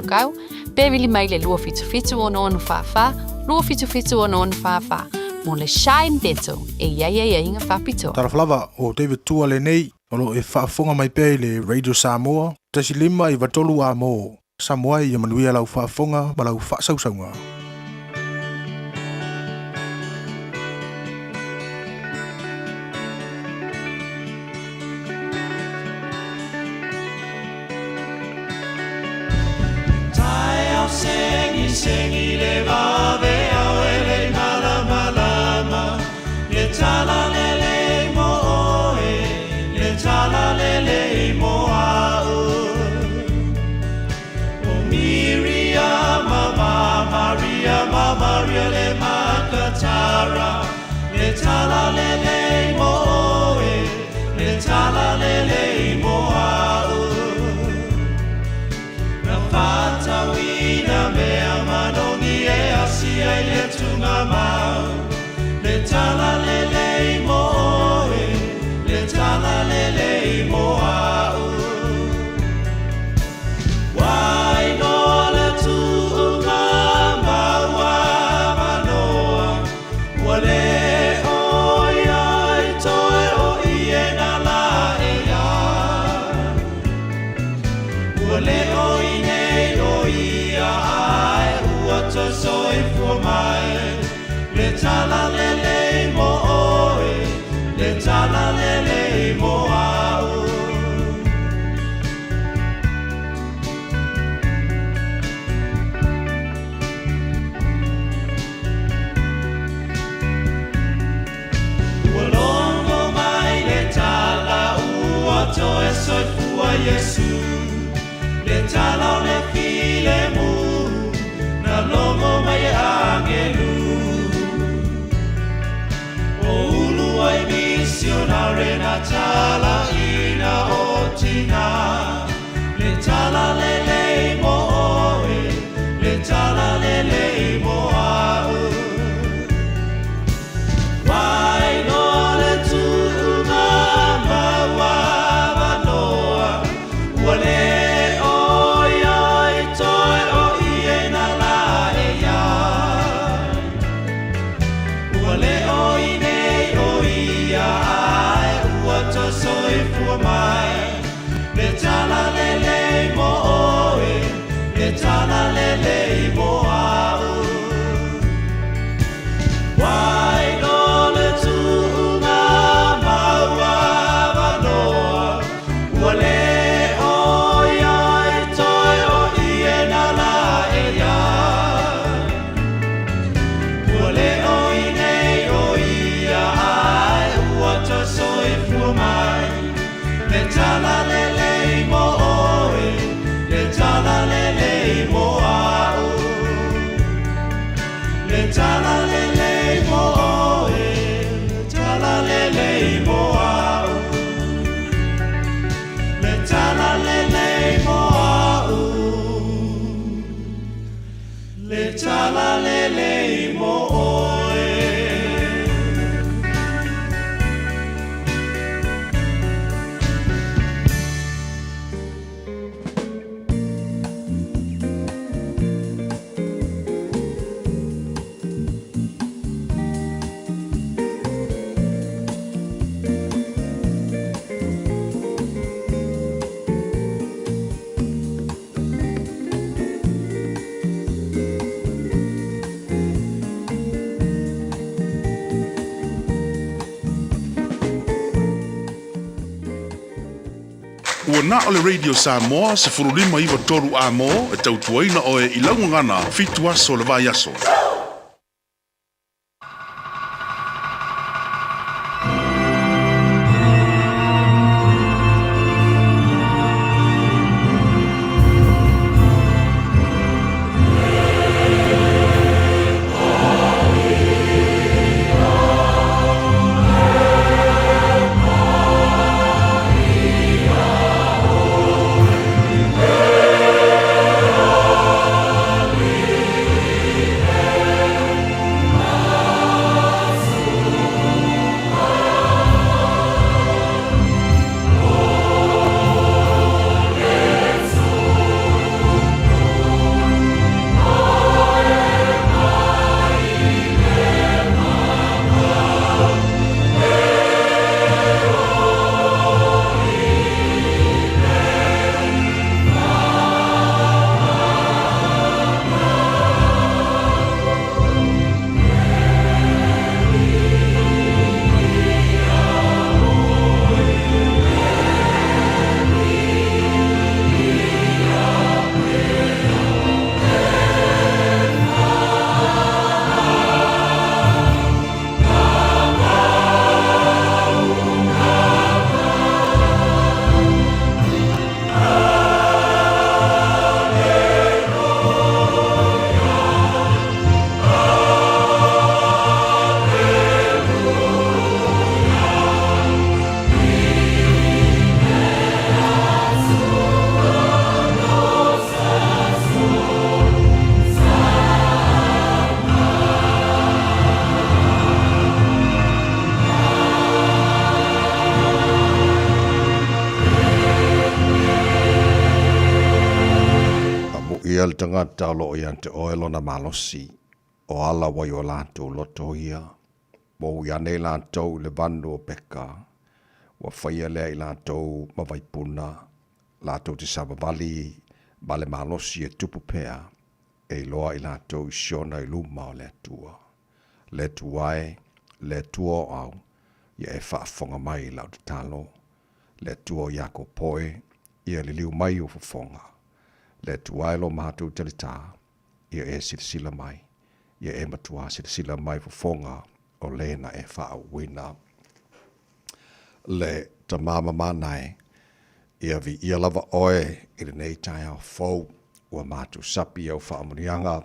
kau, pewili mai le lua fitu ono whawha, lua fitu ono whawha, mo le Shine Dental, e ia inga whapitoa. Taraflava o David Tua le nei, olo e whaafonga mai pe le Radio Samoa, tasi lima I watolu a mo, Samoa I manuia lau whaafonga, ma lau whaasausaunga. Sengi le vave au ele malama le tala le mo oe le tala le mo au o Miriam Maria le makatara le tala le mo oe le tala le mo au na fata wina mea Asia le tunga mau le tala le moe le tala le moa wai no le tunga maua manoa wale o ia toe o iena la ea wale o ine o ia ai ua soi for mai le tala le mo oe le tala le mo au Walongo mai le tala ua toe soi fua Yesu le tala le file mu lomo mai angelu o ulu ai missionare na tala ina otina le tala le mo oe le tala le mo au wai no le tuna maua manoa wale soi for mai le tala le mo oe le tala le mo au wai no le tunga maua manoa wale o ia toi o iena la ea wale o inei o ia ai ua soi for mai le tala le mo oe le tala le mo au le tala le mo oe le tala le mo au le tala le mo au le tala le mo oe Ua na o le Radio Samoa se furulima iwa toru a mo e tautuaina o e ilaungangana fitu aso le vai aso. ia le tangata lo ia te oelo na malosi o ala wai o lātou loto ia. Mo ia nei lātou le vanu o peka. Wa whaia lea i lātou mawaipuna. Lātou te sabavali ma le malosi e tupu pea. E loa i lātou i siona i luma o le tua. Le tuae, le tua o au. Ia e whaafonga mai i lau te talo. Le tua o iako poe. Ia le liu mai o fafonga. Le tuae lo mātou telita. Ia e silasila mai. Ia e matua silasila mai fafonga. O lena e whaawina. Le tamama manai. Ia vi ia lava oe. Ile nei tai au fau. Ua mātou sapi au whaamurianga.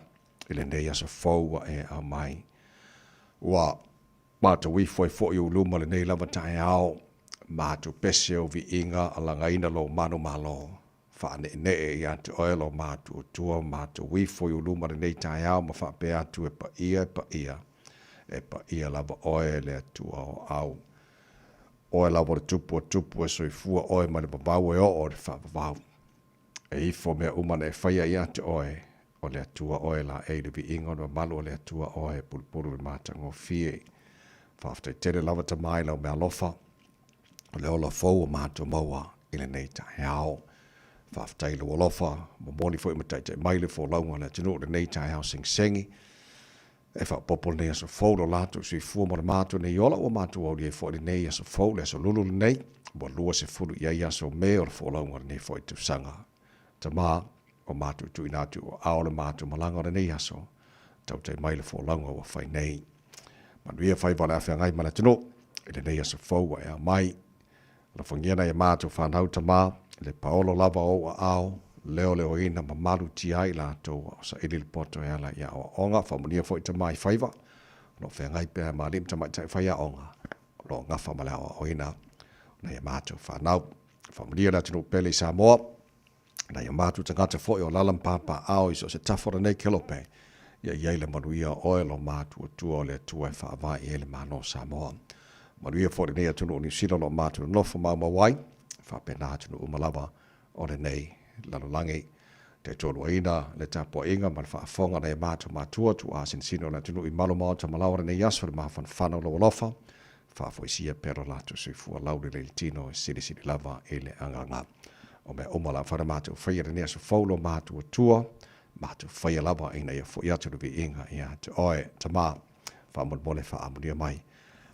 Ile nei asa fau wa e au mai. Ua mātou wifoi fo i uluma le nei lava tai au. Mātou pese o vi inga alanga ina lo manu malo. Whaane ne e i ante oe lo mātou tua. Mātou wifoi uluma le nei tai au. Ma whape atu e pa ia. E pa ia lava oe le atua o au. Oe lava le tupu e soifua oe ma le babau e o le whaapapau. E ifo mea umana e whaia i ate oe o le atua oe la e le vi inga o malu o le atua oe pulpuru le mātanga o fie. Whaaftai tere lava ta mai lau mea lofa. O le ola fau o mātua maua i le nei tae hao. Whaaftai le walofa, mo moni fo i matai te maile fo launga le tino le nei tae hao sing-sengi. E wha popol nei aso fau lo lato sui fua mo le mātua nei ola o mātua au li e fo le nei aso fau le aso lulu le nei. Mo lua se fulu ia i aso me o le fo launga le nei fo i tu sanga. Ta mā o mātua tu inatu o ao le mātua malanga le nei aso. Tau te maile fo launga o whai nei. Manuia whai wale awhia ngai mana tino. I le nei aso fau a ea mai. La whangiana e mātua whanau ta mā. Le paolo lava o a ao. Leo ina ma malu ti ai la to sa ili poto ya la ya onga fa munia fo ita mai faiva no fe ngai pe ma lim ta mai tai fa ya onga lo nga fa mala o ina na ya mato fa nau fa munia la tino pele sa mo na ya mato ta gata fo yo lalam papa ao iso se tafora nei kelope ya le manuia oil o mato tu ole tu fa va ele mano sa mo manuia fo nei tino ni silo lo mato no fa ma wai fa pe na tino umalava o le nei lalolangi te tolu aina le tapo inga man whaafonga na e mātua tu a sinsino na tunu i malumao ta malawara ne yaso le mafan whanau lo lofa whaafoisia pero latu sui fua lauri le tino e siri lava e le anganga o me omala whara mātua whaia ne aso faulo mātua tua mātua whaia lava ina ia fo iatu vi inga ia te oe ta mā whaamulmole whaamunia mai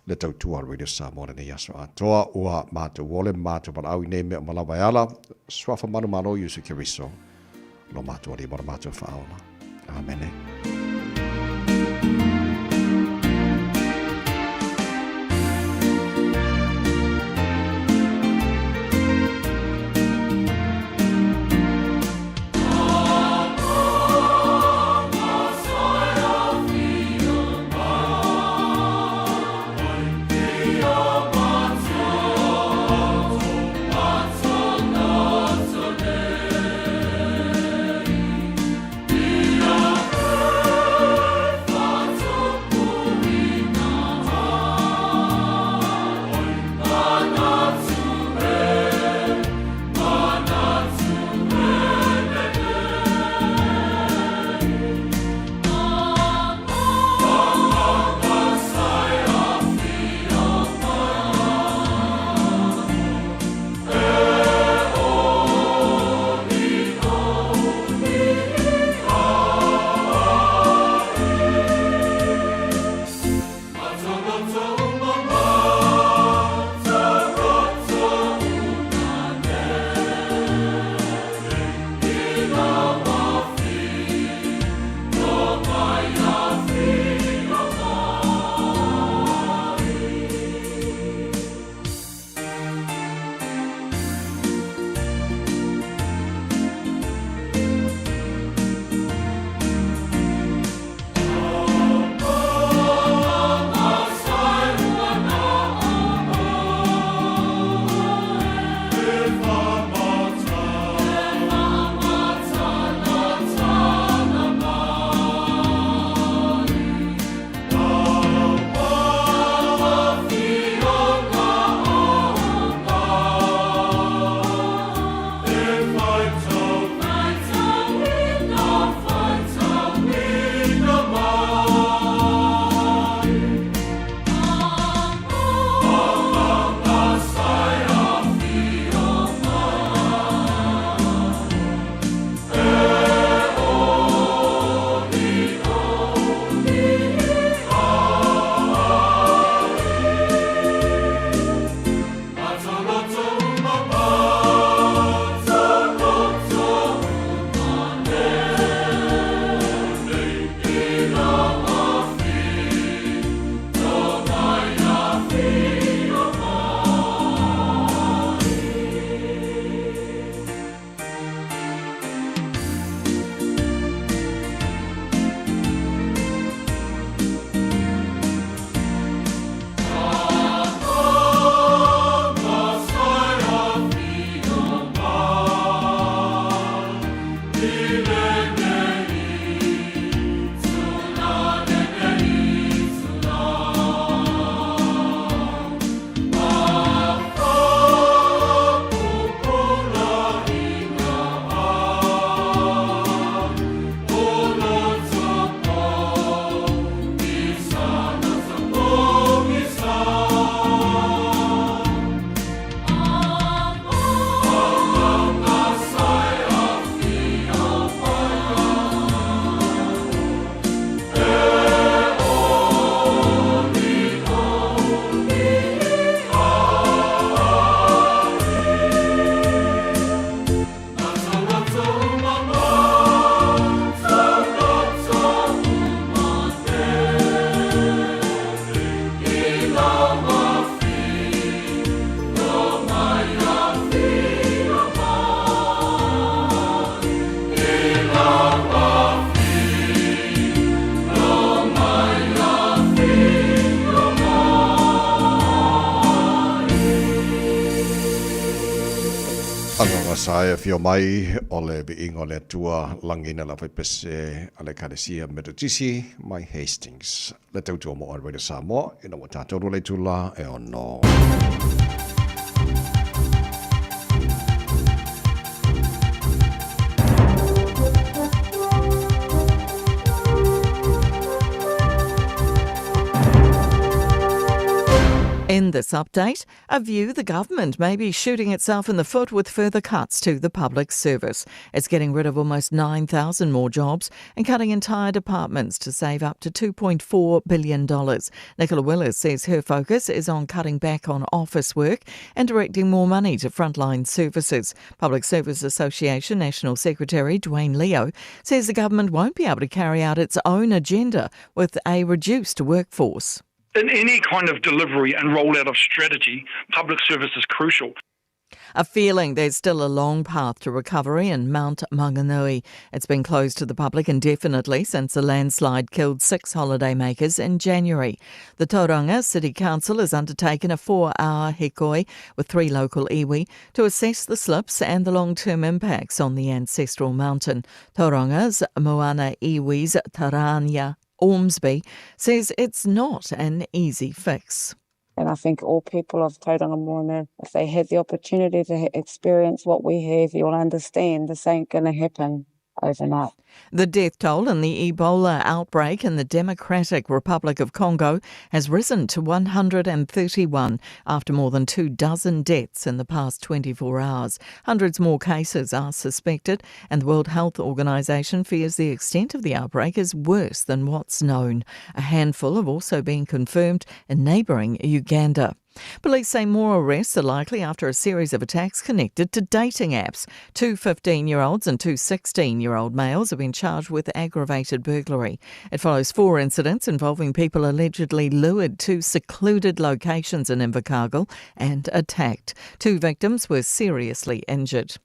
le tau tua Radio Samoa ne yaso atoa ua mātua wole mātua palau i ne mea malawa ala swafa manu malo yusu kiriso lo mātua li mora mātua whaola. Amen. Yeah. Saia fio mai o le biingo le tua langina la pese ale kadesia Metodisi mai Hastings. Le tautua mo on Radio Samoa ina mo tātou le tula e ono. In this update, a view the government may be shooting itself in the foot with further cuts to the public service. It's getting rid of almost 9,000 more jobs and cutting entire departments to save up to $2.4 billion. Nicola Willis says her focus is on cutting back on office work and directing more money to frontline services. Public Service Association National Secretary Dwayne Leo says the government won't be able to carry out its own agenda with a reduced workforce. In any kind of delivery and rollout of strategy, public service is crucial. A feeling there's still a long path to recovery in Mount Maunganui. It's been closed to the public indefinitely since a landslide killed 6 holidaymakers in January. The Tauranga City Council has undertaken a 4-hour hikoi with 3 local iwi to assess the slips and the long-term impacts on the ancestral mountain. Tauranga's Moana Iwi's Tarania Ormsby says it's not an easy fix. And I think all people of Tauranga Moana, if they have the opportunity to experience what we have, you'll understand this ain't going to happen overnight. The death toll in the Ebola outbreak in the Democratic Republic of Congo has risen to 131 after more than 24 deaths in the past 24 hours. Hundreds more cases are suspected, and the World Health Organization fears the extent of the outbreak is worse than what's known. A handful have also been confirmed in neighbouring Uganda. Police say more arrests are likely after a series of attacks connected to dating apps. 2 15-year-olds and 2 16-year-old males have been charged with aggravated burglary. It follows 4 incidents involving people allegedly lured to secluded locations in Invercargill and attacked. 2 victims were seriously injured.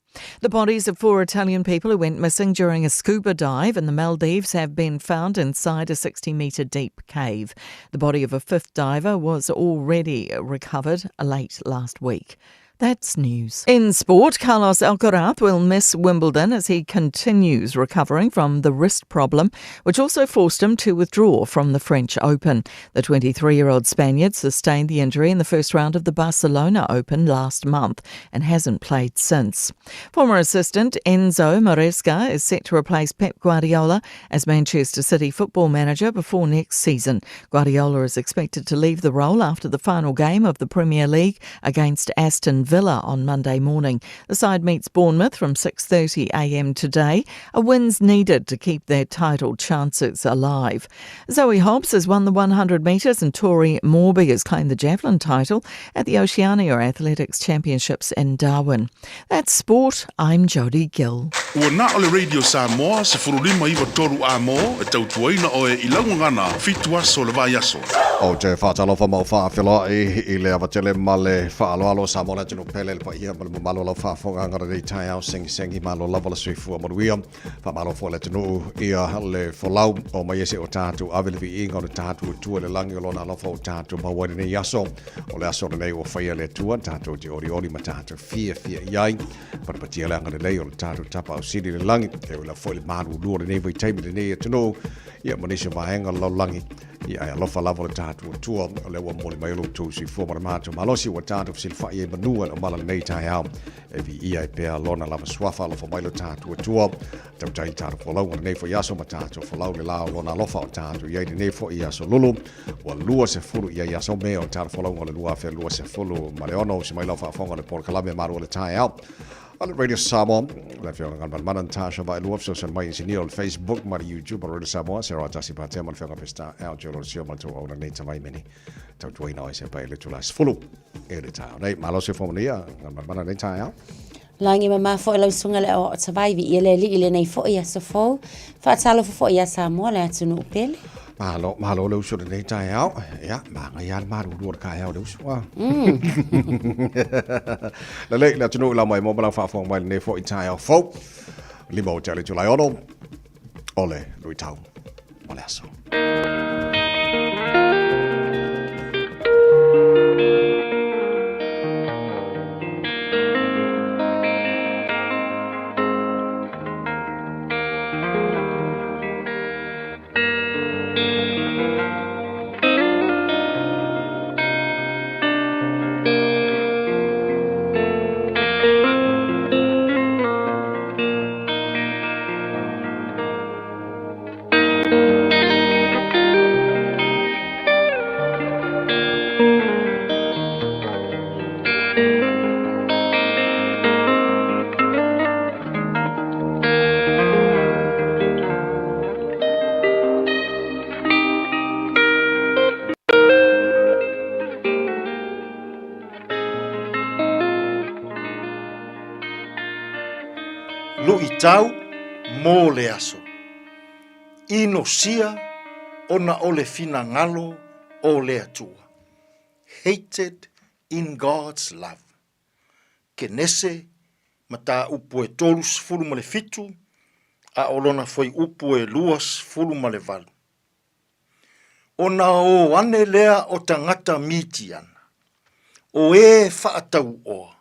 The bodies of 4 Italian people who went missing during a scuba dive in the Maldives have been found inside a 60-metre deep cave. The body of a 5th diver was already recovered late last week. That's news. In sport, Carlos Alcaraz will miss Wimbledon as he continues recovering from the wrist problem, which also forced him to withdraw from the French Open. The 23-year-old Spaniard sustained the injury in the first round of the Barcelona Open last month and hasn't played since. Former assistant Enzo Maresca is set to replace Pep Guardiola as Manchester City football manager before next season. Guardiola is expected to leave the role after the final game of the Premier League against Aston Villa on Monday morning. The side meets Bournemouth from 6:30am today. A win's needed to keep their title chances alive. Zoe Hobbs has won the 100 metres and Tori Morby has claimed the javelin title at the Oceania Athletics Championships in Darwin. That's sport. I'm Jodie Gill. Ua na ole Radio Samoa se furulima iwa toru a mo e tautuaina o e ilaungangana fitua so le vai aso. O te whaatalofa mau whaafila i le avatele male whaaloalo Samoa le tino pele le paia male malo lau whaafonga ngara rei tai au sengi malo lava la sui fua maruia whaamalo fua le tino ia le folau o mai ese o tātu avelevi inga o le tātu tua le langi o lona alofa o tātu mawari nei aso o le aso nei o whaia le tua tātu te ori ma tātu fia iai parapatia le anga le lei o le tātu tapa o siri le langi e o la foi le maru lua le nei vai taimi le nei e tino ia manisha vahenga lau langi ia alofa lava le tātu o tua o le ua mole mai lo tu si fua maramatu malosi o tātu silfa ia manua o mala nei tai au e vi ia e pea lona lava swafa alofa mai lo tātu o tua tau tai tātu folau o nei fo iaso ma tātu folau le lao lona alofa o tātu ia nei fo iaso lulu o lua se furu ia iaso mea o tātu folau o le lua fe lua se fulu ma le ono si mai lau whaafonga le por kalamea maru o le tai au on Radio Samoa, le whionga ngan manan tasha vai luaf social mai insinio on Facebook, mari YouTube, Radio Samoa, sera tasi pate man whionga pesta au jolo sio man to ona nei tamai meni. Tau tuina se pai le tulas fulu e le tau. Nei malo se fomonia ngan manan nei tai au. Langi mama fo ilo sunga le o tavai vi ile li nei fo ia so fo. Fa talo fo ia Samoa le tunu pele. Mahalo le uso nei tai au. Ja, manga ia maru luar kai au le uso. La tunu la mai mo bala fa fo mai nei fo i tai au fo. Limo tele tulai ono. Ole, lui tau. Ole aso. tau mō le aso. Ino sia ona o le fina ngalo o le atua. Hated in God's love. Ke nese mata upu e tolus fulu ma le fitu, a olona foi upu e luas fulu ma le valu. Ona o ane lea o tangata mitiana. O e whaatau oa.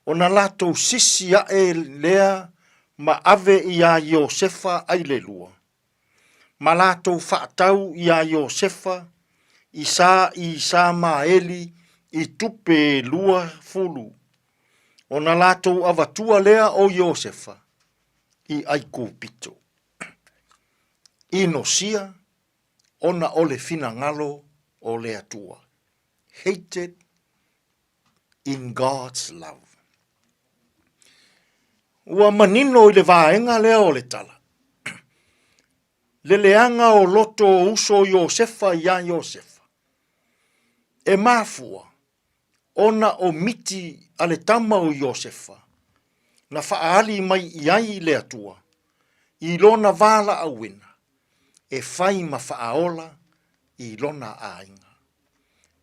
Ona lato sisi a e lea ma ave i a Iosefa ai le lua. Ma lato whaatau i a Iosefa i sa maeli i tupe lua fulu. Ona lato avatua lea o Iosefa i aiku pito. Ino sia ona ole fina ngalo o le atua. Hated in God's love. Ua manino i le vaenga lea o le tala. Le leanga o loto o uso Iosefa ia Iosefa. E mafua, ona o miti ale tama o Iosefa. Na faali mai iai le atua. I lona vala a wina. E fai ma faaola i lona ainga.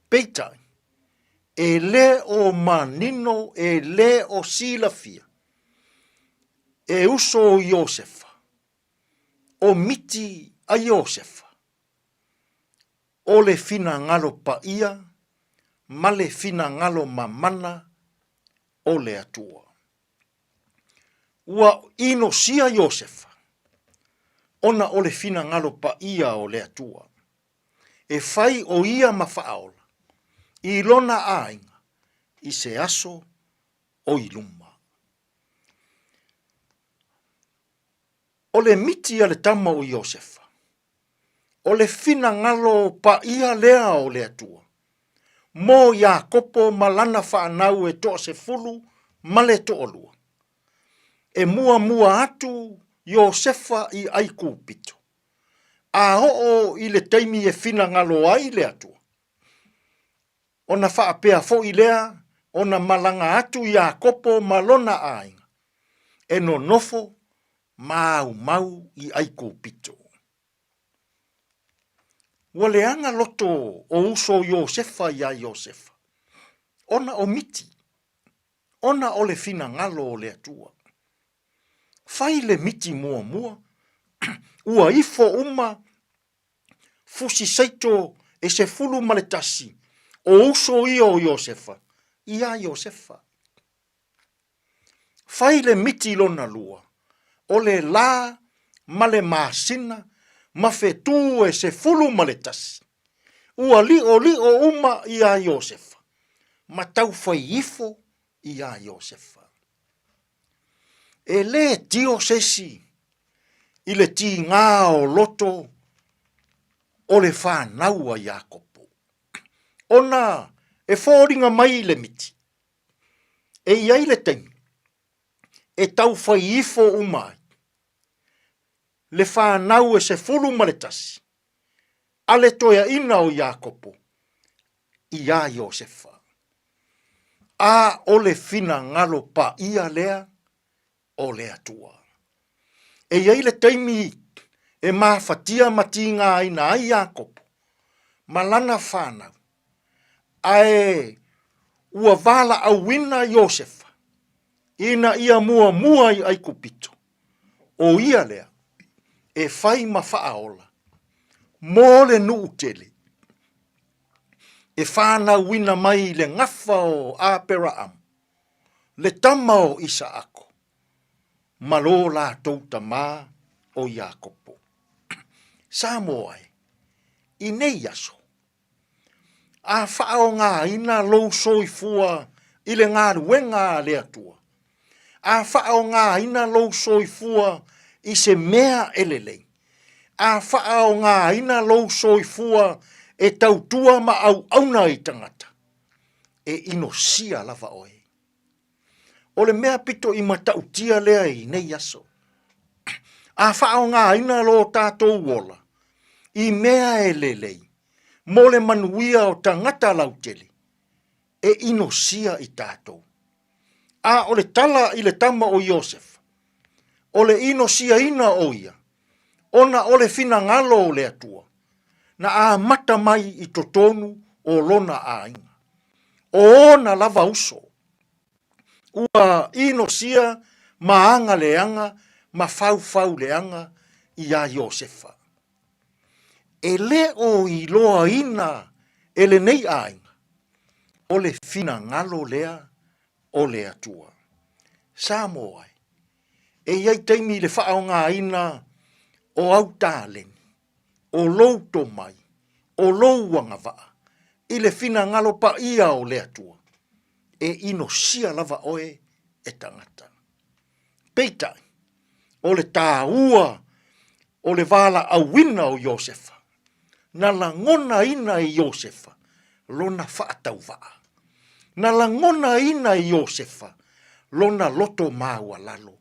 Peitai, e le o manino, e le o silafia. E uso o Iosefa. O miti a Iosefa. O le fina ngalo pa ia, ma le fina ngalo mamana o le atua. Ua ino sia Iosefa. Ona o le fina ngalo pa ia o le atua. E fai o ia mafaaola. I lona ainga. I se aso o iluma. O le miti a le tama o Iosefa. O le fina ngalo pa ia lea o le atua. Mo Iakopo malana whaanau e toa se fulu ma le toa lua. E mua atu Iosefa i aiku pito. A ho'o i le taimi e fina ngalo ai le atua. Ona whaapea fo i lea, ona malanga atu Iakopo malona ainga. E no nofo mau i aiku pito. Waleanga loto o uso Iosefa ia Iosefa. Ona o miti. Ona o le fina ngalo o le atua. Fai le miti mua. Ua ifo uma fusi saito e se fulu maletasi. O uso ia o Iosefa. Ia Iosefa. Fai le miti lona lua. O le la male masina ma fetu e se fulu maletasi. Ua li o uma ia Iosefa. Ma tau fai ifo ia Iosefa. E le tio sesi i le ti ngā o loto o le whanau a Iakopo. Ona e fōringa mai le miti. E iai le taimi. E tau fai ifo umai. Le whanau e se fulu maletasi. Ale toia ina o Iakopo. Ia Iosefa. A o le fina ngalo pa ia lea o le atua. E iai le taimi e mafatia mati ngā ina ai Iakopo. Malana whanau. Ae ua vala au wina Iosefa. Ina ia mua i aiku pito. O ia lea. E fai mawhaaola. Mō le nuu tele. E whanau wina mai le ngafa o Aperaam. Le tama o Isaako. Malo la touta mā o Iakopo. Samoai. I nei aso. A whao ngā ina lou soifua i le ngā ruenga le atua. A whao ngā ina lou soifua i se mea elelei. A whao ngā ina lou soifua e tautua ma au auna i tangata. E ino sia lava oe. O le mea pito i matautia lea i nei aso. A whao ngā ina lo tātou wola. I mea elelei. Mo le manuia o tangata lautele. E ino sia i tātou. A o le tala i le tama o Iosefa. o le ino sia ina o ia, ona o le fina ngalo o le atua, na a mata mai i totonu o lona a inga. O ona lava uso, ua ino sia maanga leanga, ma fau leanga i a Iosefa. E le o i loa ina ele nei a inga, o le fina ngalo lea o le atua. Samo ai, e iai teimi le whao ngā ina o au tāleni, o louto mai, o louanga waa, i le fina ngalo pa ia o le atua, e ino sia lava oe e tangata. Peitai, o le tāua, o le vala awina o Iosefa, na langona ina i Iosefa, lona whaatau waa. Na langona ina i Iosefa, lona loto maua lalo.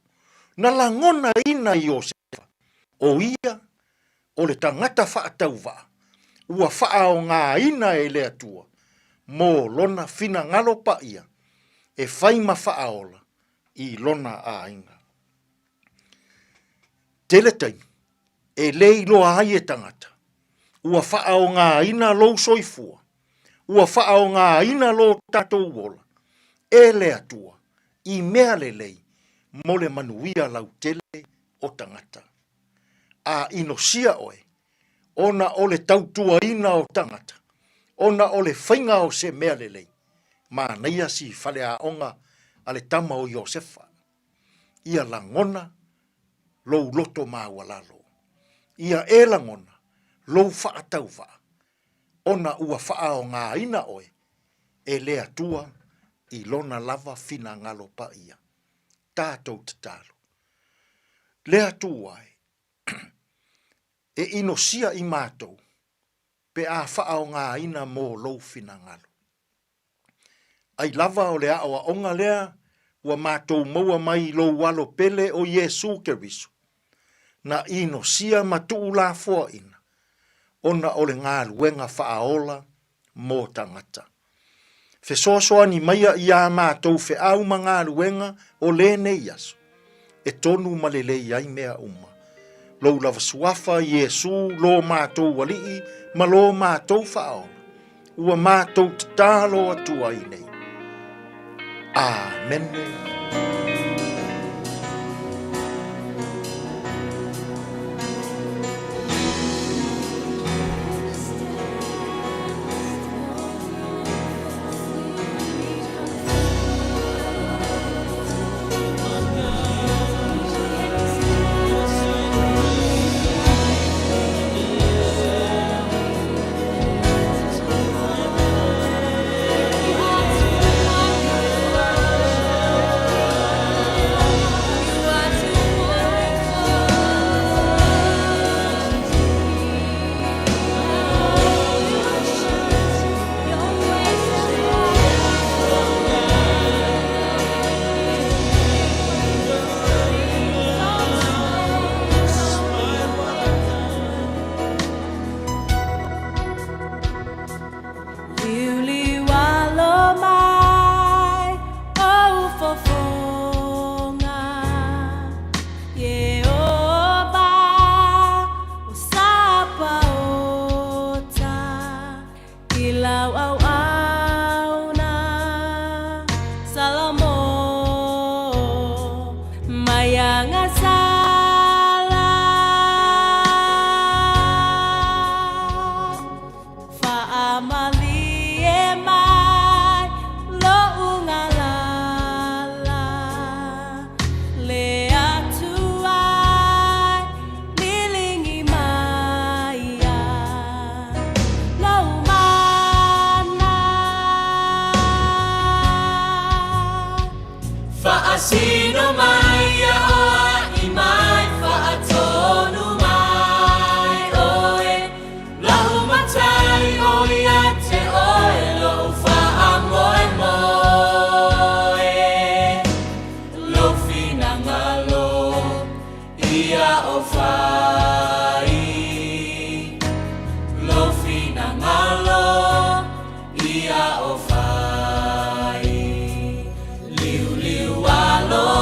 Na langona ina i Iosefa, o ia, o le tangata whaatau waa, ua whaao ngā ina e le atua, mō lona fina ngalo pa ia, e whaima whaola i lona a inga. Teletai, e lei loa ai e tangata, ua whaao ngā ina lou soifua, ua whaao ngā ina lo tatou wola, e le atua, i mea le lei, mo le manuia lau tele o tangata. A inosia oe, ona o le tautua ina o tangata, ona o le whainga o se mea le lei, ma naia si whale a onga a le tama o Iosefa, ia langona, lou loto maua lalo. Ia e langona, lou whaatau waa, ona ua whaao ngā ina oe, e lea tua i lona lava fina ngalo pa ia. Tātou te talo. Lea tua e inosia i mātou, pe a whaao ngā ina mō lou fina ngalo. Ai lava o lea awa onga lea, ua mātou maua mai lou walo pele o Yesu Keriso. Na inosia matuu la fua ina, ona o le ngā luenga whaaola mō tangata. Fe soasoa ni maia i a mātou fe au ma ngā luenga o le nei aso. E tonu malele iai mea uma. Lou lava suafa Yesu lo mātou walii ma lo mātou whaola. Ua mātou tatalo atua i nei. Amen. Liu liu alo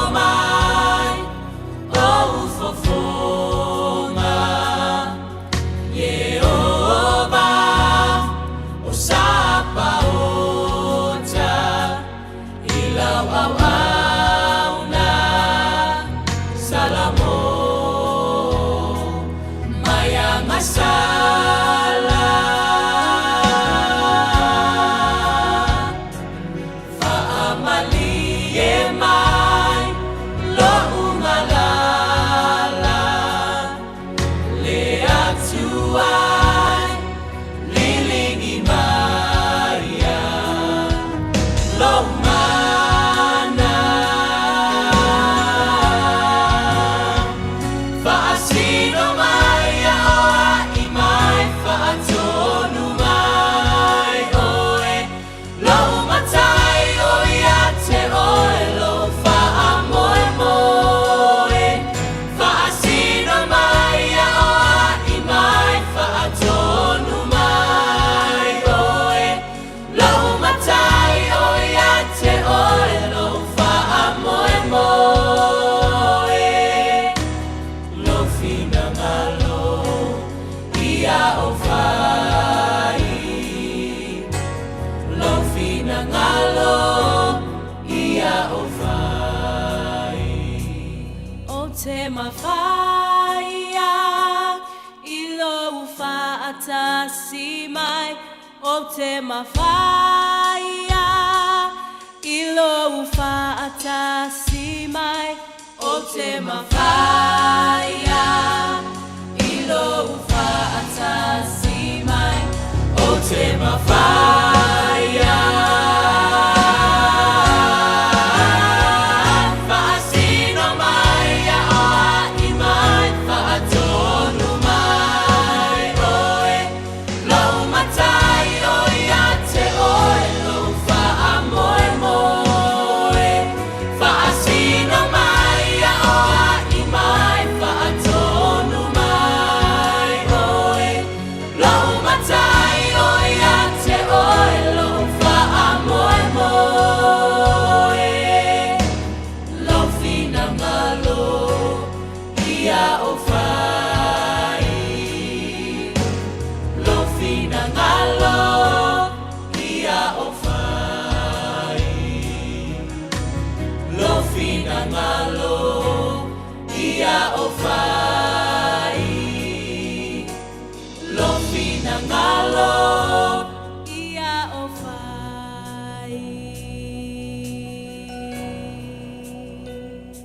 te mawhaia ilo ufaata simai o te mawhaia ilo ufaata simai o te mawhaia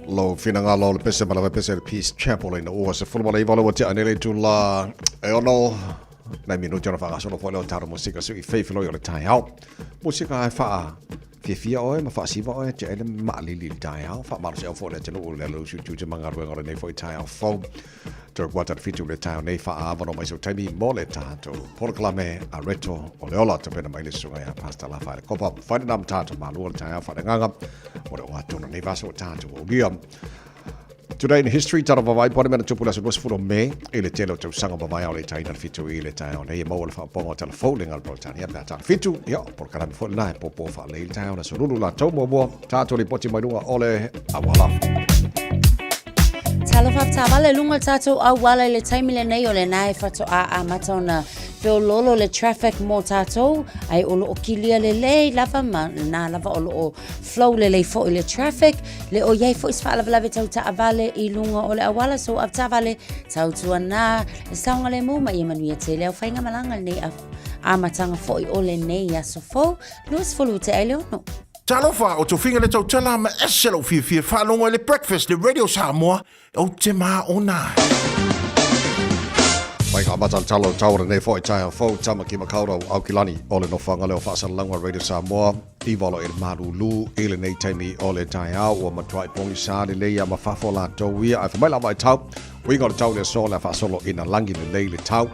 Lo finanga lo le pese mala pese Peace Chapel in o se fulma le valo te anele tu la e ono na minuto na fa solo fo taro musica su I faithful yo le tai au musica ai fa fia o ma fa siva o te ele ma li tai au fa mar se fo le te no le lo su tu te manga ro nei fo tai au fo to guata fitu le tai nei fa ava no mai so tami mo le tato proclame a reto o le ola te pena mai le su ya pasta la fa ko pa fa nam tato ma lo le tai au fa nganga o le watu nei va so tato o dia. Today in history, tara vavai pone mena tupula se was fulo me ele telo te sanga vavai ole tai na fitu ile tai ona e mo fa pongo telefoning al portani ya ta fitu ya por kana fo na po fa le tai ona so lulu la to mo tato li poti mai lunga ole awala. Talofa tawale lunga tato awala le taimile nei ole nai fato a matona feo lolo le traffic mo tato ai olo o kilia le lava na lava olo o flow le fo ile traffic le o yai fo isfa lava tau ta avale I lunga ole awala so av tawale tau tuana saunga le mo mai manuia te leo fainga malanga nei a matanga fo I ole nei ya so fo luis fo te ai leono. Talofa o to finga le tau tala ma eselo fia whanonga le breakfast le radio Samoa o te maa ona. Mai ka mata talo taura nei foi tai fo tama ki makaura au kilani ole no fanga leo fa langa radio Samoa I volo e marulu ele nei taimi ole tai au o matwai pongi sa le ya mafafo la to wi ai mai la mai tau we got tau le so la fa solo ina langi le tau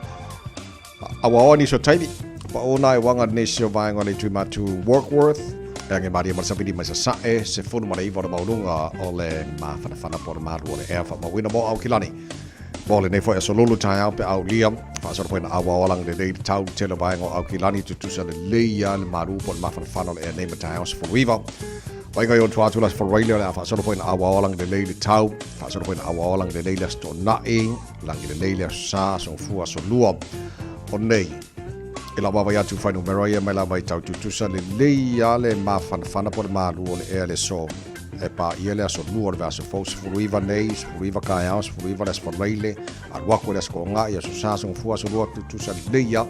awa oni so taimi pa ona I wanga nei so vai ngole tu matu Workworth Ange Maria Marsapidi mai sa se funu mara I volo maulunga ole ma fana por maru ole e fa ma wina mo au kilani Bole nei foi so lulu tai au pe au liam fa so poina awa walang de tau tele vai ngo au kilani tu sa le ya le maru por ma fana e nei tai au for wiva vai go yon tuatu las for radio la fa so poina awa walang de le tau fa so poina awa walang de le sto na e lang de le sa so fu so lua on nei ila baba ya tu fa no meroya mai la vai tau tu sa le ya le ma fana por maru ole e le so e pa ia le aso lua le vaso fos furuiva nei furuiva kai aus furuiva le spaile al wako le sko nga ia so sa so fu aso lua tu sa leia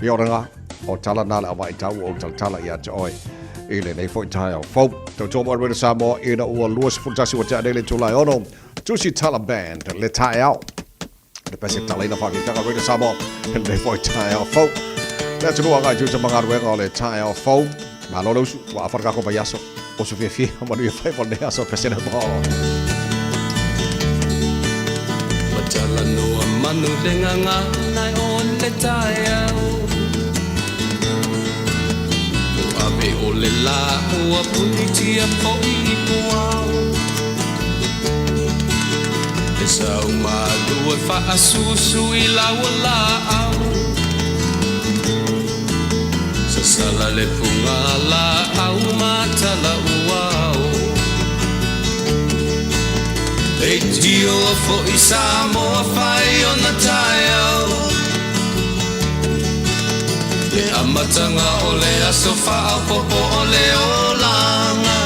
le oranga o tala na la vai tau o tala ia te oi ele nei foi tai au fo to to mo re sa mo ina o lua se fu tasi o te le to lai ono tu si tala band le tai au le pese tala ina fa ki tanga re sa mo le foi tai au fo le tu nga ju te manga re le tai au fo ma lo lo su wa fa ka ko bayaso o su fie ma lui fai for nea so pesena bo Matala no manu lenga nga nai on le taia o ave o le la o apuni a po I poa e sa uma lua fa asusu I la wala au sa sala le punga la au matala uau e tio fo I Samoa fai ona taio e amatanga o le aso fa popo o le olanga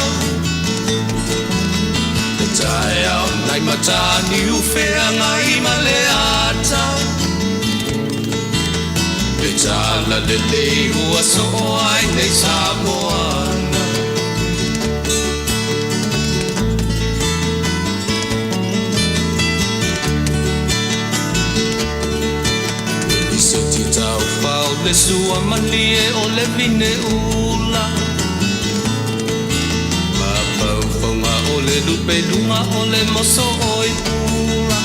e taio nai matani ufea ngai maleata e tala le lei ua so ai nei Samoana le sua malie o le vine ula ma paufonga o le lupe lunga o le moso oi pula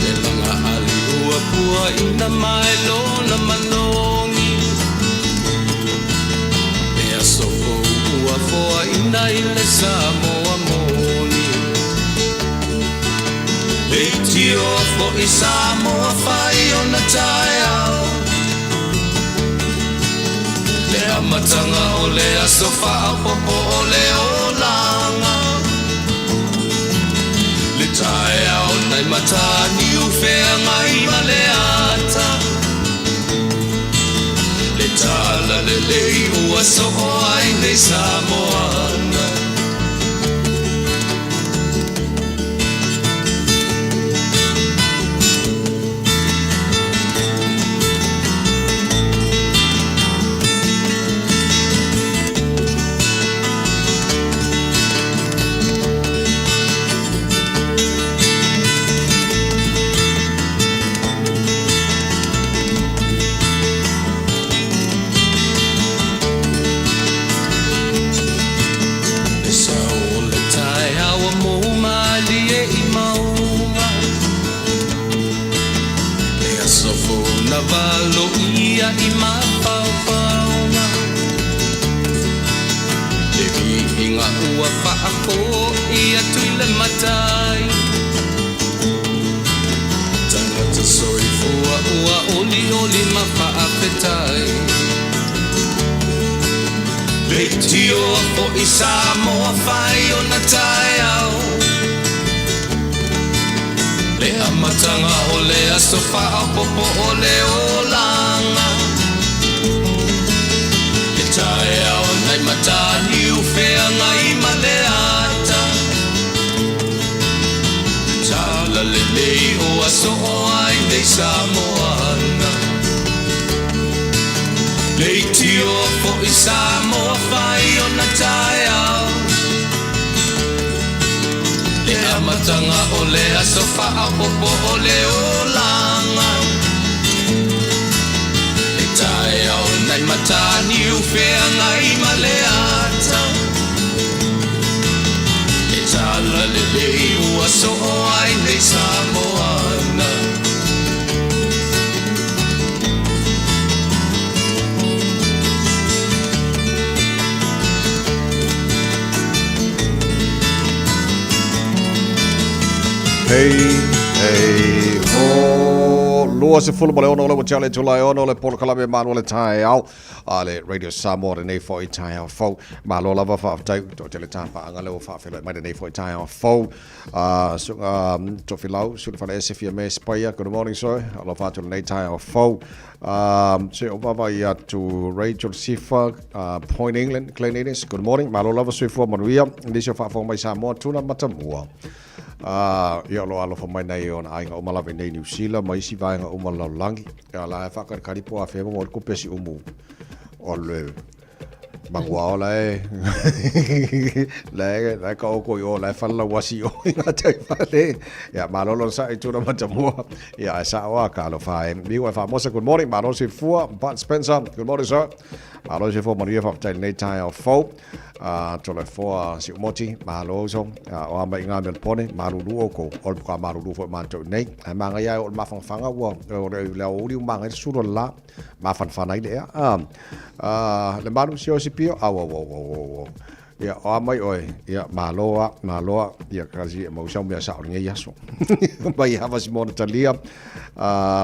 le langa ali ua pua ina mai lona manongi e asoko ua foa ina ile Samoa moni e tio fo I Samoa fai ona taia le amatanga o le aso fa popo o le olanga le taia o nai matani ufea ngai maleata le tala le lei ua so ai nei Samoana Valo ia I mapaupaunga Le vihinga ua whaako ia tuile matai Tangata soifua ua oli oli mawhaapetai Le tio po I Samoa whai o na tai au Le amatanga o le aso wha popo o le olanga Le tae au nai matani ufea ngai maleata Tala le lei o aso o ai nei Samoana Le tio po I Samoa whai o na tae au Le amatanga o le aso wha popo o le olanga Le tae au nai matani ufea ngai maleata Le tala le lei ua so o ai nei Samoana Hei, hei, ho, lua se fulu mole ono le wachale tulai ono le polo kalame manu le tai au ale Radio Samoa le nei fo i tai au fo malo lava fa tai to te le tapa anga le fa fele mai nei fo i tai au fo to filau su fa ese fia me spaya good morning sir alo fa to nei tai au fo se o baba ia to Rachel Sifa Point England Glenenis good morning malo lava su fo manuia ndisho fa fo mai Samoa tuna matamua ia lo alo fa mai nei on ainga o malawe nei New Zealand mai si vainga o malalangi ia la fa ka karipo a fe mo ko pesi umu o le mangwa o la ka o ko yo la fa la wasi o nga tai fale ia malolo sa i tuna matamua ia sa wa ka lo fa mi wa fa mo good morning malo si fu Pat Spencer good morning sir malo si fu Maria fa tai nei tai o fo to le fo si moti malo so o amba inga mel pone maru lu ko ol ka maru lu fo manto nei manga ya o mafang fanga wo o le o li manga su la ma fan fan ai de le maru si o si pio wo ya o mai oi ya maloa ya kazi mo sa me sa nge yaso bai hava si mon talia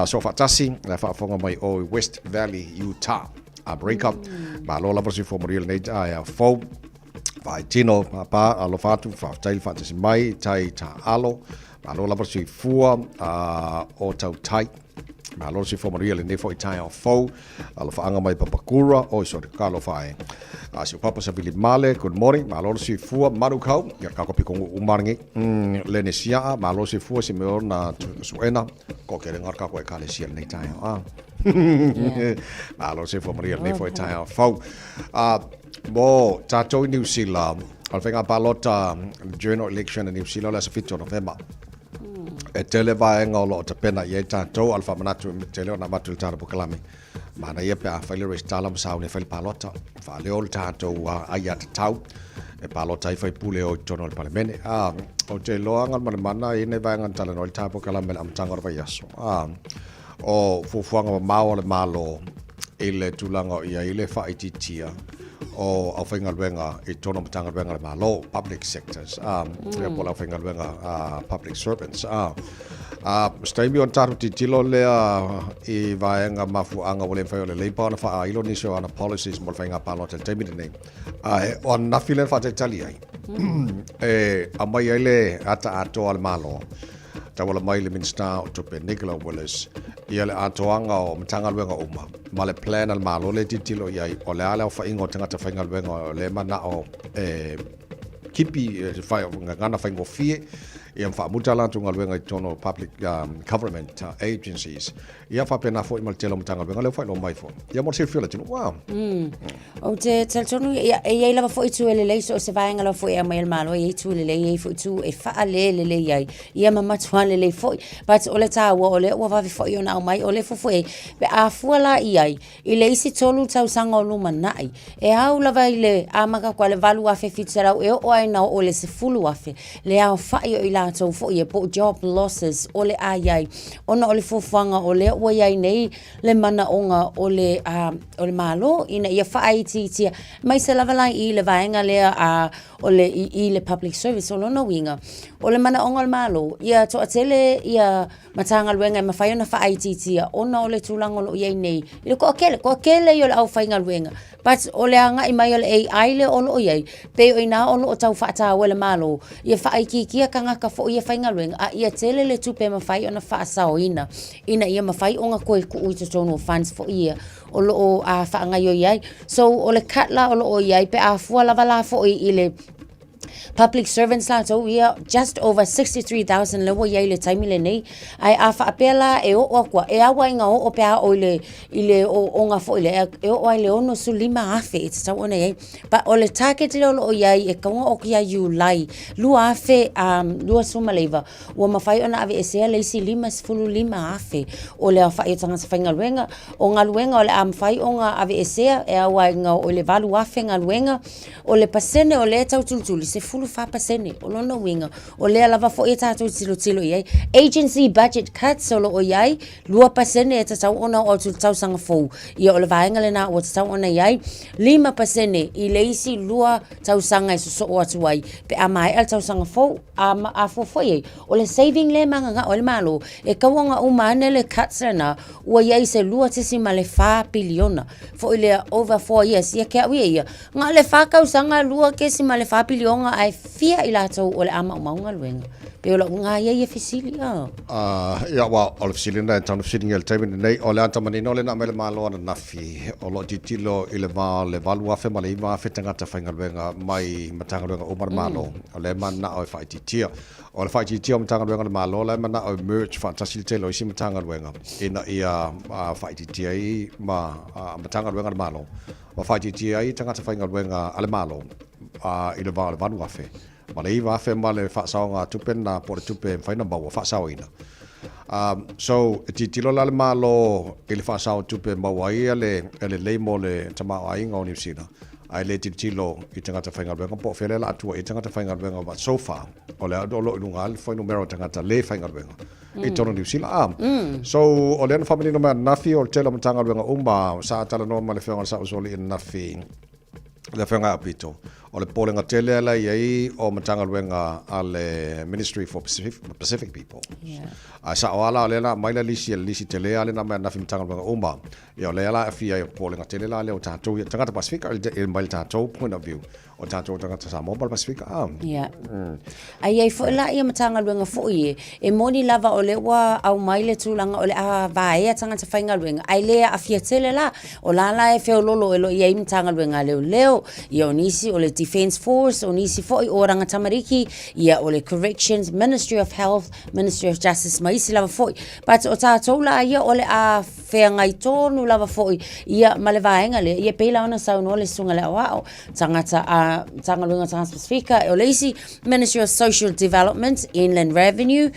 so fatasi la fa fonga mai o West Valley Utah a break up malola por si fo moril nei ya fo vai tino papa alo fatu fa tail fatasi mai tai ta alo malola por si fua o tau tai malo si fo moril nei fo tai o fo alo fa anga mai papakura o so de kalo fai si papa sa vili male good morning malo si fua marukau ya ka kopi ko umarngi lenesia malo si fua si me na suena ko ke ngar ka ko e kale si nei tai malo si fo moril nei fo tai o fo mo tato New Zealand al fenga palota general election in New Zealand la sa fito November e tele vai ngolo te pena ye tato alfa manatu tele na matul tar bukalami mana ye pe a file restalam sa ne file palota fa le ol tato ayat tau e palota i fai pule o tono al parlamento o te loanga mana ine vai ngan tala no tapo kalame am tangor vai yaso o fufuanga mau le malo ile tulanga ia ile fa ititia o au whainga luenga I tono matanga luenga le malo public sectors e pola au whainga luenga public servants staimi on taru titilo lea I vaenga mafu anga wale whai o le leipa ona wha ilo nisho ana policies mo le whainga palo te taimi nei o nafilen wha te tali ai a mai ele ata ato al malo tawala mai le minister o tope Nicola Willis ia le atoanga o matanga luenga uma ma le plan al malo le titilo iai o le ala o whaingo tangata whainga luenga o le mana o kipi ngana whaingo fie ia wha la tunga luenga I tono public government agencies ia wha pena fo I maltelo matanga luenga le whaino mai fo ia mo se fiola tino wow o te taltonu ia lava fo itu ele leiso o se vaenga lava fo ia mai malo ia itu ele ia fo itu e wha le ia ia mamatua le fo but o le tawa o le ua vavi fo I ona mai o le fo e pe a fuala ia I le isi tolu tau sanga o luma nai e au lava I le amaka kwa le valu afe fitserau e o ai na o le se fulu afe le au whai o ila tau fo ia po job losses o le ai ona o le fufuanga o le ua iai nei le mana onga o le malo ina ia whai titia mai se lava lai I le vaenga lea o le I le public service o lona winga o le mana onga le malo ia to atele ia matanga luenga ma whai ona whai titia ona o le tulango lo iai nei I le ko akele I o le au whainga luenga but o le anga I mai o le AI le o lo iai pe o ina o lo o tau whaata o le malo ia whai kikia kanga ka fo ia whainga luenga a ia tele le tupe ma whai ona whaasao ina ia ma whai onga koe ku ui to tono funds fo ia o lo o whaanga yo iai so o le katla o lo o iai pe a fua lava la fo I le public servants la so we are just over 63,000 lewa ia ile taimi le nei ai a fa apela e o kwa e awa inga o pe a o ile o nga fo ile e o ile ono sulima afe it's so ona ia but o le target le o ia e ka o kia you lai lu afe lu suma leva o ma fai ona ave ese le si lima fulu lima afe o le fa i tanga fa ngaluenga o ngaluenga o le am fai o nga ave ese e awa inga o le valu afe ngaluenga o le pasene o le tau tultuli se 55% o lona winga o lea lava fo e tātou tilo iai agency budget cuts o lo o iai 2% e tatau ona o tau sanga fou ia o le vaenga le na o tatau ona iai 5% i leisi 2 tau sanga e so o atu ai pe a mai al tau sanga fou a fo foi o le saving le manga o le malo e kawanga umane le cuts na ua iai se 2.4 biliona fo ile over 4 years ia ke ia nga le fakau sanga 2.4 biliona ai fia ila tau o le ama maunga luenga pe o la nga ia fisili ia wa o le fisili na tanu fisili ngel taimi nei o le anta manino le na mele malo na nafi o lo titilo ile va le valua fe male va fe tanga fainga luenga mai matanga luenga o malo o le mana o fa titia o le fa titia o matanga luenga malo le mana o merge fa tasilite lo isi matanga luenga ina ia fa titia i ma matanga luenga malo wa fa titia i tanga fainga luenga ale malo ile va le valua fe malei va fe male fa saunga tupen na por tupe faina bawa fa sauina so titilo la malo ile fa sau tupe bawa ile le mole tama ai ngo ni sina ai le titilo i tanga fainga benga po fele la tu i tanga fainga benga ba so far o le lo lungal foi numero tanga le fainga benga i tono ni sila so o le family no man nafi o tela tanga benga umba sa tala no male fenga sa usoli in nafi le fenga apito o le polenga tele ala iai o matanga luenga ale Ministry for Pacific People. Sa oala le na maila lisi tele ale na na matanga luenga umba. Ia le ala afia o polenga tele la le o tatou tangata Pacific il mail tatou point of view o tatou tangata sa Mobile Pacific ia ai fo la ia matanga luenga fo e moni lava o le wa au maile tulanga o le a vai tangata fainga luenga ai le afia tele la o la e fe lolo elo ia matanga luenga leo ia onisi o le Defence Force, onisi foi o ranga tamariki, ia o le Corrections, Ministry of Health, Ministry of Justice, maisi lava foi. But o tātou la ia o le a whea ngai tōnu lava foi, ia ma le vaenga le, ia peila ona sau no le sunga le awao, tangata lunga Trans-Pacifica, o le isi Ministry of Social Development, Inland Revenue,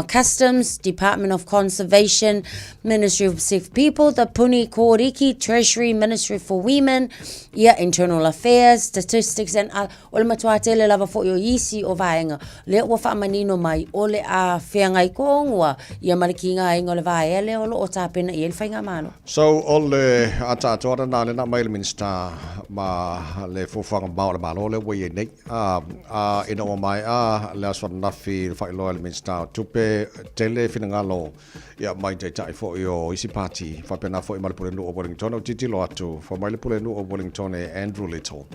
Customs, Department of Conservation, Ministry of Pacific People, the Puni Kōriki, Treasury, Ministry for Women, ia Internal Affairs, Statistics, and o le matua tele lava fo yo isi o vaenga le o fa manino mai o le a whengai kongua ia marikinga ingo le vae le o lo o tapena i el whainga mano. So o le ata atora na le na mai le minister ma le fofanga mau le malo le wei nei ina o mai le aswa nafi whai loa le minister tupe tele whinangalo ia mai te tai fo yo isi party whapena fo i malipurenu o Wellington o titi lo atu fo malipurenu o Wellington e Andrew Little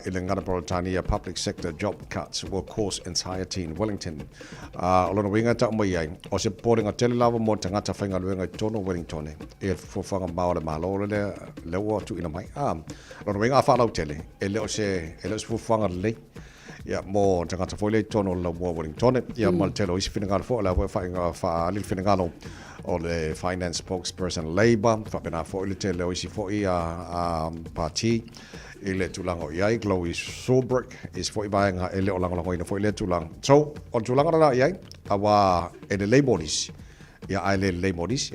in the Ngana public sector job cuts will cause anxiety in Wellington. Olona winga ta mo yai o se poringa tele lava mo tangata whainga luenga tono Wellington e fofanga mau le malo le wo tu ina mai. Olona winga a whalau tele e leo se fofanga le ia mo tangata foile tono le wo Wellington ia mal telo isi finangalo fo la whainga lil finangalo o le finance spokesperson Labour whapena fo ile tele isi fo party ile tulanga iai Chloe Sobrick is fo ibaenga ele o lango ina fo ile tulang so o tulanga na iai awa ele Laboris ia ele Laboris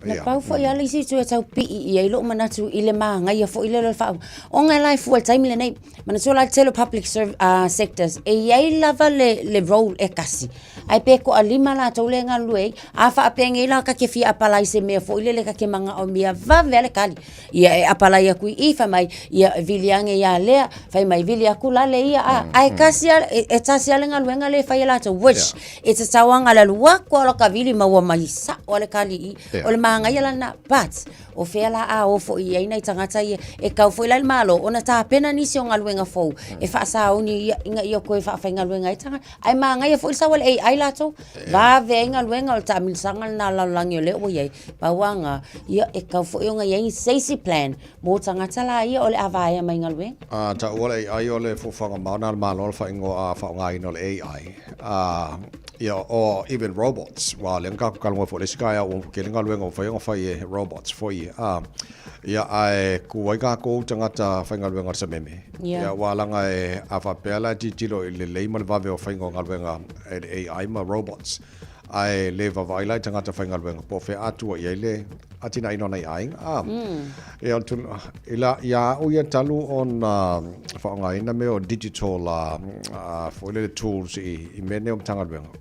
na pau fo ia lisi tu tau pi ia lo manatu ile manga ia fo ile lo fa o nga life full time le nei manatu la tele public sectors e ia lava le role e kasi ai pe ko alima la tau le nga lue a fa apenge la ka ke fi apalai se me fo ile le ka ke manga o mia va vele kali ia e apalai ku I fa mai ia viliange ia le fa mai vilia ku la le ia ai kasi e tasi le nga lue nga le fa ia la to which it's a tawanga la lua ko la ka vili ma wa mai sa o le kali o le ngai ala na but o fela o fo I ai nei tangata e kau fo ila malo ona ta pena ni si o ngaluenga fo e fa sa uni inga io ko e fa fainga luenga I tanga ai ma ngai fo sa wal ai lato va venga luenga o ta mil sanga na la langi le o ye ba wanga ia e kau fo o ngai safety plan mo tangata la ia o le avaya mai ngaluenga ta wala ai o le fo fanga mauna malo fa ingo fa ngai no le AI or even robots while in kalmo for the sky o getting along of robots for you ai kuwaika ko tangata fainga luenga sa meme wala ngai afa pela titilo le leimal va ve fainga ngalwenga AI ma robots ai le vai lai tanga ta whainga luenga po fe atua i le atina ino nei aing e al tu ila ya o ia talu on whaonga ina me o digital for le tools i mene o tanga luenga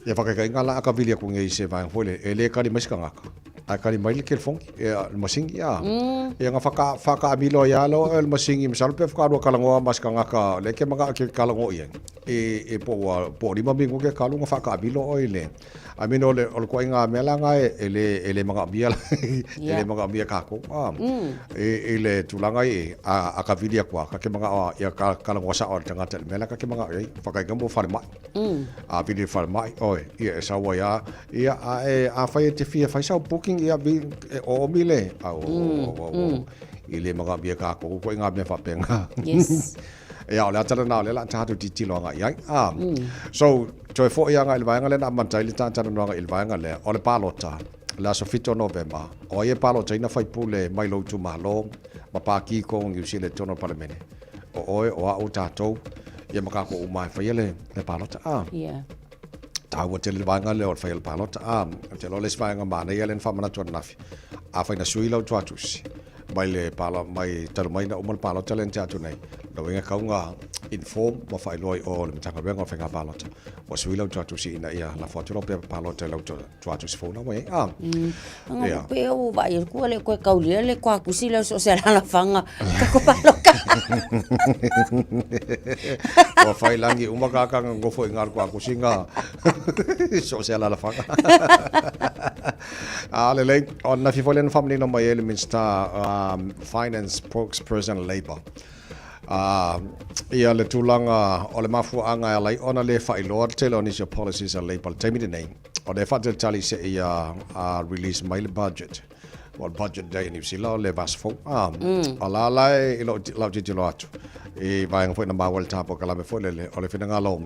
ia whakakainga la aka vilia ku ngei se vai hole e le kari maskangaka ai kari mai ke fong e masingi ia nga whaka amilo ia lo el masingi misal pe whakaroa kalangoa maskangaka le ke manga ke kalango ia e po lima mingu ke kalunga whaka amilo o ile amino le o ko inga melanga ele manga bia ele manga bia kako ele tulanga a ka vilia kwa ka ke manga ia kalangoa sa o tanga tel mela ka ke manga ia whakaigambo whare mai a vilia whare mai oi ia sa wa ia a whai te fia whai sau booking ia o mile ile mga bia ka ko inga me fapenga yes ya ole atala na ole la tatu titilo nga ia so toi fo ia nga ilvanga le na mantai le tata no nga ilvanga le ole palota la sofito November o ye palota ina fai pule mai lo tu malo ma pa ki ko ngi sile tono parlemene o o tato ia maka ko mai fai le palota yeah tawa te livanga le o fail palota te lo le svanga mana ia len famana tu nafi a faina suila tu atusi mai le pala mai talo mai na umal palota len te atu nei lo wenga kaunga inform ma fai loi o le tanga wenga fenga palota o suila tu atusi ina ia la foto lo pe palota lo tu atusi fona mai nga pe o vai ku le ko kaulia le kwa kusila so se la fanga ka ko paloka o fai langi uma ka ngo foi ngar kwa kusinga so se la fanga le on na fifolen family no mai Minister finance spokesperson labor ia le tulanga o le mafu anga lai ona le fai lord tell on is your policies and labor tell me the name o le fatel tali se ia release my budget well budget day ni sila le vas fo ala lai ilo lau ti lo atu e vai foi na bawal tapo kala me foi le o le finanga lo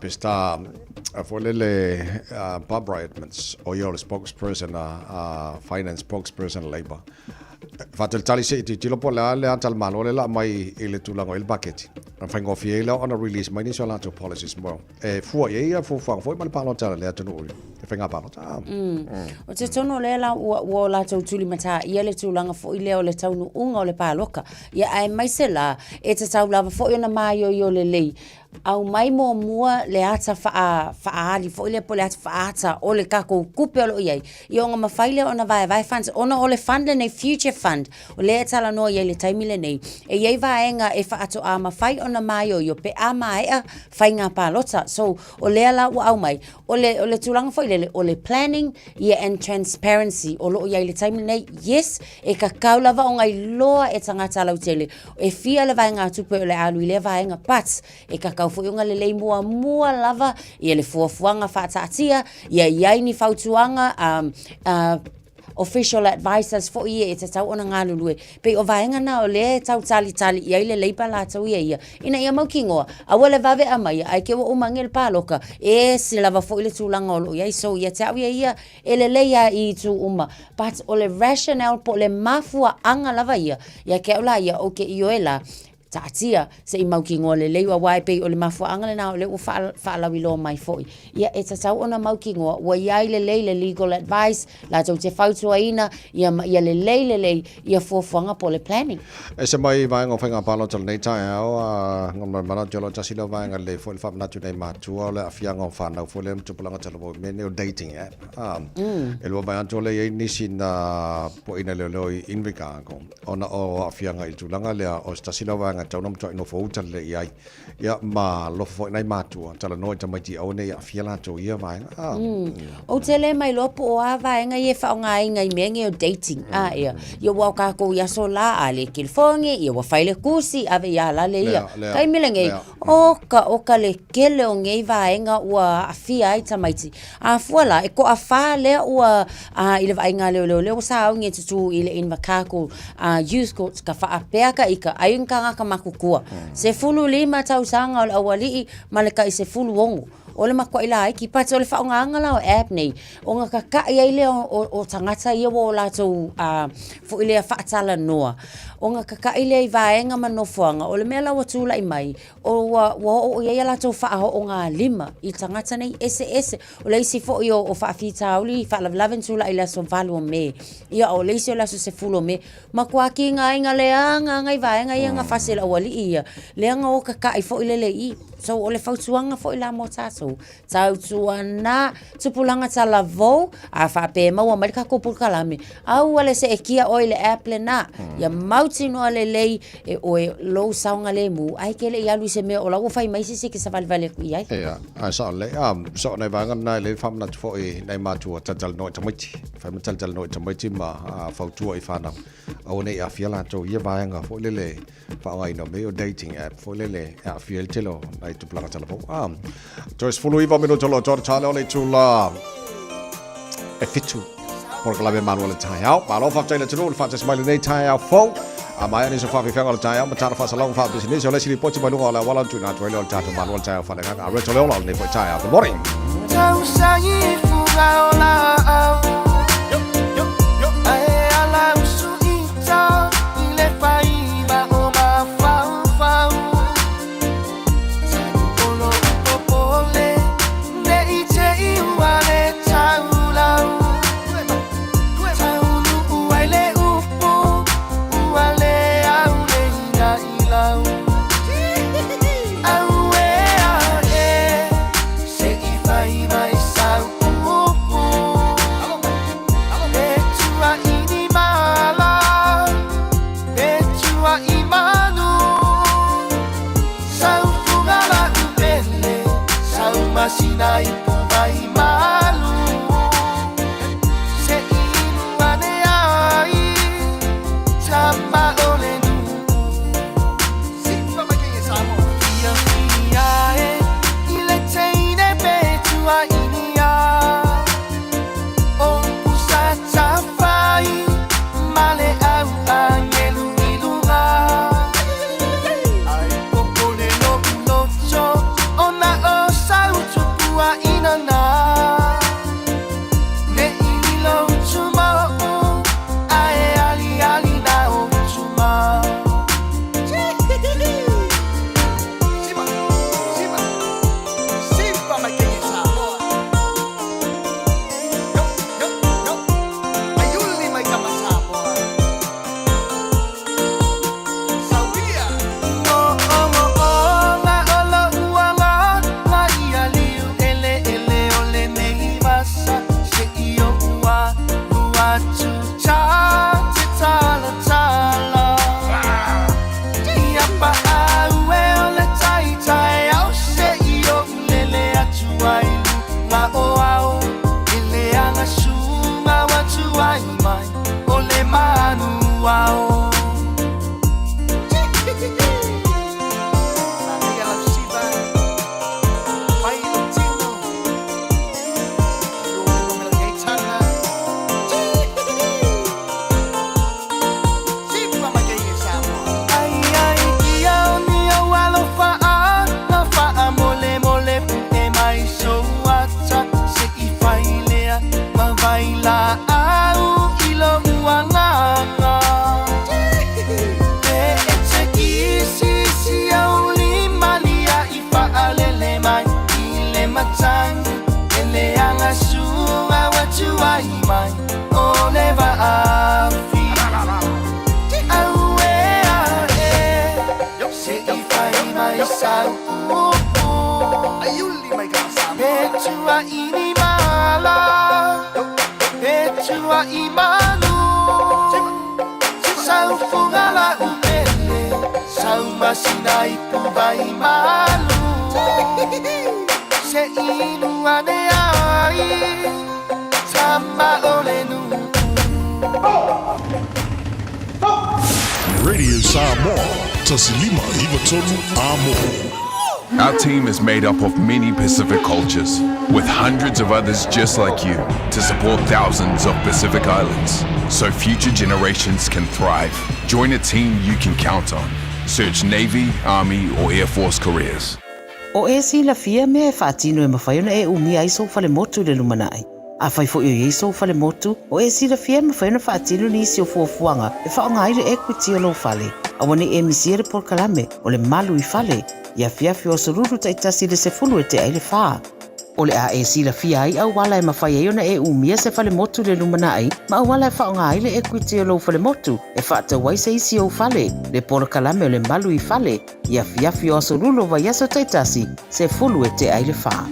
pesta for le Barbara Edmonds o yo le spokesperson finance spokesperson labor fatel tali se ti tilo po le atal malo le la mai ele tulango el bucket fa ngo fiela on a release mai ni so la to policies mo e fu ia fu foi mal palo tala le atunu fa nga palo o te tono le la wo la to tuli mata ia le tulanga fo ile o le taunu unga o le paloka ia ai mai se la e te tau lava fo na mai yo le lei au mai mo mua le ata faali fo ile pole ata o le kako kupe o iai i onga mawhaile ona vai funds ona o le fund nei future fund o le tala no iai le taimile nei e iai vaenga e whaato a mawhai ona mai o pe a mai a whainga palota so o le ala u au mai o le tulanga fo ile o le planning and transparency o lo iai le taimile nei yes e ka kaulava o ngai loa e tangata lau tele e fia le vaenga tupe o le alu i le vaenga pats e ka kau fo yunga le mua lava ia le fuafuanga whaataatia ia iai ni fautuanga official advisors fo ia e te tau ona ngā lulue pe o vaenga na o le tau tali iai le leipa la tau ia ina ia maukingoa awa le vave amai ai ke o umangel paloka e si lava fo ile tulanga o lo iai so ia te au ia e le leia i tu uma but o le rationale po le mafua anga lava ia ke o la ia o ke ioela Tatia se I maukingo le leiwa wai pe o le mafuanga le na o le o whaalawi lo mai foi. Ia e tatau ona maukingo wa iai le legal advice la tau te whautua ina ia le lei ia fuafuanga po le planning. E se mai vaenga o whainga palo tala nei tae au ngomna mana jolo tasila vaenga le foi le whamanatu nei matua o le afianga o whanau foi le mtupulanga tala po mene o dating app. E lua vai anto le iei nisi na po ina leo I Invigango ona o afianga I tulanga lea o tasila vaenga tau nam toi no fouta le iai ia ma lo foi nai matua tala noi tamaiti au nei afia la to ia vai o tele mai lopo o ava nga ia fa nga inga I menge o dating ia ia wa ka ko ia so la ale kilfonge ia wa faile kusi ave ia la le ia kai milenge o ka le kele o ngei vai nga wa afia ai tamaiti a fuala e ko afa le o ile vai nga le sa nge tu ile in makako youth court ka fa apeka ika ayun ka kukua. Se fulu lima tau sanga o awalii maleka I se fulu ongu. o le makua ila ai ki pata o le whaonganga la o app nei o ngā kakai ai le o tangata ia o lātou fo ile a whaatala noa o ngā kakai le i vaenga manofuanga o le mea lau atula i mai o ia lātou whaaho o ngā lima i tangata nei ese o leisi fo i o whaafitauli whaalaven tula i laso valu o me ia o leisi o laso se fulo me makua ki ngā inga leanga ngai vaenga ia ngā whasela wali ia leanga o kakai fo ile le i so o le fautuanga fo ila mo tātou tau tuana tupulanga tala vou a whape maua marika kopul kalame au ale se e kia o le app le na ia mauti noa le lei o e lou saunga le mu ai ke le ialu se mea o lau whai maisi se ke sa valvale kui ai ai sa le so nei vanga nai le famna fo e nei matua tatal no tamaiti fa tatal no tamaiti ma fautua i fana o nei a fiala to ia vanga fo le fa ai no me o dating app fo le a fiel telo ai tu plaka tala fo Joyce fulu iwa minuto lo tor tale o le tula e fitu por que la ve manuel tai au ma lo fa tele tulu fa smile nei tai au fo a mai ni so fa fi fenga le tai au ma tara fa salong fa business o le sili poti mai lunga la wala tu na tuele o tatu manuel tai au fa le nga a reto le o le fo tai au good morning Tau sai fuga o la Sinai pubai malu se inuane ai tama ole nu sipa makinye samo ia e ile teine betua inia o pusata fai male au angelu ilunga ai popole no nocho ona inana ne inilo chuma ae ali na o chuma sipa mai que sapo yo ayuli mai kama sapo sabia Petua ini mala Petua imanu Sau fungala upele Sau masinai pubai malu Se inu ane ai Sama olenu Radio Samoa, Tasilima Ivatolu Amo. Our team is made up of many Pacific cultures, with hundreds of others just like you, to support thousands of Pacific Islands, so future generations can thrive. Join a team you can count on. Search Navy, Army, or Air Force careers. O e sila fia me e whaatino e mawhaiona e umia i so fale motu le lumanai. A whai fo i so fale motu, o e sila fia mawhaiona whaatino ni isi o fuafuanga e whaongaire equity o lo fale. A wane e misiere por kalame o le malu i fale, ia fiafi o soruru taitasi le se fulu e te aile whaa. O le a e sila fia ai au wala e mawhaiona e umia se fale motu le lumanai, ma au wala e whaongaire equity o lo fale motu, e whaata wai se isi o fale, le por kalame o le malu i fale, ia fiafi o soruru vai aso taitasi, se fulu e te aile whaa.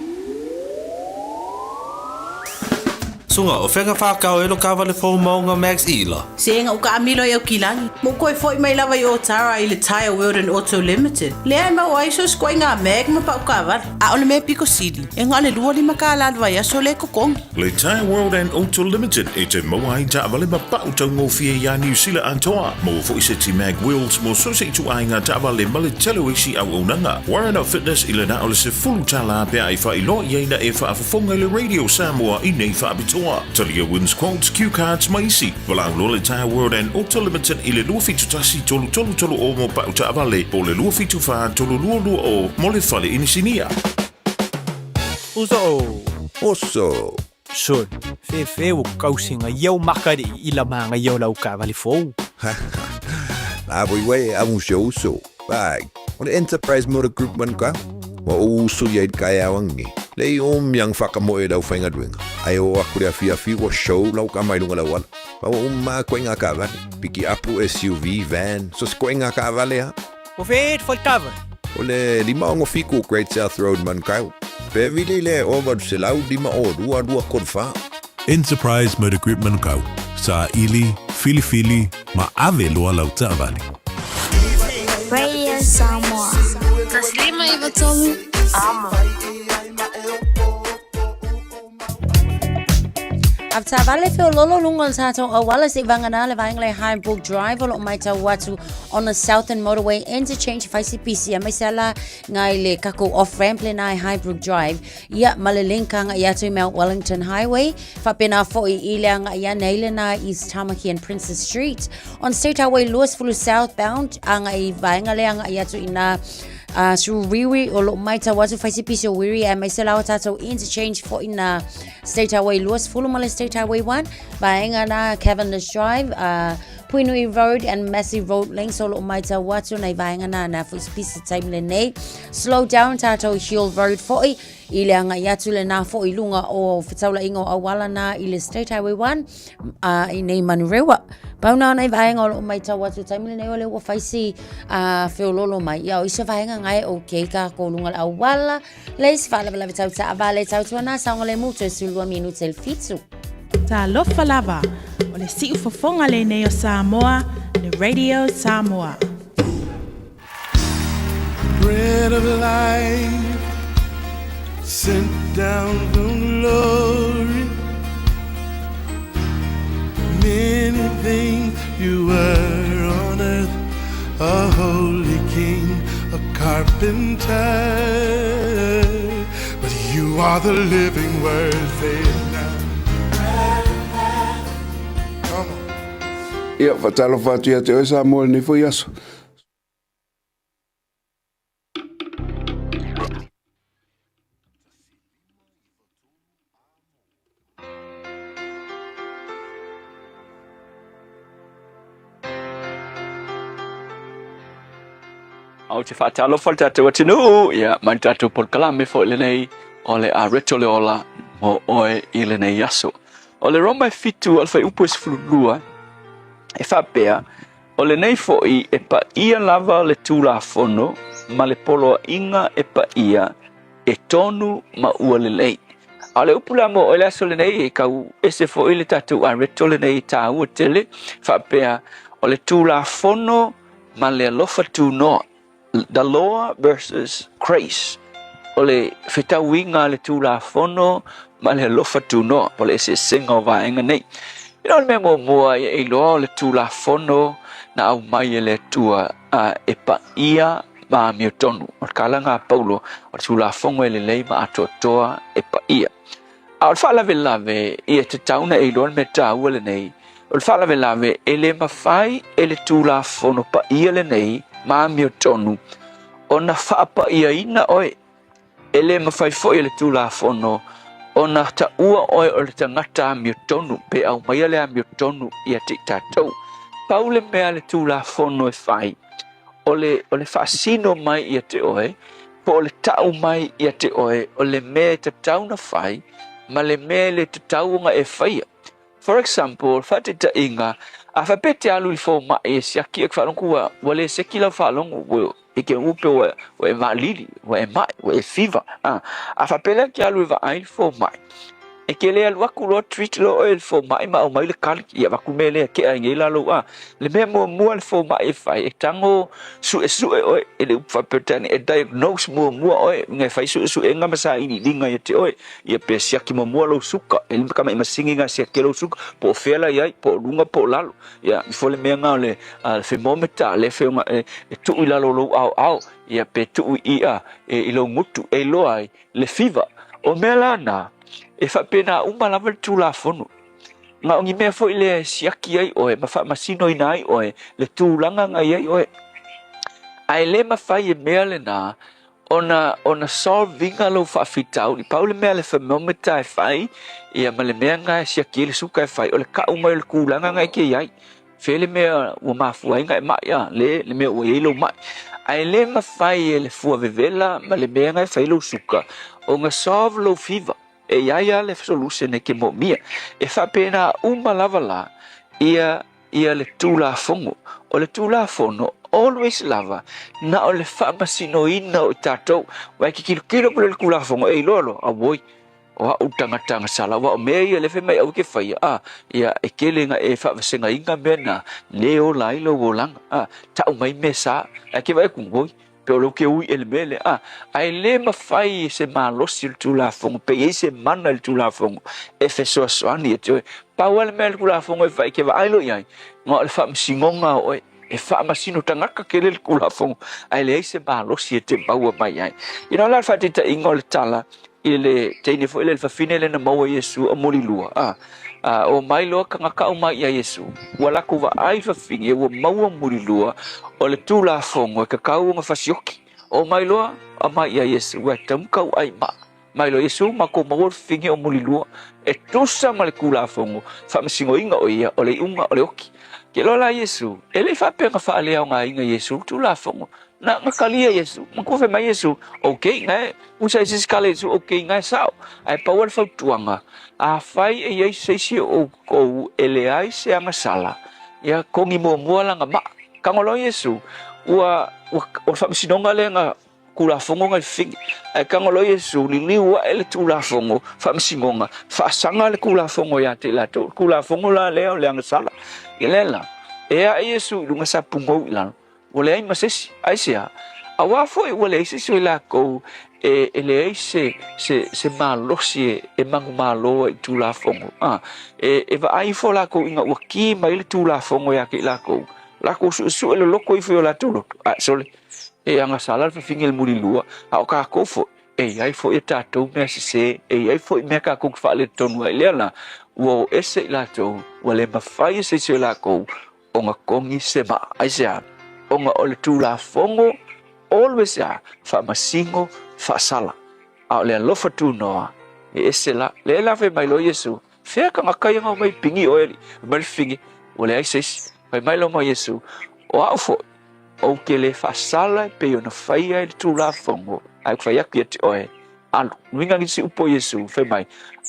Sunga o whenga whakao elo ka wale fōu maunga Max Ila. Senga o ka amilo e o kilangi. Mo koe fōi mai lawa i o Tara i le Tire World and Auto Limited. Lea ma o aiso skoi ngā meg ma pau ka wale. A ole me Pico City. E ngā le lua lima ka alalwa ia so le kokongi. Le Tire World and Auto Limited e te moa i ta wale ma pau tau ngō fia ia New Zealand antoa. Mo fōi se ti mag wheels mo so se tu ai ngā ta wale ma le telo isi au unanga. Warren Up Fitness i le na o le se fulu tala pia i wha i lo i eina e wha afafonga le Radio Samoa i nei wha abitoa. Talia wins quotes, cue cards, maisi. Walang lo le Tire World and Auto Limited i le lua fitu tasi tolu o mo pau ta avale. Po le lua fitu wha tolu lua o mo le fale inisinia. Oso. Son, fe o kausinga iau makari i la manga iau lau ka vale fou. La voi a un show so. Bag. O le Enterprise Motor Group man ka. Wa uso ia kai awangi. Lei yang whakamoe lau whainga duenga. Ai o akure a fia wa show lau ka mai lunga lau ala. Pa o ma koe ngā ka vale. Piki apu SUV, van. So koe ngā ka vale ha. O feet faltava. O le lima ongo fiku Great South Road man kau. Pe vile le over se lau lima o dua kodwha. Enterprise Motor Group man kau. Sa ili, fili, ma ave loa lau ta vale. Radio Samoa. Taslima iwa tolu. Amo. After vale feo lolo lungon sato o wala si vangana le vangle Highbrook Drive o mai tau watu on the Southern Motorway interchange faisi PC mai sala ngai le kako off ramp le nai Highbrook Drive ia malelinka nga ia to Mount Wellington Highway fa pena fo I ile nga ia naile na East Tamaki and Princess Street on State Highway Louisville southbound anga I vangale anga ia to ina Suriri o lo mai ta watu faisi piso wiri e mai sela tato interchange for in State Highway Louisville male State Highway 1 baenga na Cavendish Drive Puinui Road and Massive Road links o lo mai ta watu na baenga na faisi piso time le nei slow down tato Hill Road for ile anga yatu le na fo ilunga o fitaula ingo awala na ile State Highway 1 I nei manurewa pauna na vaenga o mai tawa tu time le ole o faisi feo lolo mai ya o isa vaenga ngai okay ka ko lunga awala leis fala vela vitau ta avale tau tu na sa ngole muto sulua minuto el fitsu ta lofa lava o le si ufofonga le nei o Samoa le Radio Samoa Bread of life sent down from glory. Many things you were on earth, a holy king, a carpenter. But you are the living word, say it now. Come on. Ia, fatalo fatia te oisa mo ni fo yaso. Au te whaatalo whalta te watinu, ia, mai tatu por kalame fo ile nei, o le a reto le ola, mo oe ile nei yaso. O le roma fitu alfa upo e sifululua, e whapea, o le nei fo I e pa ia lava le tūla fono, ma le polo inga e pa ia, e tonu ma ua le lei. A le upula mo o le aso le nei, e kau ese fo ile tatu a reto le nei tā ua tele, whapea, o le tūla fono, ma le alofa tū noa. The law versus grace. Ole fitawinga le tula fono ma le lofa tuno ole se singa vaenga nei. Ina me mo moa e lo le tula fono na au mai le tua e pa ia ma miotonu. O kalanga Paulo o tula fongo le lei ma atotoa e pa ia. Al fala velave e te tauna e lo me tau le nei. O fala velave ele mafai ele tula fono pa ia le nei ma miotonu ona whaapa ia ina oe ele mafai foi le tula fono ona ta ua oe o le tangata mi tonu pe au mai le mi tonu ia te tatou paule mea le tula fono e fai ole fasino mai ia te oe po le tau mai ia te oe ole mea te tau na fai ma le mea le te tau nga e fai. For example, fate ta inga a fa pete alu il fo mai e siaki e whanongu wale seki lau whalongu e ke upe wa e malili wa e mai wa e fiva a fa pele ki alu i wa ai fo mai e ke le alu aku lo treat lo oil fo mai ma o mai le kaliki ia waku mele ke a ngela lo le mea mua le fo mai e fai e tango su e oe e le upa petani e diagnose mua oe ngai fai su e nga masa ini linga ia te oe ia pe siaki mua lo suka e lima kama ima singi nga siaki lo suka po fela iai po lunga po lalo ia fo le mea nga le thermometer le feo nga e tu i lalo lo au ia pe tu i e lo ngutu e lo ai le fever o mea lana e fa pena uma lava tu la fono nga ngi me fo ile siaki ai oe ma fa masino ina ai oe le tu langa nga ai oe ai le ma fa e mele na ona solving alo fa fitau ni paule mele fa momenta e fai ia male me nga siaki le suka e fai o le ka uma le ku langa nga ke ai fele me o ma fu ai nga ma ya le me o ye lo ma ai le ma fai e le fu vevela male me nga e fai lo suka o nga solve lo fever e ia le solution e ke mo mia e fa pena uma lava la ia le tula fongo o le tula fono always lava na o le fa masino ina o tato wa ki kilo le tula fongo e lolo a boy o utanga sala wa me ia le fe mai au ke fai ia e kelenga e fa senga inga mena leo lailo volang ta mai mesa e ke vai ku boy pero que ui ele mele ai le ma fai se malosi tu la fongo pe ese mana tu la fongo e fe so soani e pa wal mel tu la fongo e fai ke vai lo ia ngo le fa msingonga o e fa masino tangaka ke le tu la fongo ai le ese malosi te pa wa mai ai ina la fa te ingol tala ile te ni fo ile fa finele na mo Yesu amori lua o mai lo kanga ka mai ia Yesu wala ku va ai fa finge wo mau amori lua o le tu la fongo ka ka nga fasioki o mai lo a mai ia Yesu wa tam ka ai mai lo Yesu ma ko mau finge o mori lua e tosa ma le ku la fongo fa msingo inga o ia o le unga o le oki ke lo la Yesu ele fa pe nga fa le nga inga Yesu tu la fongo na makalia Yesu mako fe mai Yesu okay ngai usa ese skale Yesu okay ngai sao ai power fa tuanga a fai e ai se o ko ele ai se anga sala ya kongi mo la nga ma kangolo Yesu wa o fa sinonga le nga kula fongo ngai fing ai kangolo Yesu ni wa ele tu la fongo fa sinonga fa sanga le kula fongo ya te la to kula fongo la le anga sala ilela e a Yesu lunga sa pungo ilan wale ai masesi ai sia awa foi wale se so la ko e le se malosi e mangu malo tu la fongo e va ai fo la ko inga waki mai le tu la fongo ya ke la ko su le loko i fo la tu lo sole e anga sala fa fingel muri lua a ka ko fo e ai fo e tato me se e ai fo me ka ko fa le tonu le la wo ese la to wale ma fai se so la ko o nga kongi se ma ai sia onga ole tu la fongo always fa masingo fa sala a le lofa tu noa e esela le la fe mai lo Yesu fe ka makai nga mai pingi oeli mai fingi ole ai ses mai lo mo Yesu o afo o ke le fa sala pe ona fai ai tu la fongo ai fa ya ki te oe alu winga ngi si upo Yesu fe mai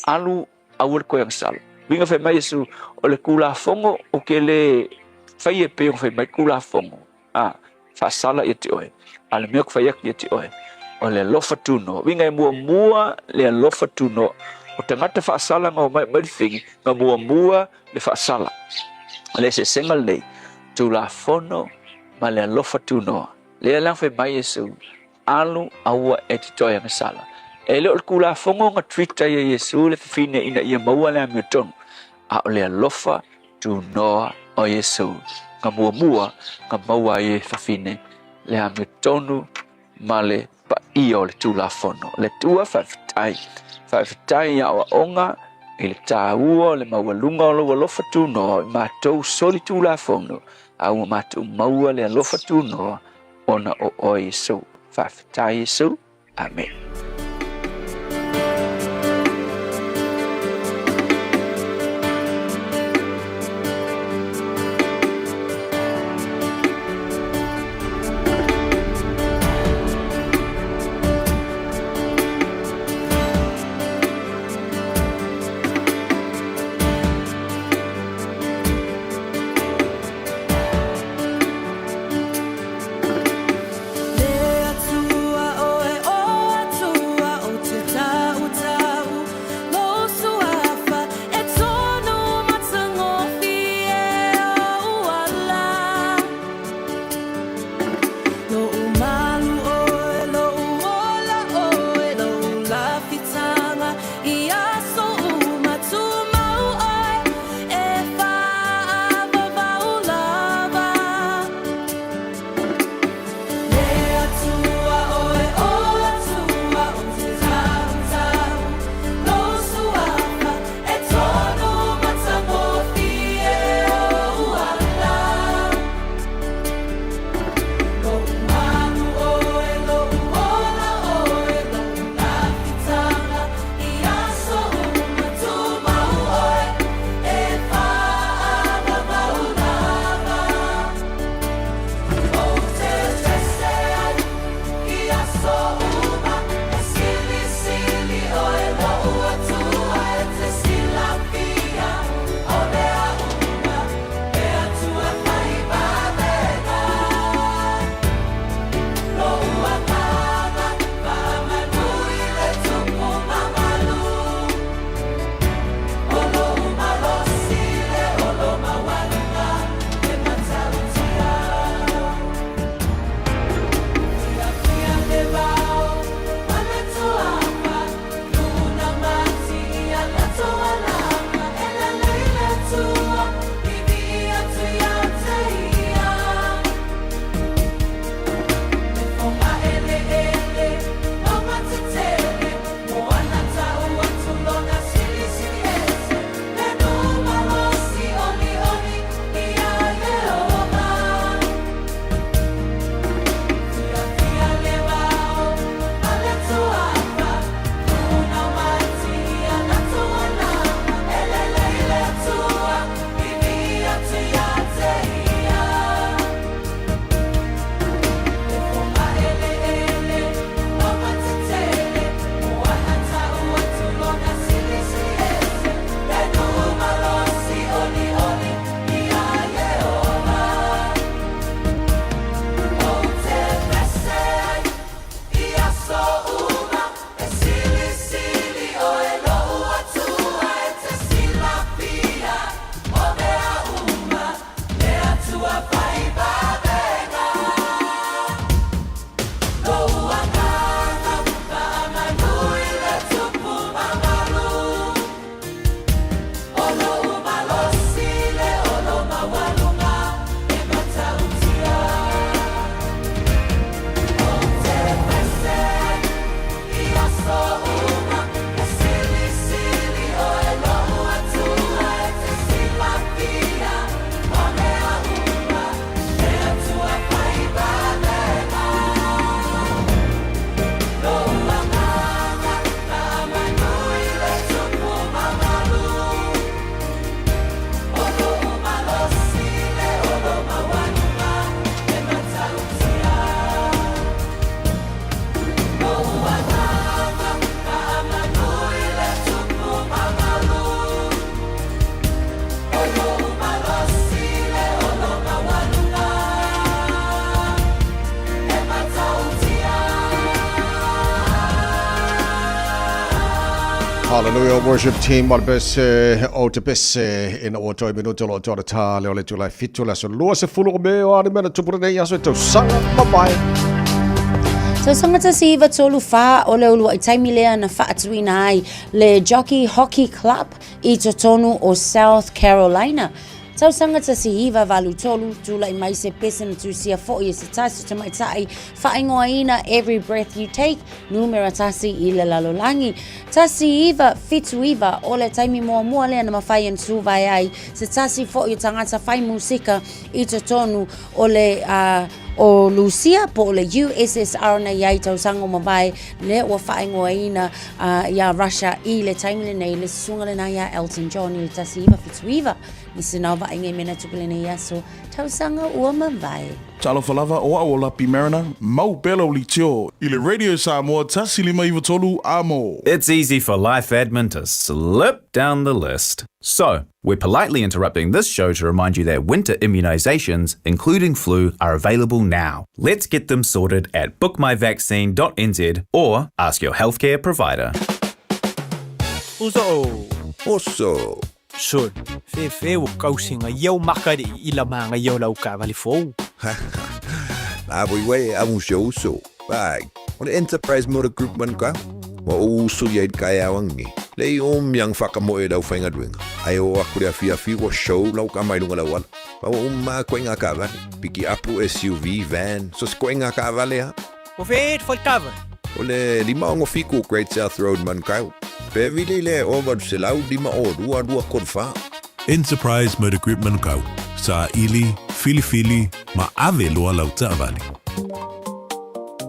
alu awur ko yang sala winga fe mai Yesu ole kula fongo o ke le fai e pe fe mai kula fongo fa sala ia te oe ale mea ku faiaki ia te oe o le lofa tuno winga e mua le lofa tuno o tangata fa sala nga o mai marifingi nga mua le fa sala le se senga lei tu la fono ma le lofa tuno le lang fe mai Yesu alu aua e te toi nga sala e le o ku la fongo nga trita ia Yesu le fine ina ia maua le amio tonu a o le lofa tuno o Yesu nga mua nga maua e fafine le ame tonu male pa io le tu la fono le tua fafitai ya wa onga ele taua le maua lunga o lo lofa tu no matou soli tu la fono au matou maua le lofa tu no ona o Yesu fafitai Yesu amen Hallelujah, worship team, mal bese o te bese in o toi minuto lo tōra tā leo le tulai fitu la so lua se fulu o me o ane mena tupura nei aso e tau sanga, bye-bye. So sangata si iwa tolu wha o leo lua I taimi lea na wha atuina ai le Jockey Hockey Club I totonu o South Carolina. Tau sangata si iwa valu tolu tula I mai se pese na tu sia fo I se tasu te mai tai whaingoa ina every breath you take numera tasi I le lalolangi. Tasi iwa fitu iwa o le taimi mua mua lea na mawhai an suvai ai se tasi fo I tangata whai musika I totonu o le o Lucia po le USSR na iai tau sango mawai le ua whaingoa ina ia Russia I le taimile nei le sunga le na ia Elton John I le tasi iwa fitu iwa I se nawa inge mena tukule nei aso tau sanga ua mawai. Talo falava o a ola pi Marina, mau belo li tio, I le Radio Samoa tasi lima iwa tolu amo. It's easy for life admin to slip down the list. So, we're politely interrupting this show to remind you that winter immunisations, including flu, are available now. Let's get them sorted at bookmyvaccine.nz or ask your healthcare provider. Oso. Sure, fe o kausinga iau makari I la manga iau lau ka vali fou. La we amu so. Bag. On Enterprise Motor Group man ka. Wa uso yai kaya wangi. Lei yang whakamoe dau whainga duinga. Ai o akure a fia wa show lau ka mai lunga lau ala. Pa wa ma koinga ka vale. Piki apu SUV, van. So koinga ka vale ha. O fe foi cover. O le lima ongo fiku Great South Road man kau. Pe vile le over se lau lima o dua korfa. Enterprise Motor Group Manukau. Sa ili, fili, ma ave loa lau taavali.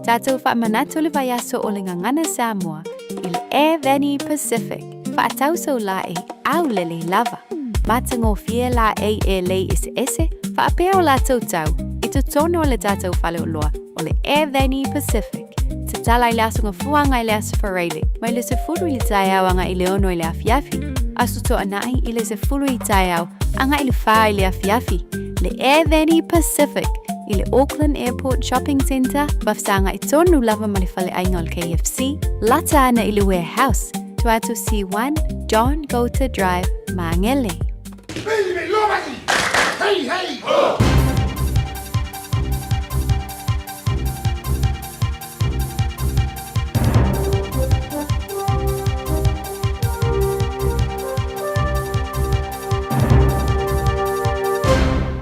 Tātou whaamanatu le vai aso o le ngangana Samoa I le Air Veni Pacific. Whaatauso la e au lele lava. Matango fie la e lei ese. Whaapea o la tautau. I to tono le tātou whale o loa o le Air Veni Pacific. Te tala I le asunga fuanga I le asa whareile. Mai le se furu I le tai au anga I le ono I le afiafi. Asu to anai I le se furu I tai au anga I le wha I le afiafi. Le Air Veni Pacific. I le Auckland Airport Shopping Centre, wafsanga I tonu lava malifale ainga o le KFC, lata ana I le warehouse, tuatu C1, John Gota Drive, Mangele. Hey!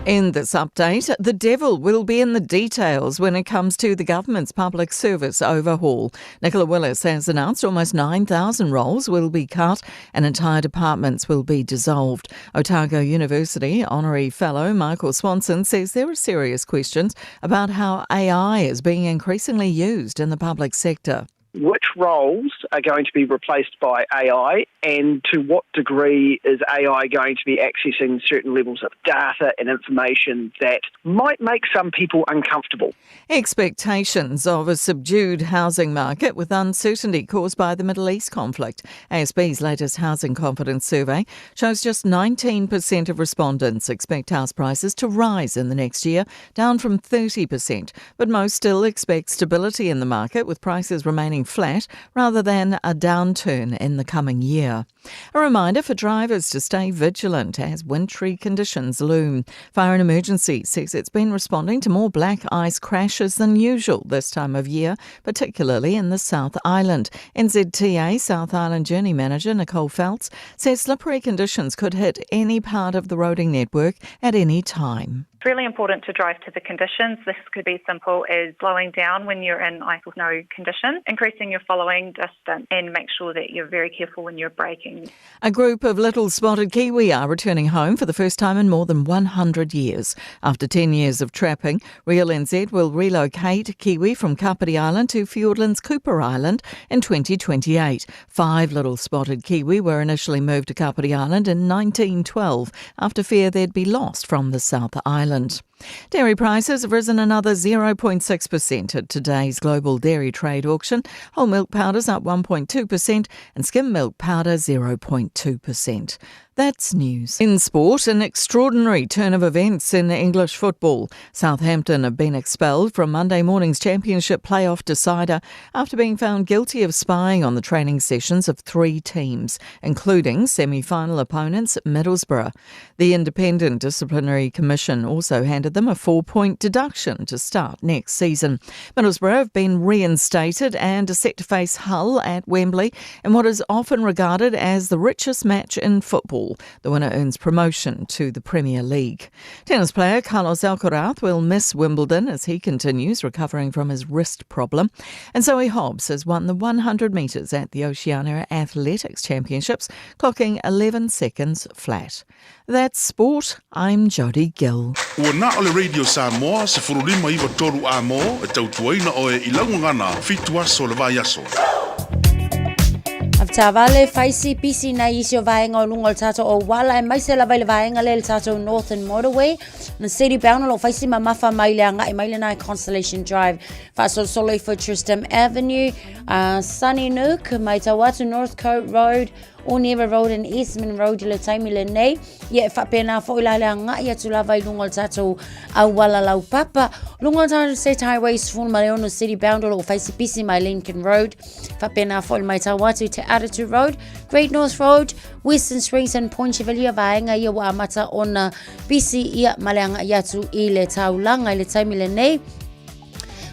In this update, the devil will be in the details when it comes to the government's public service overhaul. Nicola Willis has announced almost 9,000 roles will be cut and entire departments will be dissolved. Otago University Honorary Fellow Michael Swanson says there are serious questions about how AI is being increasingly used in the public sector. Which roles are going to be replaced by AI, and to what degree is AI going to be accessing certain levels of data and information that might make some people uncomfortable? Expectations of a subdued housing market with uncertainty caused by the Middle East conflict. ASB's latest housing confidence survey shows just 19% of respondents expect house prices to rise in the next year, down from 30%. But most still expect stability in the market, with prices remaining flat rather than a downturn in the coming year. A reminder for drivers to stay vigilant as wintry conditions loom. Fire and Emergency says it's been responding to more black ice crashes than usual this time of year, particularly in the South Island. NZTA South Island Journey Manager Nicole Feltz says slippery conditions could hit any part of the roading network at any time. It's really important to drive to the conditions. This could be simple as slowing down when you're in ice with no conditions, increasing your following distance, and make sure that you're very careful when you're braking. A group of little spotted kiwi are returning home for the first time in more than 100 years. After 10 years of trapping, Real NZ will relocate kiwi from Kapiti Island to Fiordland's Cooper Island in 2028. 5 little spotted kiwi were initially moved to Kapiti Island in 1912 after fear they'd be lost from the South Island. Dairy prices have risen another 0.6% at today's global dairy trade auction. Whole milk powder's up 1.2% and skim milk powder 0.2%. That's news. In sport, an extraordinary turn of events in English football. Southampton have been expelled from Monday morning's Championship playoff decider after being found guilty of spying on the training sessions of 3 teams, including semi-final opponents Middlesbrough. The Independent Disciplinary Commission also handed them a 4-point deduction to start next season. Middlesbrough have been reinstated and are set to face Hull at Wembley in what is often regarded as the richest match in football. The winner earns promotion to the Premier League. Tennis player Carlos Alcaraz will miss Wimbledon as he continues recovering from his wrist problem. And Zoe Hobbs has won the 100 metres at the Oceania Athletics Championships, clocking 11 seconds flat. That's sport. I'm Jodie Gill. Ua na ole Radio Samoa se furulima iwa toru a mo e tautuaina o e ilaungangana fitu aso le vai aso. Avtavale faisi pisi na isio vaenga o lungo tato o wala e maise la vai le vaenga le tato Northern Motorway na city bound lo faisi mamafa maile anga e maile na Constellation Drive faso solo for Tristram Avenue Sunny Nook mai tawatu North Coast Road Oneva Road and Eastman Road le taimi le nei ye fa pena fo ila le anga ia tu lava i lungo tato au wala lau papa lungo tato State Highways full Maleono city bound lo faisi pisi mai Lincoln Road fa pena fo mai tawatu te Attitude Road, Great North Road, Western Springs and Point Chevalia vaenga ia wa amata ona bisi ia maleanga ia tu i le taulanga i le taimi le nei.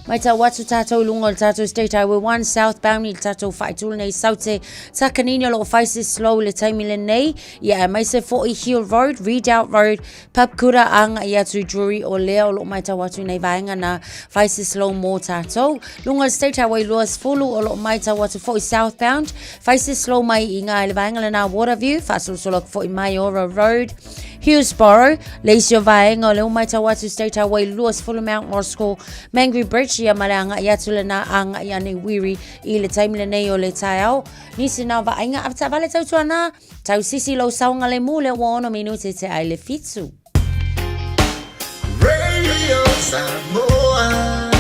Mai ta watu tato lungo le tato State Highway 1 southbound i le tato whaitulu nei saute takanini lo faisi slow le taimi le nei ia mai se fo i Hill Road, Redoubt Road, Papkura anga ia tu Drury o leo lo mai ta watu nei vaenga na faisi slow mo tato lungo le State Highway Luas Fulu o lo mai ta watu fo i southbound faisi slow mai i ngā le vaenga le na Waterview fasu solo fo i Mayora Road Hillsborough, Leisio vaenga o le mai ta watu State Highway Luas Fulu Mount Moscow, Mangry Bridge ia malanga ia tula na anga ia ne wiri i le taimi le nei o le taiao. Nisi na vaenga apta vale tau tuana, tau sisi lo saunga le mule wa ono minute te ai le fitu. Radio Samoa,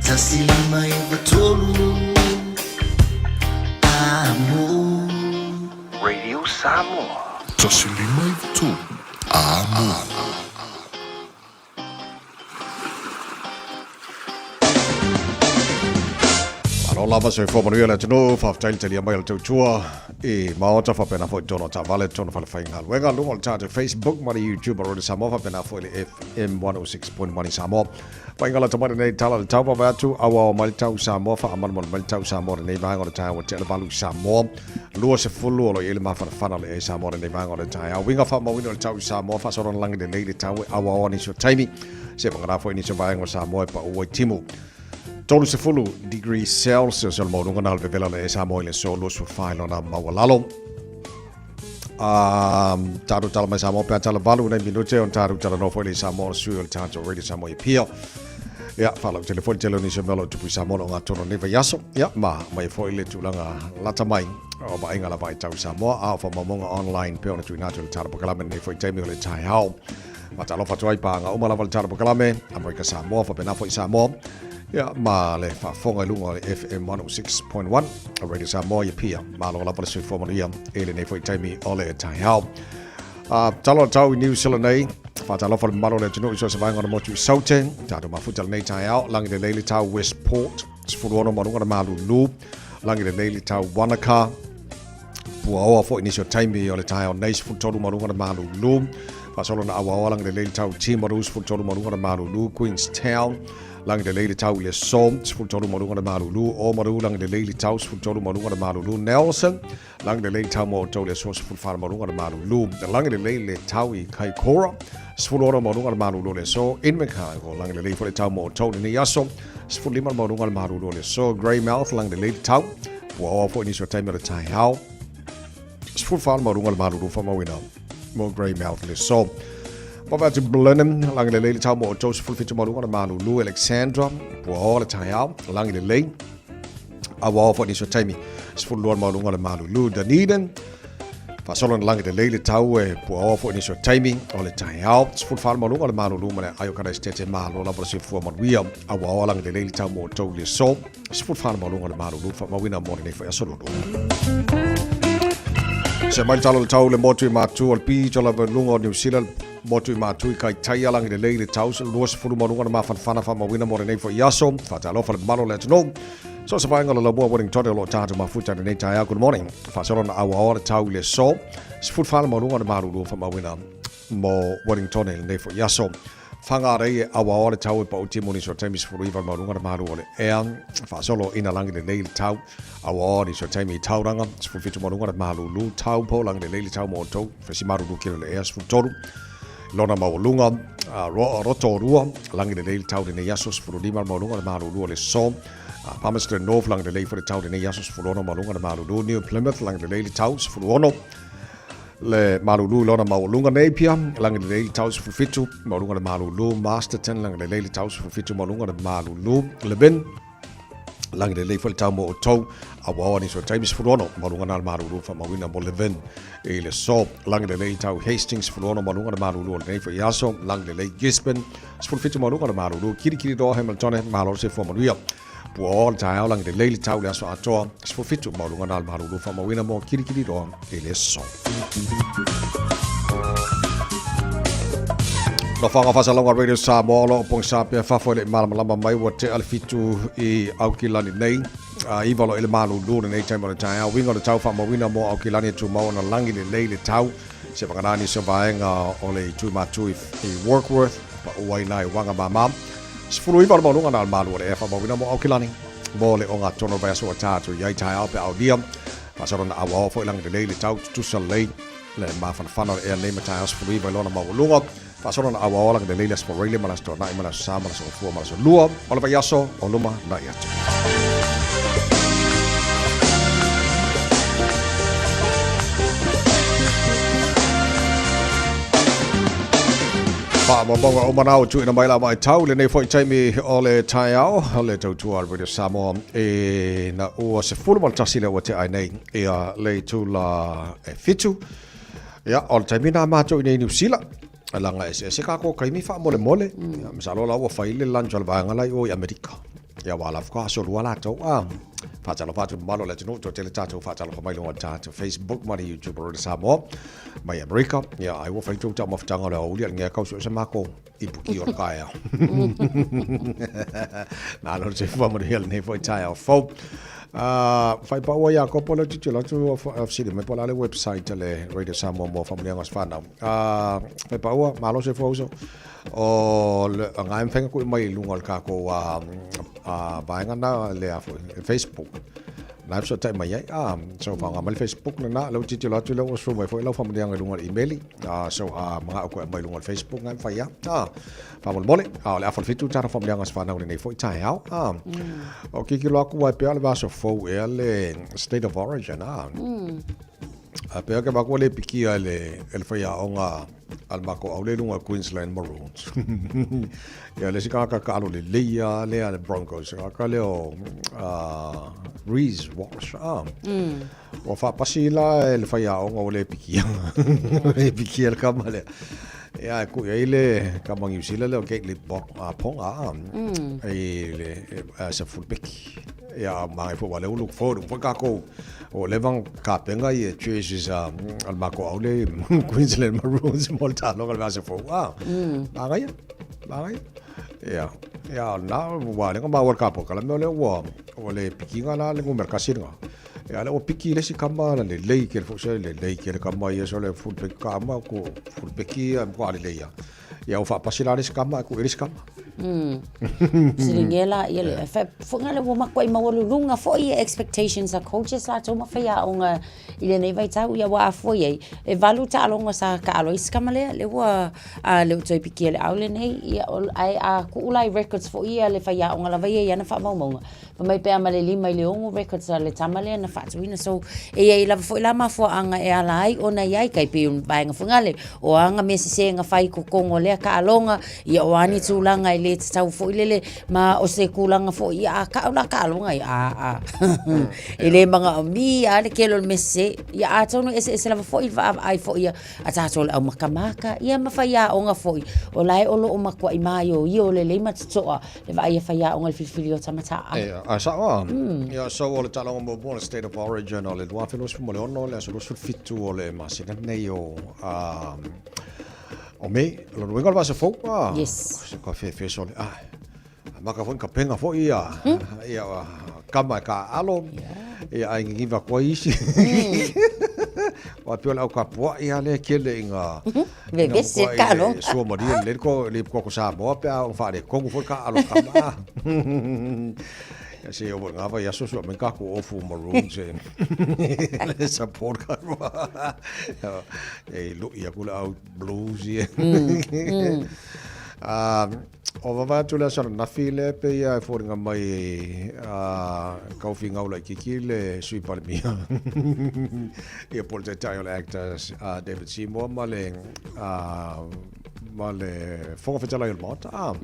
tasili mai batolu, amo. Radio Samoa. Tasilima i tu. Amo. Alo lava se fo manuia le tino fa tail tele mai le tua e maota fa pena fo tono ta vale tono fa le fainga wenga lungo ta Facebook mari YouTube ro Samoa fa pena fo le FM 106.1 Samoa fainga la tamare nei tala le taupa va tu awa mai tau Samoa fa amon mai tau Samoa nei va ngora ta wa tele valu Samoa lua se fulu lo ele ma fa fana le Samoa nei va ngora ta ya winga fa mo wino le tau Samoa fa soron langi de nei le tau awa oni so taimi se ngara fo ni so va ngora Samoa pa o timu Tolu se fulu degrees Celsius al modu ngal ve vela le Samoa le solo su failo na mawalalo. Taru tala mai Samoa pe tala valu na minute on taru tala no foi le Samoa su el tanto radio Samoa pia. Ya fala telefone tele ni se melo tu Samoa nga tono neva yaso. Ya mai foi le tulanga lata mai o ba inga la vai tau Samoa a fa mamonga online pe ona tu na tu tala pakala ne foi temi le tai hao. Mata lo fa tuai pa nga uma la val tala pakala me America Samoa fa pena foi Samoa. Ja, ma le fa fonga lunga le FM 106.1 Radio Samoa pia ma lo la pa se fo maria ele nei foi taimi ole tai hao talo tau New Zealand nei fa talo fa malo le tino so se vai ngona motu saute tado ma futal nei tai hao langi de Lely Tau Westport se fu ono ma ngona malu lu langi de Lely Tau Wanaka puaoa fo inisio taimi ole tai hao nei se fu tolu ma ngona malu lu fa solo na awa langi de Lely Tau Timaru se fu tolu ma ngona malu lu Queenstown Lang de Lely Tau le som fu tolu mo ngona malulu o maru lang de Lely Tau fu tolu mo ngona malulu Nelson lang de Lely Tau mo tolu le so fu far mo ngona malulu lang de Lely Tau I Kaikoura fu lo mo ngona malulu le so in Mackay ko lang de Lely fu Tau mo tolu ni yaso fu lima mo ngona malulu le so Greymouth lang de Lely Tau wo fo ni so time le tai hao fu far mo ngona malulu fa mo wina mo Greymouth le so Papa to Blenheim, lang le Lely Tau mo Joseph Fulfit mo ngona malulu Alexandra, po le taiao, lang le lei. Awa fo ni so taimi. Sfulu mo ngona malulu Dunedin. Fasolon lang de lele tau po ofo ni so timing ole tai au sful fal malu ole malu lu mane ayo kana stete malu la bro se fu man wia awa lang de lele tau mo to le so sful fal malu ole malu lu fa mawina mo ne fa solo do se mal tau le motu ma tu ol pi jola lungo New Zealand motu ma tu kai tai lang de lele tau so lu sful malu ole ma fa fana fa mawina mo ne fa yaso fa talo fa malu le no. So sa painga la boa boarding tote lo tata ma futa nei tai good morning. Fa solo na awa tau le so. Sfut fala mo lunga maru lo fa mawina mo boarding tote nei fo yaso. Fanga rei awa tau pa utimoni so temi sfuru iva mo lunga maru ole. Fa solo ina langi de nei tau awa ni so temi tau ranga. Sfut fitu mo lunga maru lu tau po langi de nei tau mo to. Fa si maru lu kilo le sfut toru. Lona mo lunga roto rua langi de nei tau de nei yaso sfuru lima mo lunga maru lu le so. Palmerston North lang de lei for the tau de nei yasos fulono malunga de malulu New Plymouth lang de lei taus fulono le malulu lona malunga Napier lang de lei taus for fitu malunga de malulu Masterton lang de lei taus for fitu malunga de malulu Leben lang de lei for the tau mo to awani so times fulono malunga na malulu fa mawina mo Leben ele so lang de lei tau Hastings fulono malunga de malulu de for yaso lang de lei Gisborne for fitu malunga de malulu kiri do Hamilton malo se for manuia Puol tau lang de lele tau le aso atoa sfo fitu malunga nal maru fa mawina mo kiri do ele so no fanga fa salonga radio sa molo pong sa pe fa fo le malama mai wo te al fitu I aukilani nei I valo ele malu nei time tau winga le tau fa mawina mo aukilani tu mo na langi le lele tau se pangani so vaenga ole tu matu I Workworth pa wai nai wanga mama Sfulu iwa mo lunga na malu le fa mawina mo aukilani mo le onga tono vai so tatu yai tai au pe audiam pasaro na awa fo ilang de lele tau tu salei le ma fan fanor e nei mata as sfulu iwa lona mo lunga pasaro na awa lang de lele for really malas to na imala sama so fu malas lua ola vai yaso oluma na yato Pa mo bonga o manao tu ina mai la mai tau le nei foi taimi ole taiao ole tau tu al radio Samoa e na o se fulu mal tasile o te ai nei e a le tu la e fitu ya ole taimi na ma tu nei New Zealand langa se ka ko kai mi fa mole mole msalo la o fa ile lancho al banga lai o America ya wala fa so wala to fa talo fa tu malo le tu to tele tato fa talo fa mai lo tato Facebook mari YouTube radio Samoa mai America ya ai wo fa tu ta mo fa tanga o dia nge ka so se mako ipuki o kaya na lo se fa mo hel nei foi tai fo fai pa wa ya ko polo ti la tu of city me pola le website le radio Samoa mo fa mo ngas fa na fai pa wa malo se fo so o ngai fenga ku mai lungal ka ko ba nga na le a Facebook na so tai mai so fa nga Facebook na lo ti la tu lo so mai fo lo fa mo nga lungal email so mga ko mai lungal Facebook ngai fa ya fa mo mole le afol fitu tara fa mo nga fa na nei fo tai au o ki lo ku wa pe al va so fo le state of origin Pero que va le piki el faya onga al mako au le lunga Queensland Maroons. Ya le sika ka kalo le Leia le al Broncos ka le o Reese Walsh. O fa pasila el faya onga le piki. Le piki el kamale. Ya ku ile kamang yusila le ke le pong le sa fullback. Ya mai fo wale look for ka ko o levang ka penga ye choices al mako au le Queensland Maroons molta lo ka se fo bagay ya na wale ka ma world cup ka le o le pikinga la le merkasinga ya le o piki le si kamba le lei ke fo se le lei ke kamba ye so le fullback kamba ko fullback am ko ale ya ya o fa pasila le kamba ko iris kamba Siringela ele fa funga le wo makoi mawalulunga fo ye expectations a coaches la toma fa ya onga ile nei vai tau ya wa fo ye e valuta alonga sa ka alo iskamale le wa le toi pikele aule nei ya ai a ku ulai records fo ye le fa ya onga la vai ya na fa maunga pa mai pe amale lima ile ongo records le tamale na fa tuina so e ye la fo la ma fo anga e ala ai ona yai kai pe un bainga funga le o anga me se nga fai ko kongo le ka alonga ya wani tulanga le tau fo ile ma o se kulanga fo ia ka la ka lo ngai a ele manga mi ale kelo messe ia atono ese la fo ia ai fo ia ata tol au makamaka ia mafaya o nga fo o lai o lo o makwa i mayo io le matsoa le vai fa ia o nga filfili o tamata a sa ia so o le tala mo bon state of origin o le dua felos mo le ono le so fitu o le masina nei o o me lo luego va se fo yes se ka fe so le maka fo ka penga fo ia kama ka alo ia ai ngi va ko isi wa piola ka po ia le kele inga ve se ka lo so mo le ko sa mo pe o fa de ko fo ka alo kama ya se o nga va ya so me ka ko ofu maroon se le support ka lo ia kula out blues ia o va tu la sana na file pe ia for nga mai ka fi nga ula kikile sui palmia ia por the child actors David Seymour maleng male fonga fetala il monta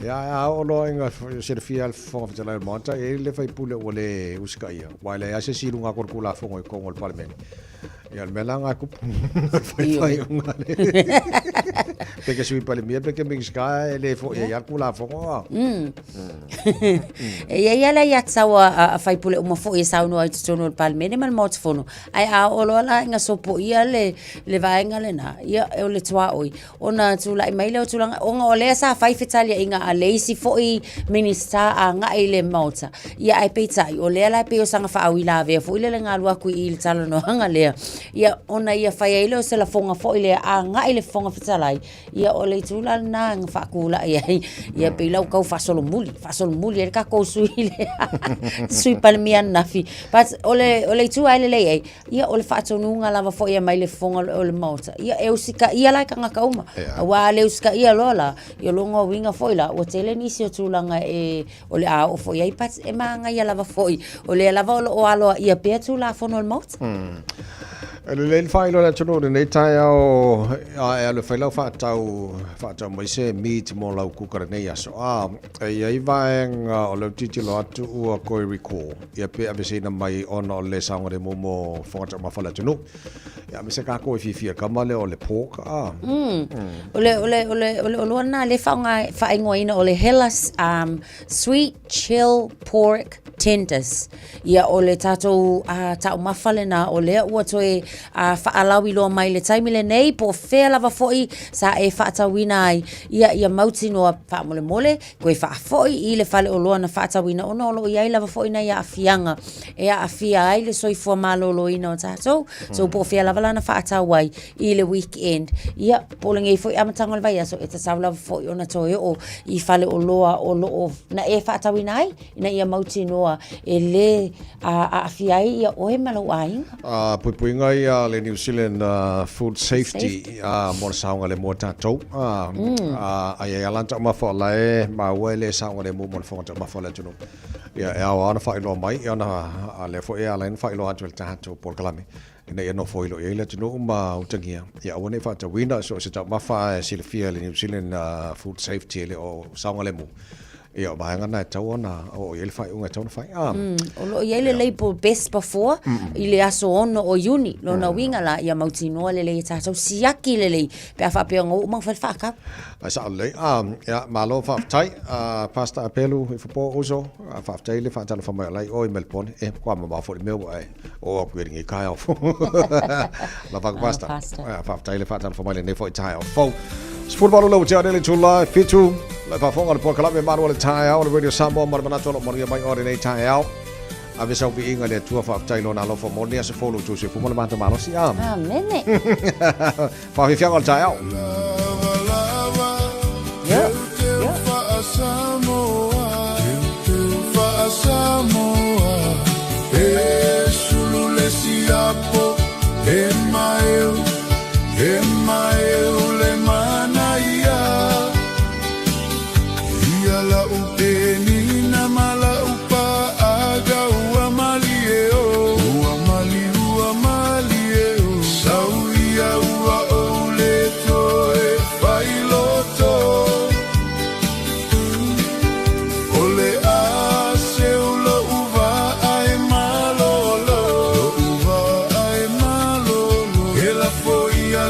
ya o lo inga se fial fonga fetala il monta e le fai pule ole uskaia wale ya se silunga korkula fonga ko ngol palmen ya melanga ku fai ngale perché sui palmia perché mi ska le fo ya kula fonga e ya la ya tsawa fai pule uma fo e sauno ai tsono palmen mal mot fono ai a o lo la inga sopo ia le vai ngale na ia o le twa oi ona tula mai le tula onga ole sa fai fetalia inga a leisi foi minista a nga ile mauta ia ai pizza o le la pe o sanga fa awila ve foi le nga lua ku il tala no hanga le ia ona ia fai ile se la fonga foi le a nga ile fonga fetalai ia ole tula na nga fa kula ia pe lau kau fa solo muli e ka ko sui le sui palmian nafi but ole tu ai le ia ole fa tonu nga lava foi mai le fonga ole mauta ia e usika ia la ka nga kauma wa le uska ia lola yo longa winga foila o tele ni si o tulanga e o le a o foi ai pat e manga ia lava foi o le lava o alo ia pe tu la fono el mot le failo la tonu nei tai o le failo fa tau mai se meet mo lau ku kara nei aso ai vaeng o le titi lo atu o ko recall ia pe avesina mai ona le sanga de mo fonga ma fala tonu ya me se ka ko fi kamale o le pork ole na le fa ingoina ole Hellas sweet chill pork tenders ia ole tato ta mafalena ole o toe fa alawi lo mai le taimi le nei po fe lava foi sa e fa tawina ia mauti no fa mole ko fa foi i le fale o lo na fa tawina ono lo ia lava foi na ia afianga e afia ai le soi fo malo lo ino tato so po fe lava na fa tawai i le weekend ia polinge foi amatanga vai so eta sa lava foi ona toe o i fale o loa o lo na e fa tawina ai na ia mauti no e le afia ia o e malo ai puinga ia le New Zealand food safety mo saunga le mo tatou ai alanta ma fa lai ma wele saunga le mo fo ma fa la tunu ia e ana fa ilo mai ana le fo e ala fa ilo atu tatou por kalame ina no fo ilo ile tunu ma utangia ia one fa ta winda so se ta ma fa silfia le New Zealand food safety le o saunga le mo ia vaanga na tauna o ele fai unga tauna fai o lo ele label best before ile aso ono o uni lo na winga la ia mautino le tato siaki le pe fa pe ngo mang fa ka sa le ia malo fa tai pasta apelu i fo uso fa tai le fa tala fa mai lai o Melbourne e kwa ma fo me o ku ngi kai of la fa pasta fa tai le fa tala fa mai le fo tai of Football lo tja dele tula fitu la fa fonga por kala me manual tai au radio Samoa mar bana tolo mar mai ordinate tai au ave sau bi inga le tua fa tai lo na lo fo monia se folo tu se fumo le manta malo si mene fa fi fianga tai au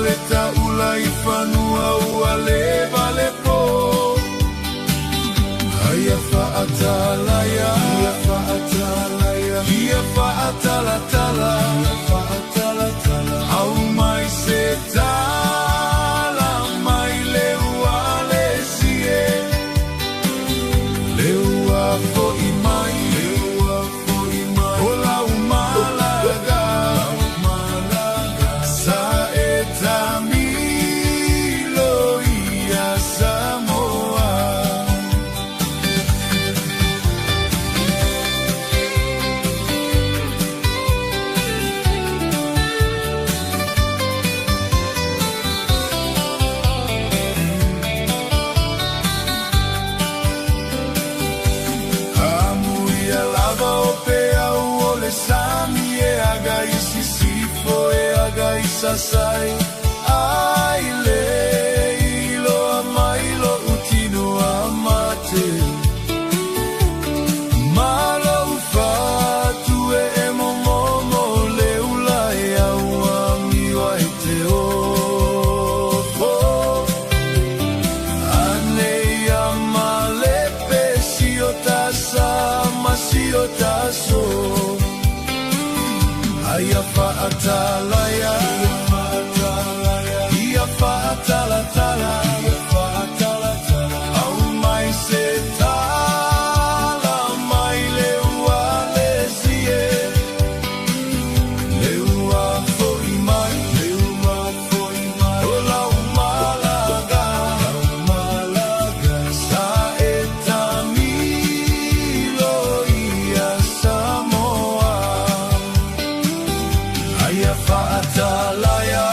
le taula I whanua ua le vale po. Ia whaatalaya, ia whaatalaya, ia whaatalatala, ia whaatalatala. Au mai se tala, mai leua le sie. Leua fo I mai, leua fo I mai. O lau malaga, sa e tamilo ia Samoa. Sasai ai le ilo amailo utino amate malo fatu e momo le ulai au amiwa te ofo ane amale pesio tasa masio taso aya faatalaya Fa'atalatala, fa'atalatala. Au mai se tala, mai leua le sie. Leua foi mai, leua foi mai. O lau malaga, sa e tamilo ia Samoa. Aia fa'atalaya,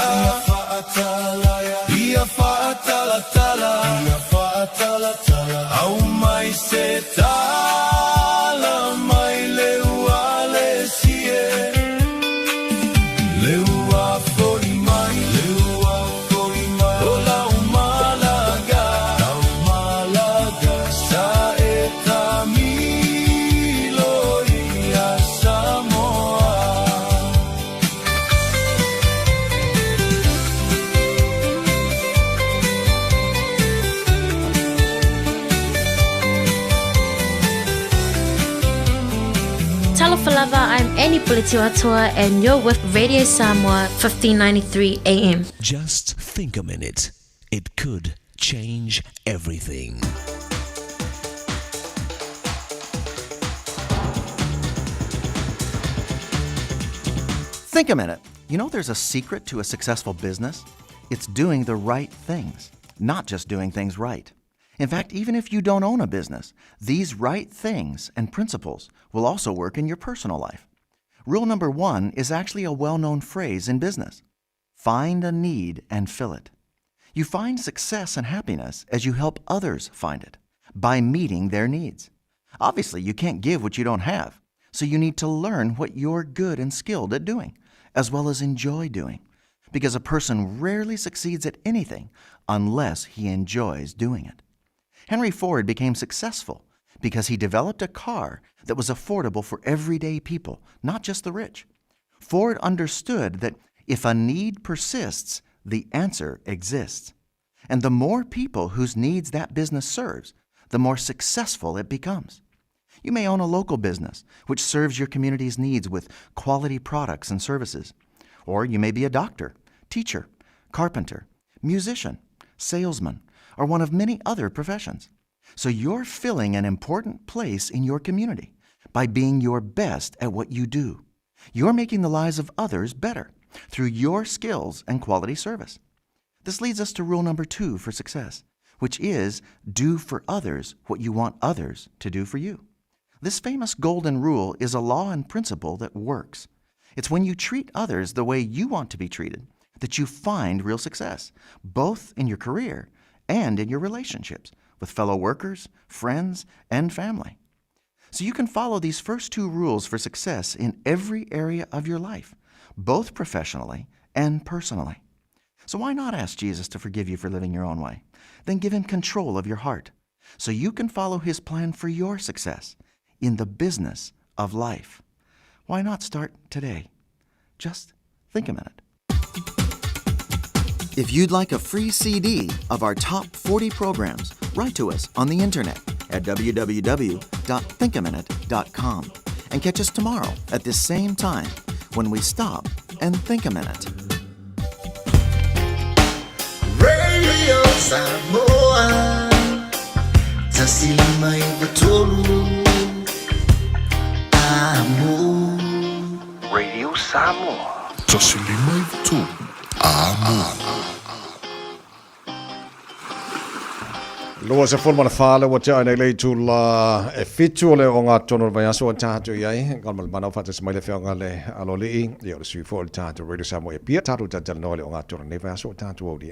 ia fa'atalatala, ia fa'atalatala. Au mai se tala, mai leua le sie. Leua foi mai, leua foi mai. O lau malaga, sa e tamilo ia Samoa. Talafalava, I'm Annie Pulitiwatua and you're with Radio Samoa 1593 AM. Just think a minute. It could change everything. Think a minute. You know there's a secret to a successful business? It's doing the right things, not just doing things right. In fact, even if you don't own a business, these right things and principles will also work in your personal life. Rule number 1 is actually a well-known phrase in business. Find a need and fill it. You find success and happiness as you help others find it, by meeting their needs. Obviously, you can't give what you don't have, so you need to learn what you're good and skilled at doing, as well as enjoy doing, because a person rarely succeeds at anything unless he enjoys doing it. Henry Ford became successful because he developed a car that was affordable for everyday people, not just the rich. Ford understood that if a need persists, the answer exists. And the more people whose needs that business serves, the more successful it becomes. You may own a local business which serves your community's needs with quality products and services. Or you may be a doctor, teacher, carpenter, musician, salesman, or one of many other professions. So you're filling an important place in your community by being your best at what you do. You're making the lives of others better through your skills and quality service. This leads us to rule number 2 for success, which is do for others what you want others to do for you. This famous golden rule is a law and principle that works. It's when you treat others the way you want to be treated that you find real success, both in your career and in your relationships with fellow workers, friends, and family. So you can follow these first 2 rules for success in every area of your life, both professionally and personally. So why not ask Jesus to forgive you for living your own way? Then give him control of your heart so you can follow his plan for your success in the business of life. Why not start today? Just think a minute. If you'd like a free CD of our top 40 programs, write to us on the internet at www.thinkaminute.com and catch us tomorrow at this same time when we stop and think a minute. Radio Samoa, tasilima ibutulu, amu. Radio Samoa. Tasilima ibutulu, amu. Lua se forma fale wa tia nei lei tu la e fitu le o ngā tono vai aso tātu iai kalmal mana fata se mai le whianga le alo li i o sui fo le tātu Radio Samoa e pia tātu tātu no le o ngā tono nei vai aso tātu o di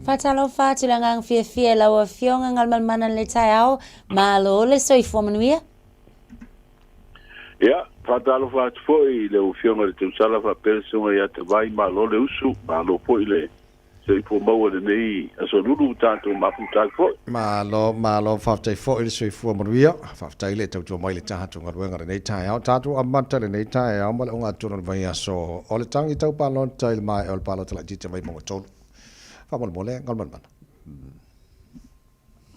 Fatalo fatu la ngang fia la wa fionga kalmal mana le tai au ma lo le soi fo manuia Ya, fatalo fatu fo i le o fionga le tu sala fa persona ia te vai ma lo le usu ma lo fo i le se po mau le nei aso lulu tātu mapu tāku fo. Ma lo faftai fo i le sui fo manuia faftai le tau mai le tātu ngaruenga le nei tai au tātu amata le nei tai au ma le o ngā tono vai aso o le tangi tau palon tai le mai o le palo tala jita mai mongo tolu. Whamon mole ngalman mana.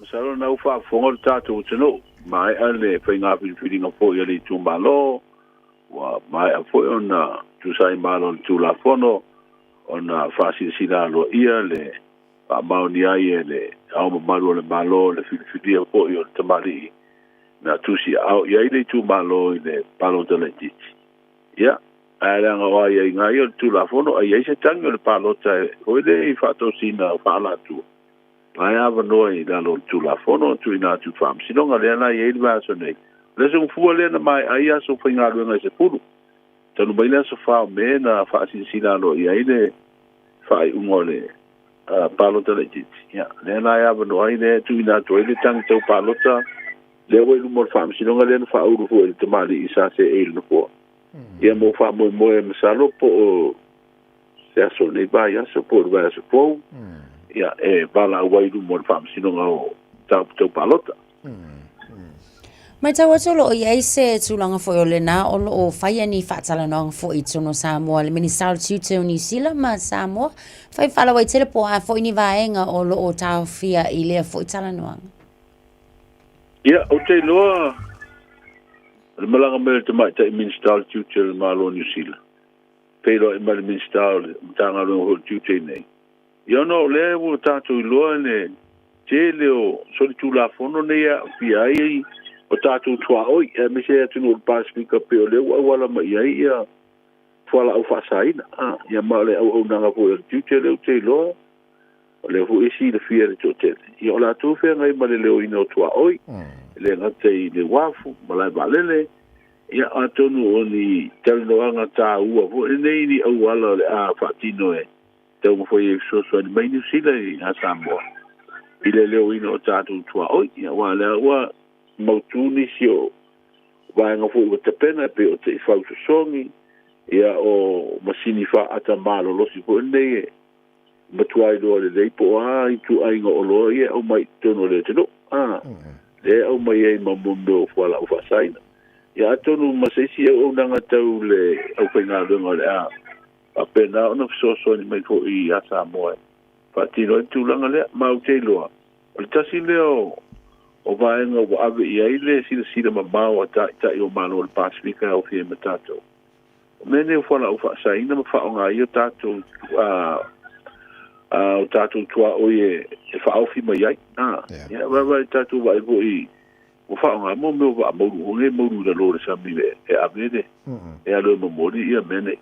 Masalo nau wha fonga le tātu o tino mai ale whai ngā whiringa fo i le tū malo wa mai a fo i ona tu sai malo le tū la fono ona fasi sila lo ia le pa mauni ai le au malu le malo le filia po yo tamali na tusi au ia ile tu malo le palo de legit ia ala nga ia nga yo tu la fono ai se tango le palo ta o le fato sina pala tu ai ava noi da lo tu la fono tu ina tu fam sino nga le na ia va so nei le so fu le na mai ai so finga lo nga se pulu tanu baila so fa me na fa sila lo ia ile fa umole palo de legit ya le na ya no ai le tu ina to ile tang to palo ta le wo lu mo fam sino nga le fa uru fu le tamali isa se e no po ia mo fa mo me salo po se aso le ba ya so po ba so po ya e bala wa lu mo fam sino nga ta to palo ta Mai tau atolo o iei se tūlanga fo o le nā o lo o whaia ni whaatala noanga fo i tono Samoa le mini South Tute o New Zealand ma Samoa whai whala wai tele po a fo i ni vaenga o lo o tau fia i lea fo i tala noanga Ia, o te loa le malanga mele te mai ta i mini South Tute le malo New Zealand pero i mali mini South mtanga lo o Tute nei ia no le o tātou i loa ne te leo soli tūla fono nei a fia ai o tātou tua oi, me se atu no Pasifika pe o leo au ala mai ai ia fuala au whaasaina. Ia ma le au nanga po e tute leo te loa, o leo fu esi le fia le tōtele. Ia o la tō whea ngai ma le leo ina o tua oi, le ngate i le wafu, ma lai balele, ia atonu o ni talinoanga tā ua, fu e nei ni au ala le a whaatino e, tau mo foi e sosua ni mai New Zealand i a Samoa. I le leo ina o tātou tua oi, ia wa lea ua, mautuni si o vaenga fu o te pena pe o te fautu songi ia o masini fa ata malo losi po nei matuai do le dei po ai tu ai ngo lo ia o mai tono le teno le o mai e mamundo fala o fasaina ia tonu masisi o nanga tau le o pena do ngole a pena ona so ni mai ko i asa moe patino tu langa le maute lo o tasi leo o vaenga o ave i aile sila mamau a ta i o malo o Pasifika o fie matato. Mene o whala o whaasaina ma whaonga i o tato o tato tua o e whaofi mai ai. Ia wawa i tato wa i po i o whaonga mo me o wa moru o nge moru na lore sami e avene e alo mamori ia mene.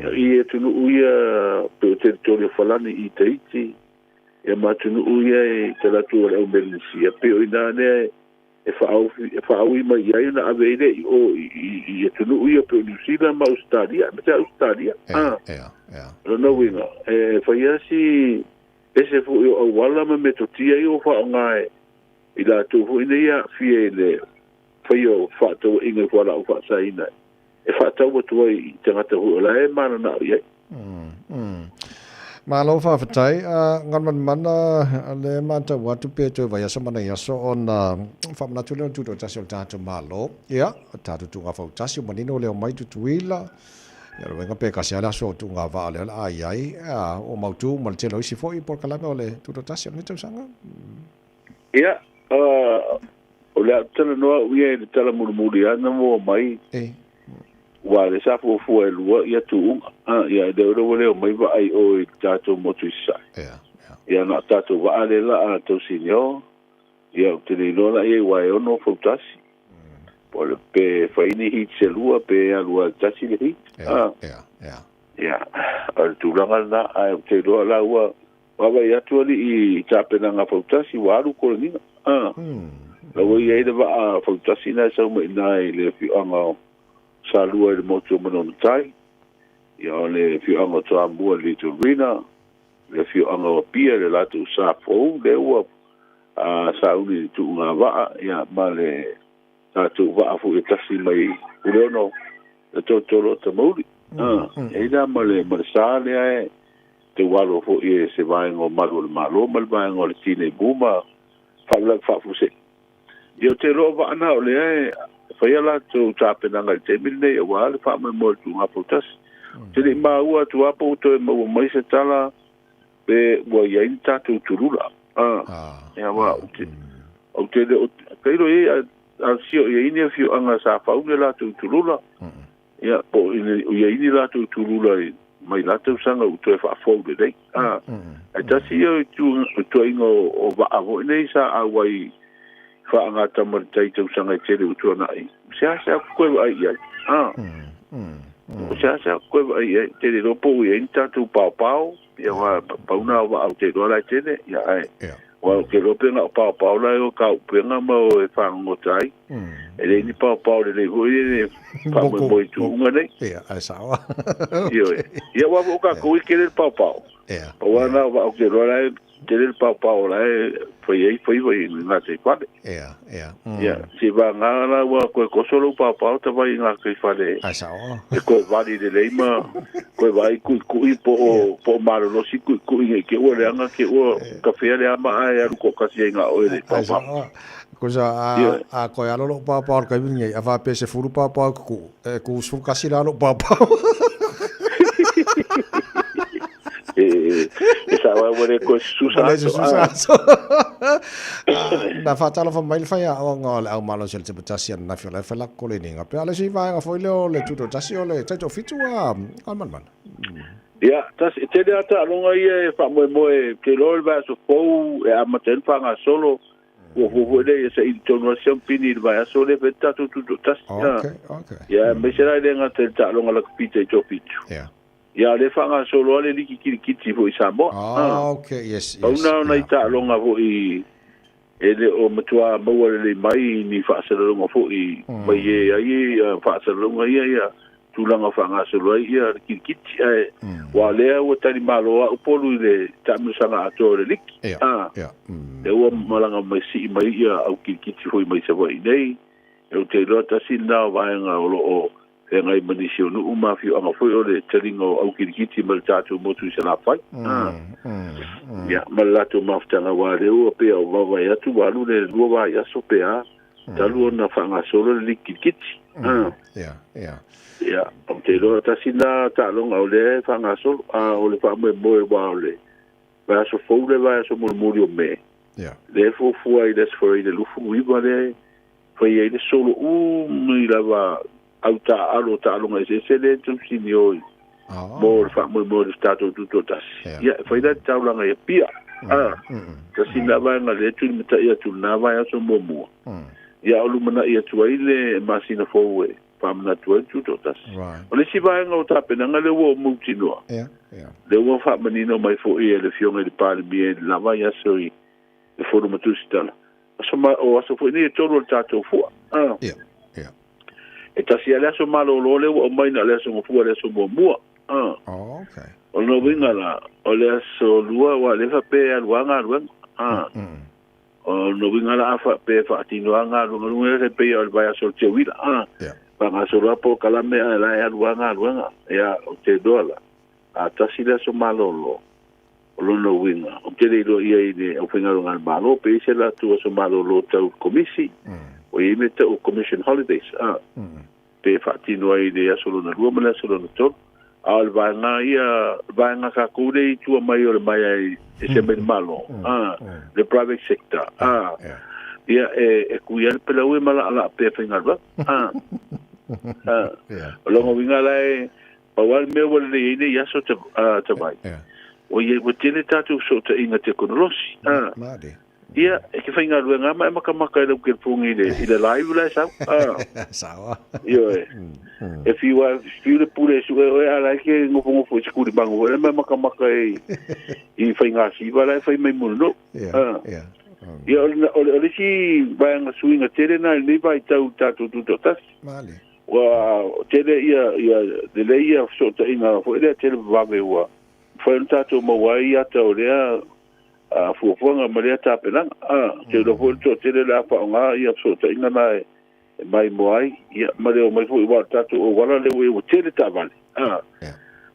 Ia i e tunu uia pe o teritorio whalani i teiti e matunu uia e te latu o leo melinisia pe o ina ne e whaau i mai ai na aveire o i e tunu uia pe o New Zealand ma Australia me te Australia rana winga e whaiasi e se fu i o awala ma me totia i o whaonga i la tu fu ina ia fie le whai o whaatau inga i whala o whaasaina e whaatau atua i tangata hu o la e mana na iai Malo fa fatai ngan man le mata watu pe to va yaso mana yaso on fa na tu le tu to tasio tato malo ya tato tu fa tasio manino le mai tu tuila Ya lo venga pe kasi ala so tu nga va le ai ai o mau tu mal telo si foi por kala ole tu to tasio ni tu sanga. Ia, o le tala noa uia le tala murumuri ana mo mai. Wa le sa fu e lua ia tu ia de ro le o mai va ai o tato motuisa. Ia na tato va ale la a to sinio. Ia te ni no la ia wa e no futasi. Por pe faini hit se lua pe a lua tasi le hit. Ia. Al tu langa na ai te ro la wa wa ia tu ali I tapena nga futasi wa lu ko ni. La wa ia de va futasi na so mai nai le fi anga sa lua le moto manon tai. Ia le fi anga toa mua le tu rina. Le fi anga pia le latu sa fo le wa sa uni tu nga va ia ma le tu va fu e tasi mai ulono le totolo te mauri. E da ma le sa le ai te walo fu e se vai ngo malu le malo mal vai ngo le tine buma fa la fa fu se. Io te lo va na le ai fai la tu tapena ngal te mille e wa le fa mo tu nga potas. Te le ma ua tu apo to mo mai se tala pe wa ia inta tu turula. Ya wa o te kairo e al sio e ini fiu anga sa fa la tu turula. Ya po ia ini la tu turula mai la tu sanga u tu fa fo de dei. A ta si tu ingo o va avo nei sa a wai fa anga tamar tai tu sanga te u tu na ai. Sa ko ai ai. Sa ko ai te ro po ia inta tu pau ya wa pauna wa te ro la te ya ai. Wa ke lo pena pa la o ka pena mo e fa ngo tai e ni pa le ho e pa mo tu ngane a sa wa ya wa ka ko ke le pa wa na wa ke lo la te le pa la foi na te pa ya si va na wa ko solo pa ta va na ke fa le a sa wa e ko va di de le ma ko va ku po malo lo si ku ke o le anga ke o ka fe le ama ai ko ka si nga o le pa ko sa a ko ya lo pa ka ni a va pe se furu pa ku su ka si la lo pa esa wa wore ko susa na fatalo fa mai fa ya o ngol au malo sel te potasian na fiola fa la ko le ninga pe ale si va nga foi le tuto tasio le tato fitua man ya tas te de ata longa ie fa mo ke lo va so fo e a maten fa nga solo o de esa intonación pini va so le veta tuto tas ya me será de nga te ta longa la pita to pitu ya le fanga solo le likikiti fo isamo okay yes ona ita longa fo I ele o matua mo le mai ni fa selo fo I mai ai fa selo ia tulanga fanga solo ia likikiti wa le o tani malo o polu le tamusanga ato le lik le o malanga mai si mai ia au likikiti fo mai se vai nei e te rota sinna va nga o e ngai manisio no uma fi anga foi o le telingo au kirikiti mal tatu motu se la fai ya mal latu maftanga wa le o pe o va ya tu wa lu le lu wa ya so pe a talu na fanga solo le kirikiti ya o te lo ta sina ta longa o le fanga solo o le fa mo wa le va so fo le va so murmurio me le fo ai des foi le lu fu wi va le foi ele solo mi la va auta alo ta longa se le tu sinio mo fa mo stato tutto tas ya foi da ta longa e pia ta sinava na le tu meta ia tu na va so mo ya lu mana ia tu ile masina fowe fa mana tu tutto tas o le si va nga ta pena nga le wo mo tino le wo fa manino mai fo ia le fione di pali bien la va ya so I le fo mo tu stala so ma o so fo ni todo tato fo e tasi ale aso malo lo le o mai na le aso mo fu le aso mo mua okay o no vinga la o le aso lua wa le fa pe aluanga o no vinga la fa pe fa tino anga lo no le pe o vai aso te wila pa nga so po kala me la aluanga ya o te dola a tasi le aso malo lo o lo no vinga o te le lo ia ide o finga lo ngal malo pe se la tu aso malo lo tau komisi o imeta o commission holidays pe fatino ai de solo na rua mala solo na to Al vaenga ia vaenga ka kure tu mai o le mai ai se me malo. The private sector. Ia e kuia pela ue mala ala pe finga ba. Longo winga lai pawal me wala le ia so te vai. O ye o tele tatu so te inga te konolosi. Ia e ke finga luenga mai makamaka le ke pungi le live la sa. Sawa. Yo if you feel the pure so I like ngofo fo skuli bango le mai makamaka I finga si wala fai mai muno. Ia o si bang swinga tele na le vai tau tatu tu tas. Male. Wa tele ia de le ia so te inga fo ele tele vave wa. Foi tatu mo wai ata o le fuafuanga maria tapelanga te lo fo tele la fa nga ia so te inga mai mai moai ia mario mai fo wa tatu o wala le we tele tavale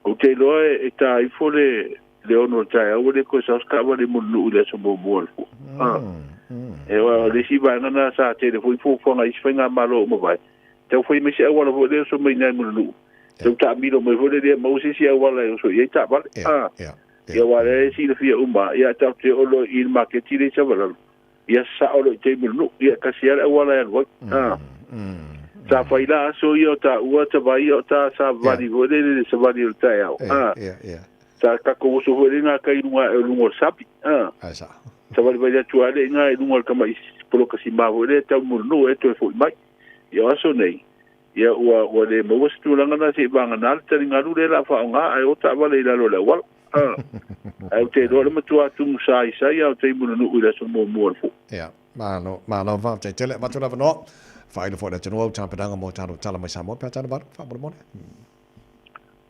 o te lo e ta I fo le ono tai o le ko sa ska wa le mulu le so mo mo e wa le si ba na sa te le fo nga I sfinga malo mo vai te fo me se wa fo le so mai na mulu te ta mi lo mo fo le mo se si wa le so ye ta vale ia wale si le fia umba ia tau te olo I marketi le chavala ia sa olo te mulu ia kasiara wala ya wa sa faila so ia ta ua ta vai ia ta sa vali vole le sa vali le tai au sa ka ko so vole nga kai lunga e lungo sapi sa vali vai tu ale nga e lungo kama polo kasi ma vole ta mulu e to fo mai ia so nei ia ua le mo stu langa na se banga na te ngaru le la fa nga ai o ta vale la lo le wal ai te do le matua tu sai au te mulu no ila so mo fo ia malo va te tele va tula no fa ile fo da tino ta pedanga mo ta tala mai samo pa ta ba fa mo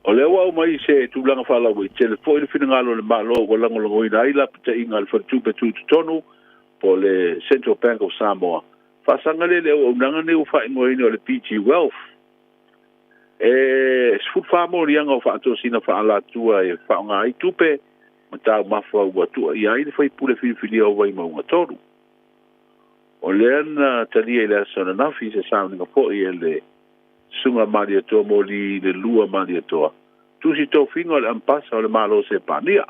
o le wa mai se tu langa fa la we tele fo ile fina ngalo le malo go langa lo ina ila te inga al tu pe tu tonu po le Central Bank of Samoa fa sangale le o nanga ne u fa ngoi no le PG Wealth sfut fa mo rianga fa to sina fa ala tua e fa nga I tupe mata mafua wa tu ia I fa pule fili o vai mo ngatoru o lena tali ele sona na fi se sounding po ele sunga maria to moli le lua maria to tu si to fingo le ampasa le malo se pania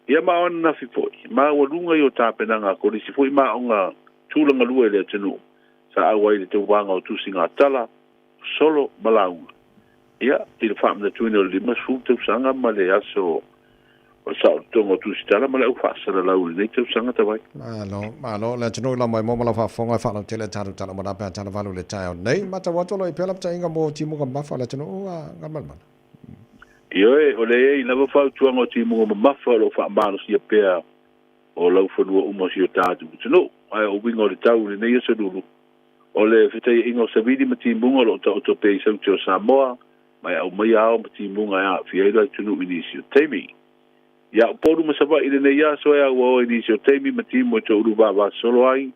ia ma on na fi po ma o lunga yo tape nga ko si foi ma onga tulanga lua le tenu sa awai le te wanga o tu singa tala solo malau ia il fam de tuino le masu te sanga ma le aso o sa tongo tu stala ma le fa sa la u le te sanga ta vai malo la tino la mai mo la fa fonga fa la tele taru tala ma pa tala valu le tai nei ma ta wato lo I pela ta inga mo ti mo ga fa la tino ga mal io o le ina fa tu ngo ti mo ma fa lo fa ma si pe o lo fo no mo si ta tu no ai o wingo le tau le nei so dulu o le fete ingo se vidi ma ti mo lo to pe so to Samoa mai au mai au ma ti mo ga fi ai tu no inicio temi ia poru ma sava ile nei ya so ya o inicio temi ma ti mo to ru va solo ai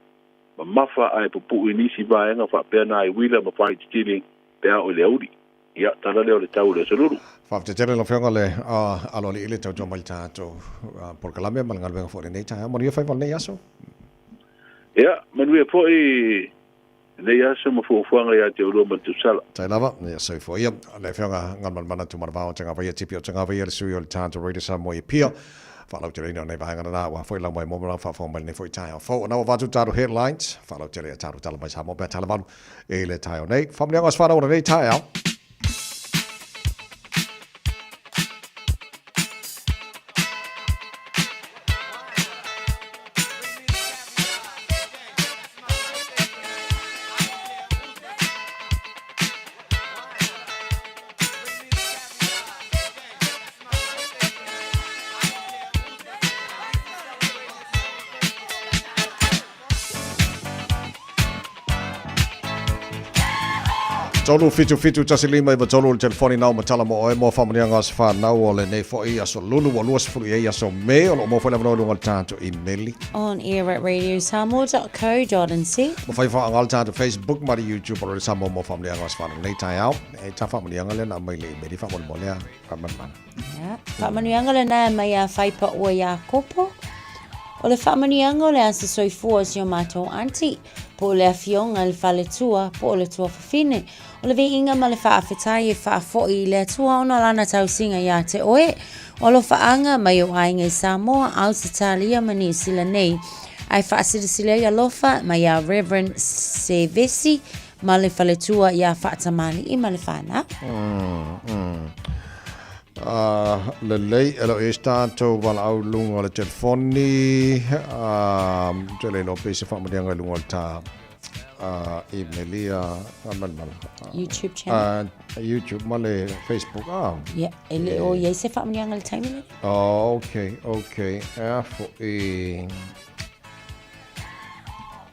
ma mafa ai pu inici va nga fa pe na ai wila ma fa stealing pe o le uri ia tala le o le tau le soluru fa te tele lo fenga le alo le ile tau mal ta to por Colombia mal ngal fo nei ta mo ria fa nei aso ia manu e fo nei aso mo fo nga ya te ro ma tu sala tai lava ia so fo ia le fenga ngal mal mana tu mar va tanga va ia tipi tanga va ia su yo ta to radio sa mo ia pia follow tele no nei va nga na wa foi la mo mo fa fo mal nei foi tai fo na va tu ta headlines follow tele ta tala mai sa mo ba tala va e le tai nei fam le ngas fa na nei tai Tolu fitu tasi lima iwa tolu le telefoni nau matala mo oe mo whamanianga as whanau o le nei fo I aso lulu o luas furu I aso me o mo whaila manoa lunga tātou I meli. On air at radiosamoa.co.nz. Mo whai wha angal tātou Facebook mari YouTube o le Samoa mo whamanianga as whanau nei tai au. E ta whamanianga le na mai le meri whamani mo lea kamanman. Whamanianga le na mai a whaipa o ia kopo. O le whamanianga le asa soifua si o mātou anti. po le afionga le fale tua, po le tua fafine. O le inga ma le whaafetai e whaafoi le tua ona lana tau singa ia te oe. O lo whaanga mai o ainga i Samoa au se talia mani sila nei. Ai whaasirisile ia lofa mai a Reverend Sevesi ma le fale tua ia whaatamani I ma le whana. Le lei elo e stato wala au lunga le telefoni te le no pese whamadianga lunga ta email YouTube channel. YouTube ma le Facebook Yeah, ele o ye se whamadianga le taimile. Okay. Fo e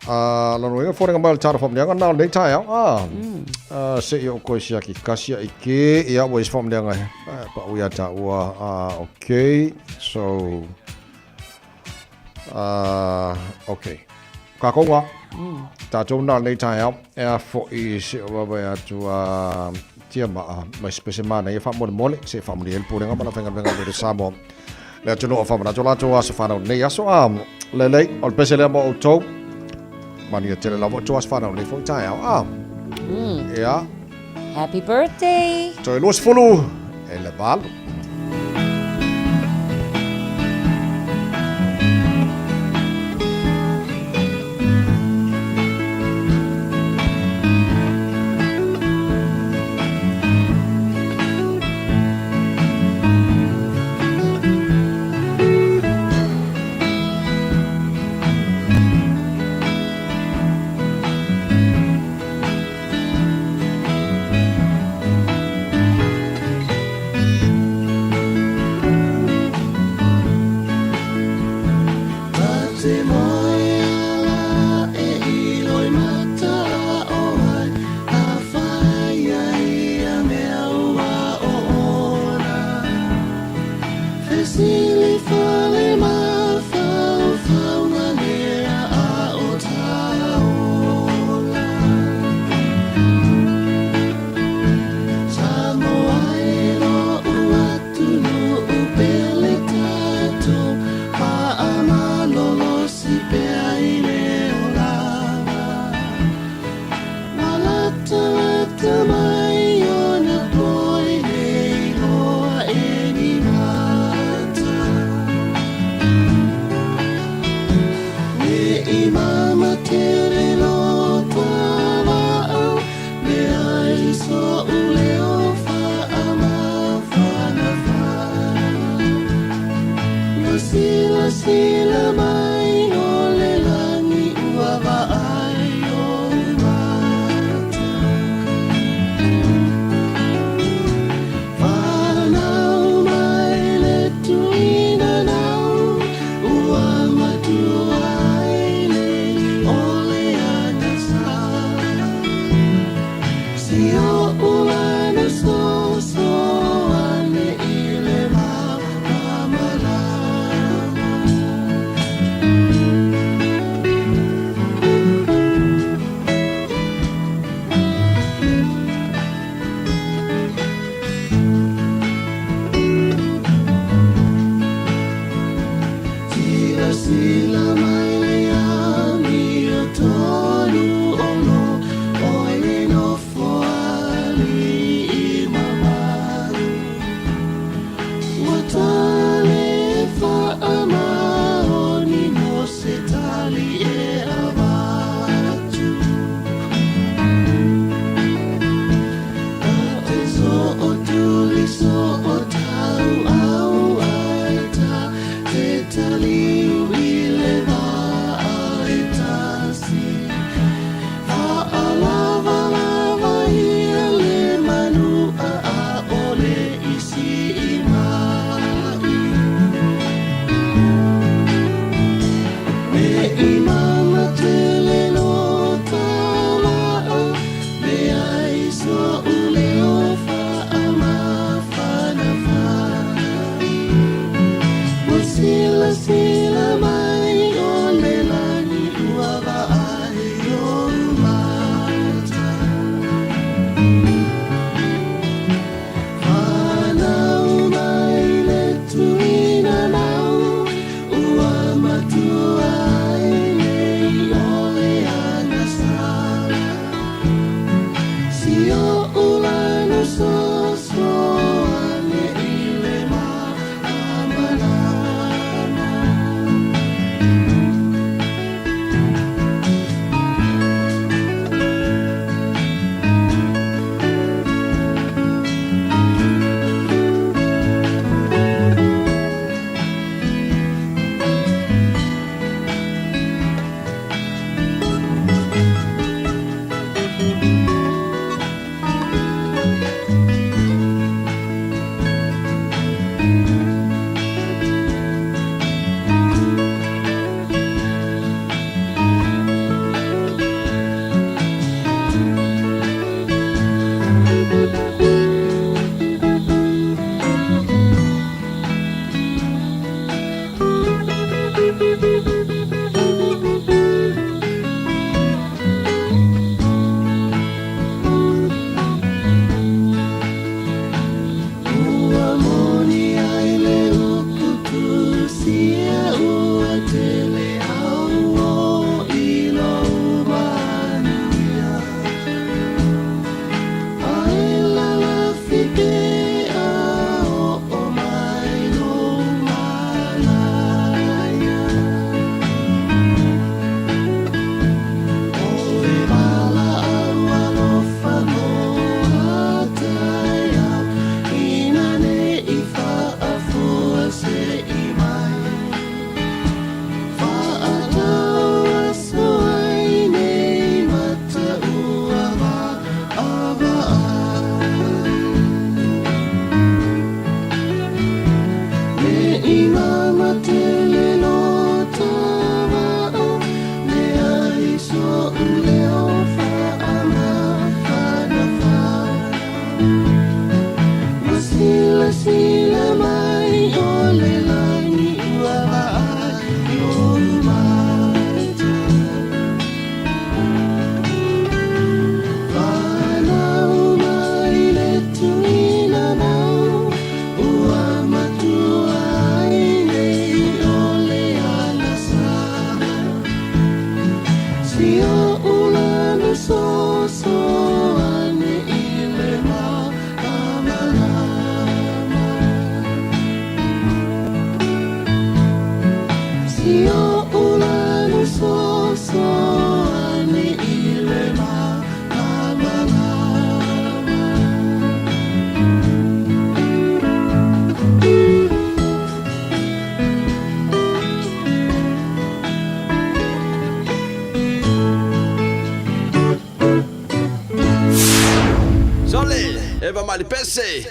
lano inga fōrenga mai le tāra whamadianga nā nei tai au se i o koe sia ki kasia I ke ia wa is whamadianga pa uia ta ua okay so okay ka konga tātou nā nei tai au fo I se o wawe atu tia mai spese mana I whamore mole se whamore el pōrenga mana whenga le Samoa le atu no whamara to lato asa whanau nei aso le lei o le pese lea mo o tau Mania tele la mo tuas whanau nei fōi tai au yeah. Happy birthday! Toi luas fulu e le valo. Italy,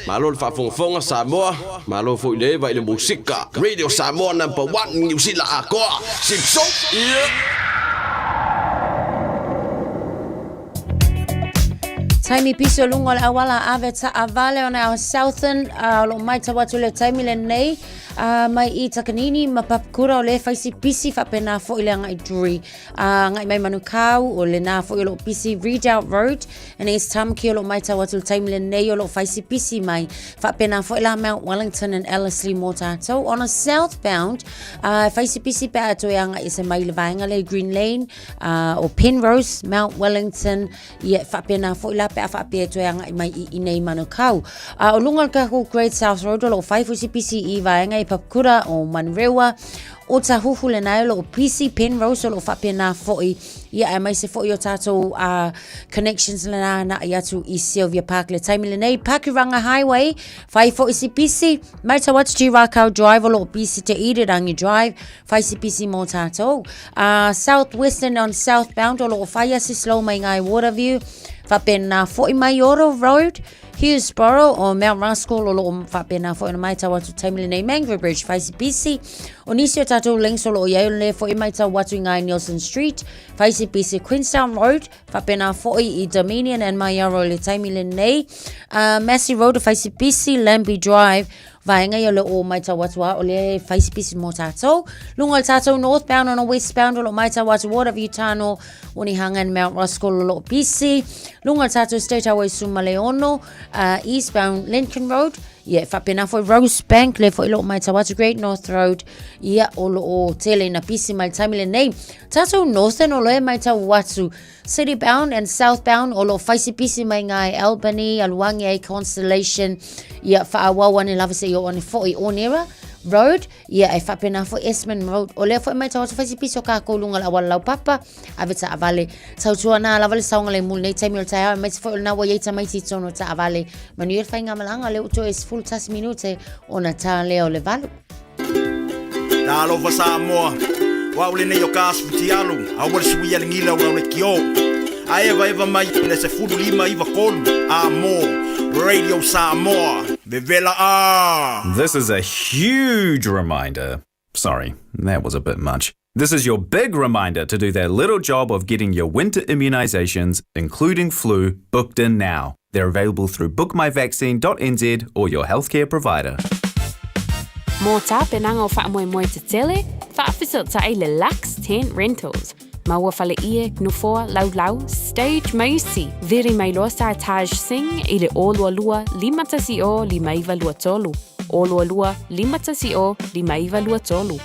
Malo le whafonga Samoa, malo fo ile vai le musika. Radio Samoa #1 New Zealand akoa. Sipso. Taimi piso lungo le awala aveta avale ona Southern lo mai tawatu le taimi le nei mai I takanini mapapkura o le faisi pisi whapena fo ile ngai duri ngai mai manukau o le na fo ilo pisi Redoubt Road and it's tam ki lo mai tawatu le taimi le nei o lo faisi pisi mai whapena fo ila Mount Wellington and Ellerslie Motato on a southbound faisi pisi pe ato ya ngai se mai le vainga le Green Lane o Penrose Mount Wellington ia whapena fo ila pe afape to ya ngai mai I nei manukau o lungal ka ko Great South Road o lo faifu si pisi I vainga I Papkura o Manrewa o tahuhu le nai lo PC Penrose o lo whapena foi ia mai se foi o tato connections le na iatu I Sylvia Park le taimi le nei Pakiranga Highway fai foi si PC mai tawatu G Rakau Drive o lo PC te Irirangi Drive fai si PC mo tato Southwestern on southbound o lo fai si slow mai ngai Waterview whapena foi mai Oro Road Hillsborough o Mount Rascal o lo whapena foi mai tawatu taimi le nei Mangrove Bridge fai si PC o nisi o tato links o lo iau le foi mai tawatu ngai Nelson Street fai si PC Queenstown Road whapena foi I Dominion and Mayaro le taimi le nei Massey Road o fai si PC Lambie Drive vaenga yo le o mai tawatua o le faisi pisi mo tatou lunga le tatou northbound on a westbound o lo mai tawatu Waterview Tano uni hangan Mount Ruskell o lo pisi lunga le tatou State Highway Sumaleono eastbound Lincoln Road ia whapena foi Rosebank le foi lo mai tawatu Great North Road ia o lo o tele na pisi mai taimi le nei tatou northern o lo e mai tawatu city bound and southbound o lo faisi pisi mai ngai Albany Aluangi Constellation ia whaawawa ni lava se o ni foi Onera Road ia e whapena foi Esmond Road o le foi mai tawatu faisi pisi o ka kolunga la wala lau papa aveta avale tautua na lava le saunga le mul nei taimi o taia mai se foi na wa yeita mai titono ta avale manuel whainga malanga le uto es full tas minute ona ta leo le valu na lova Samoa wa ule nei o kasputi alu a wale suia le ngila ura le kio a eva mai le se fulu lima iwa kolu a mo Radio Samoa Vivela a. This is a huge reminder. Sorry, that was a bit much. This is your big reminder to do that little job of getting your winter immunisations, including flu, booked in now. They're available through bookmyvaccine.nz or your healthcare provider. Mō tā penanga o whaamoemoe te tele, whaafisot ta le Lux Tent Rentals. Maua whale ie, nufoa, lau, stage maisi, veri mai loa sa Taj Singh I le olua lua, limatasi o, limaiva lua tolu. Olua lua, limatasi o, limaiva lua tolu.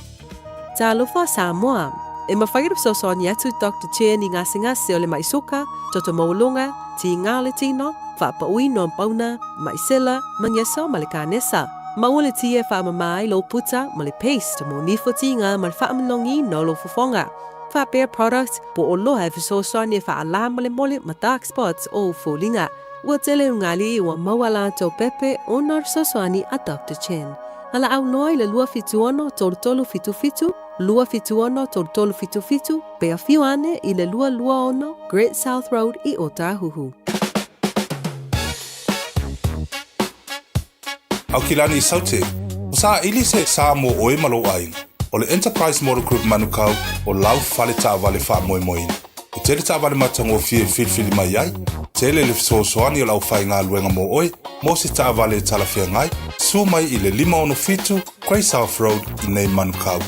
Talofa Samoa. E mawhairu sosoni atu Dr. Chair ni ngasi o le maisoka, toto maulunga, ti ngā le tino, whapaui no pauna, maisela, manyeso ma le kānesa. Maua le tia whaamamai lo puta ma le paste mo nifoti ngā ma le whaamalongi no lo fufonga. Whapea products po o loha e whasosoni e whaalama le mole ma dark spots o fulinga. Ua tele ungali ua mawala tau pepe o nar sosoni a Dr. Chen. Ala au noi le lua fituono tolu fitu, lua fituono tolu fitu, pe a fiuane I le lua ono Great South Road I Otahuhu. Au ki lani saute, Sa ili se sa mo oe malo ai. O le Enterprise Motor Group manukau o lau fale ta vale fa moi moi. E tele ta vale matango fili mai ai. Tele le soani o lau fai ngā luenga mo oe. Mo se ta vale tala fia ngai. Su mai i le 5 Grey South Road i nei manukau.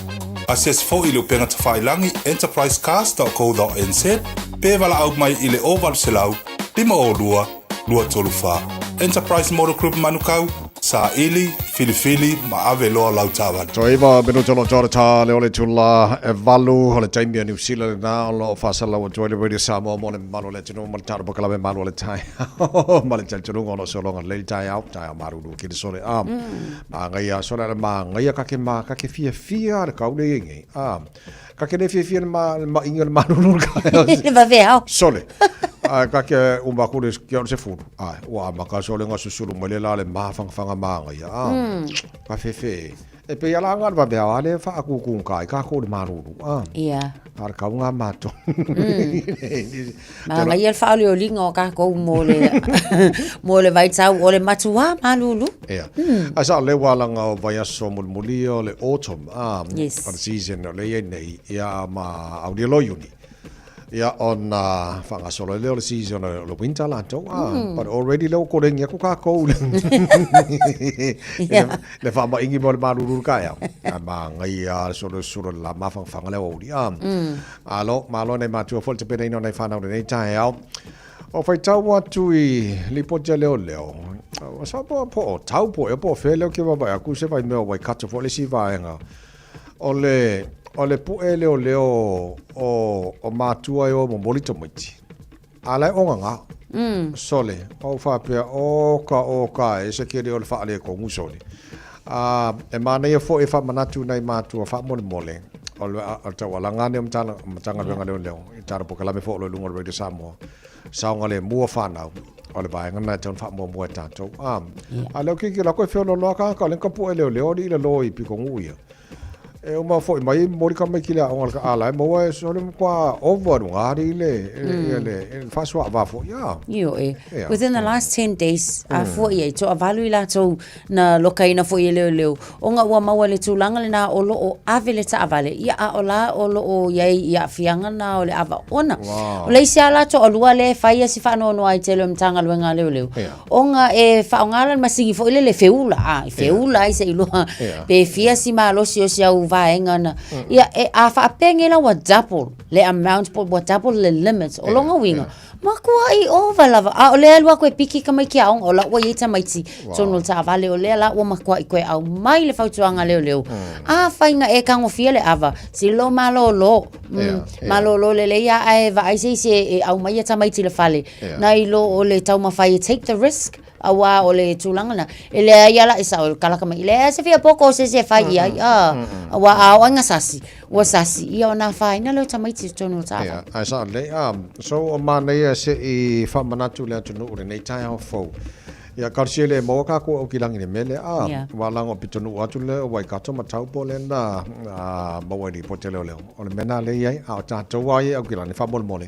Ases fo i le upenga ta whailangi enterprisecars.co.nz. Pe wala au mai i le oval se lau 5 Enterprise Motor Group manukau. Sa ili, fili, ma ave loa lau tāwani. So iwa bino tolo tā le ole tula e valu ole taimia New Zealand na o whasala o Joy Radio Samoa mone manu le tino male tāra pakala me manu le tai. Male tai tino ngono solonga le tai au maruru ki sore am. Ma ngai sore ma ngai kake fia le kaule ingi. Kake ne fia ma inga maruru ka. Va veo. Sole. Kake umakure ki se furu. Wa maka sole nga susuru mele la le mafanga manga ya. Ka fefe. E pe ala ngar ba bea ale fa aku ku kai ka ko de maruru. Ia. Ar ka nga mato. Ma ngai el fa le linga ka ko mole vai tau ole matua malulu. Ia. Asa le wala nga vai so mulmulio le autumn. Yes. For the season le nei ia ma audiolo uni. Yeah, on whanga solo leo le season le winter lanto. But already leo ko rengia ko ka ko. Le whama ingi mo le maruru ka ya. Ma ngai solo la ma whanga leo ori. Alo, malo nei matua fol te pena ino nei whanau nei tae au. O whai tau atu i lipotia leo. Sa po tau po e po whe leo ke wabai aku se vai meo wai kato fo le si vaenga. O le pue leo o mātua o mo molito moiti. Alai onga ngā. Sole. O whapea o ka e se kere o le whaale ko ngusole. E mana ia fo e whamanatu nei mātua whamole mole. O le tawala ngane o matanga renga leo. I tara po kalame fo o le lunga Radio Samoa. Saunga le mua whanau. O le vaenga nai taun whamua mua tātou. A leo kiki la koe whiolo loa ka lenka pue leo ni ila loi piko nguia. E uma foi mai mori ka mai kila on ka ala mo e so le kwa over ngari le fa so va fo ya within the last 10 days for ye to avalu la to na lokaina fo ye leo onga wa mawa le tulanga le na o lo o avele ta avale ya o la o lo o ye ya fianga na o le ava ona o le sia la to o lua le fa ye si fa no ai tele mtanga luenga leo onga e fa ngala masingi fo le feula feula i se lo pe fia si malo si o sia vaenga ia e a fa pengela wa double le amount wa double le limits o longa winga makua i over lava a le alwa ko piki ka mai ki aong o la wa yeta maiti tono ta vale o le la wa makua i ko au mai le fautuanga leo a fainga e kango fia le ava si lo malo le ya ai va ai se au mai yeta maiti le fale na i lo o le tau mafai take the risk awa o le tulanga na ele yala isa o kala kama ile se fia poko se fai awa anga sasi wa sasi ia na fai na lo tamaiti tono ta ai sa le so o mana ia se i fa manatu le tonu ure nei tai ho fo ia karsiele mo ka ko o kilangi ne mele wala ngo pitonu atu le wai ka to matau po le na mawari potele le o le mena le ai a ta to wai o kilangi fa bol mole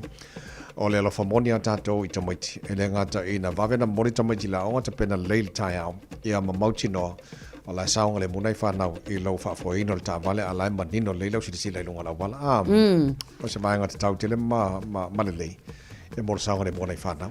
o le lo famonia tatou i tamaiti e le ngata ina vavena mori tamaiti la o ngata pena leil tai au ia mamauti no o la saunga le munai whanau i lau whafoino le tāwale a lai manino leilau si le lunga lau wala o se mai ngata tau tele ma le lei e mora saunga le munai whanau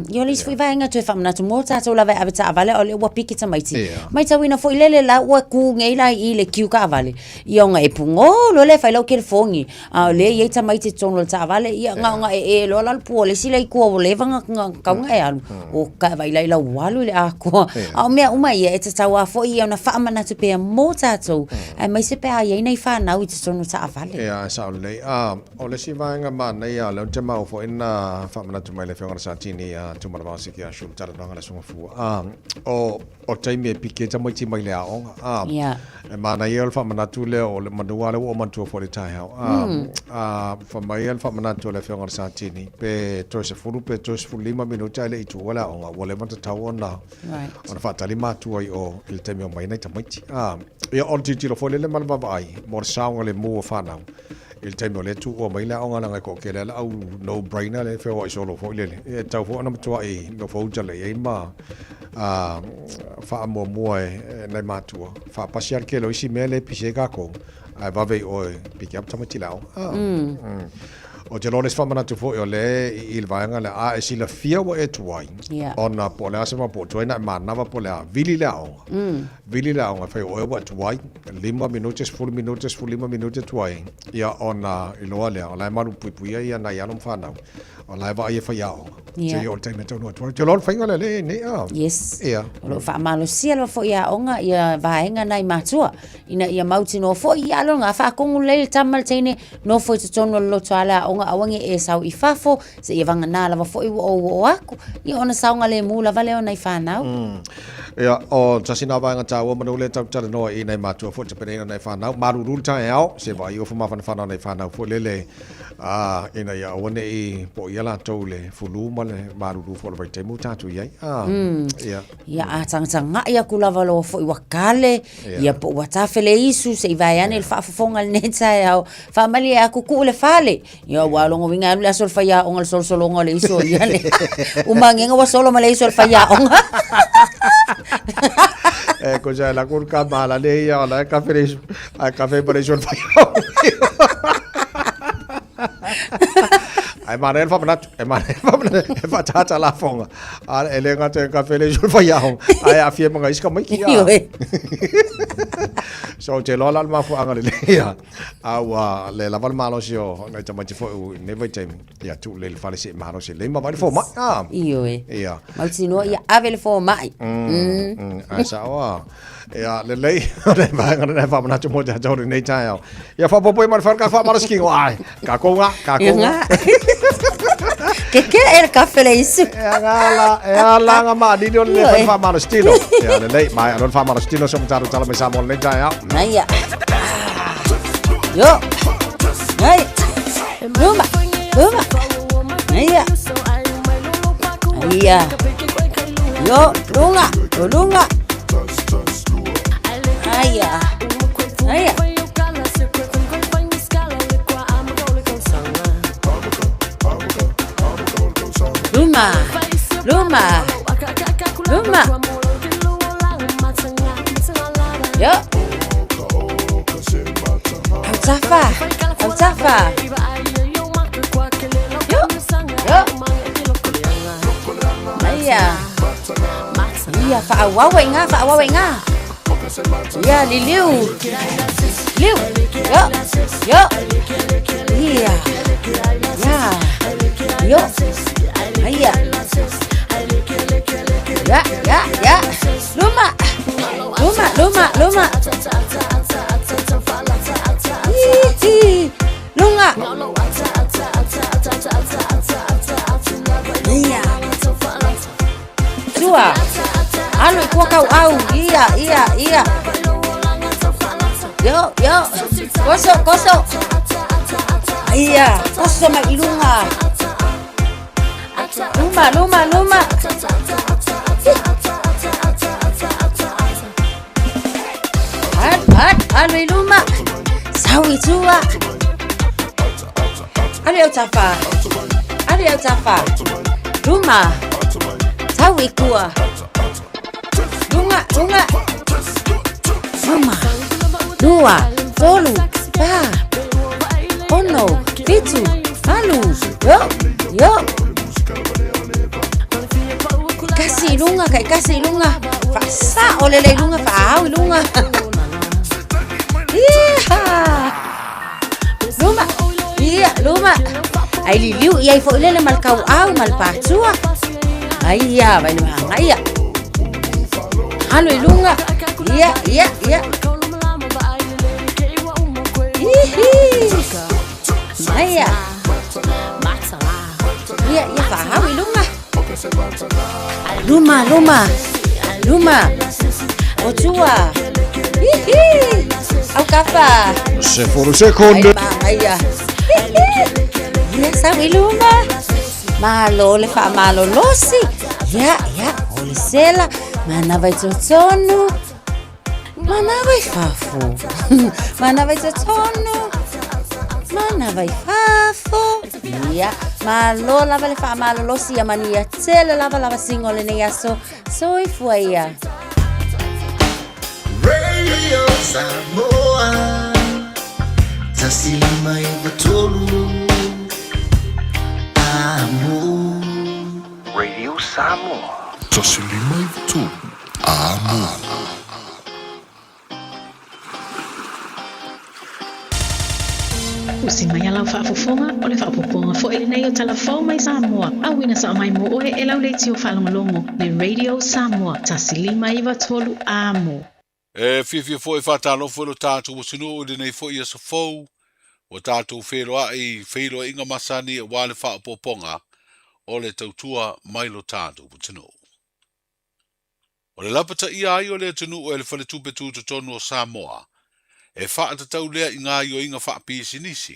yo lis fui vai ngata e whamanatu mō tātou la vai aveta avale o le ua piki tamaiti mai tau ina fo ilele la ua ku ngei lai i le kiu ka avale i o nga e pungo lo le whai lau ke le fongi le iei tamaiti tono le ta avale i nga e lo la puo le sila i kua o le vanga kaunga e alu o ka vai lai lau walu le a kua a mea uma ia e te tau a fo i au na whaamanatu pia mō tātou e mai se pia iei nei whanau i te tono ta avale sa o le o le si vai nga ma nei a leo te mau fo ina whamanatu mai le whiongana sa tini tumara mawasi ki a shum tara ranga na sunga fua o taimi e pike tamaiti mai le aonga e mana i el whamanatu le o le manua le o mantua fo le tai hau whamai el whamanatu le whiongana sa tini pe toise furu pe toise furu 5 minuta le i tu wala aonga wale manta tau ona ona whatali matua i o il taimi o mai nei tamaiti ia on titiro fo le malava ai mor saunga le mua whanau il taimi o le tu o mai le aonga nanga ko ke le au no brainer le wheo i solo fo le e tau fo ana matua i no fo jale e ma fa mo nei matua fa pasial ke lo isi mele pisega ko ai va ve o pikiam tamatilao o te lones fa mana tu fo o le il vanga le a esi la fia o e tuai ona po le asema po tuai na mana va po le vili lao fa o e tuai 5 minutos 10 minutos 5 minutos tuai ia ona iloa le ona malu pui ia na ia no fa na ona va ia fa ia te o te meto no tuai te lon fa ngale le ne yes ia lo fa malo sia lo fo ia onga ia vaenga nai matua ina ia mauti no fo ia lo nga fa kongu le tamal tene no fo te tono lo tuala onga awange e sau I fafo se ia vanga na lava fo I o aku ia ona saunga le mula vale ona I whanau ia o tasina vanga taua manule tau tala noa I nei matua fo te penena nei whanau marurul ta eau se vai o fuma whanau nei whanau fo lele ina ia one I po ia la tau le fuluma le maruru fo le vai temu tatu iai ia a tangtanga ia kulava lo fo I wakale ia po watafele isu se I vai ane le whaafafonga le neta eau whamali a kuku le fale ia walongo winga le asol faya onga sol solonga le iso ia le umangenga wa solo ma le iso faya onga ko ja la kurka mala le ia la cafe para iso faya ai mare fa mana fa tata la fonga a ele ngate cafe le iso faya ai afia mga iska mai kia so te lola ma fu anga le ia awa le laval malo sio na tama te fo never time ia tu le fale se malo se le ma vai fo ma ia malsino ia ave le fo mai asa wa ia le va ngana fa mana tu mo ja jo nei tai ia fa po mar fa ka fa mar ski ai ka konga que era café le isu ia la nga ma di le fa mar stilo ia le mai non fa mar stilo so mtaru tala me sa mo nei tai Naya. Yo. Hey. Luma. Naya. Naya. Yo, lunga. Naya. Luma. Yo. Alzafa. Yo. Naya. Iya, fa awawenga. Ya, liu. Yo. Iya. Ya. Yo. Naya. Ya. Luma. Lunga. Iya. Dua. Alo kuwa kau au. Iya. Yo. Koso. Iya. Koso mai lunga. Luma. Alo luma. Sawi tua. Alo tafa. Luma. Sawi kuwa. Lunga. Luma. Dua. Tolu. Pa. Ono. Pitu. Alu. Yo. Kasi lunga. Fasa olele lunga fa au lunga. Luma. Ai liu ia fo lele mal kau au mal patua. Aiya, vai lunga. Halo lunga. Iya. Aiya. Iya fa hau lunga. Luma. Otua. Au kafa. Se for secondo. Aiya. Ya sawi luma. Malo le fa malo losi. Ya, olisela. Mana vai totonu. Mana vai fafo. Mana vai totonu. Mana vai fafo. Ya. Ma lo lava le fa ma lo si mania tele lava singole ne aso soi fuia. Radio Samoa Tasilima Ivatolu Amo Radio Samoa Tasilima Ivatolu Amo Usi mai alau whaafofonga o le whaapoponga fo ele nei o talafau mai Samoa. Awina sa mai mo oe e lau leiti o whalongolongo le Radio Samoa. Tasilima Ivatolu Amo. E fia fo e whatalo fo lo tātou o sinu o nei fo i asa fau o tātou wheroa i wheroa inga masani e wale whaapoponga o le tautua mai lo tātou o sinu. O le lapata ia ai o le tunu o le whale tupe tūtu tonu o Samoa. E whaatatau lea i ngā io inga whaapisi nisi.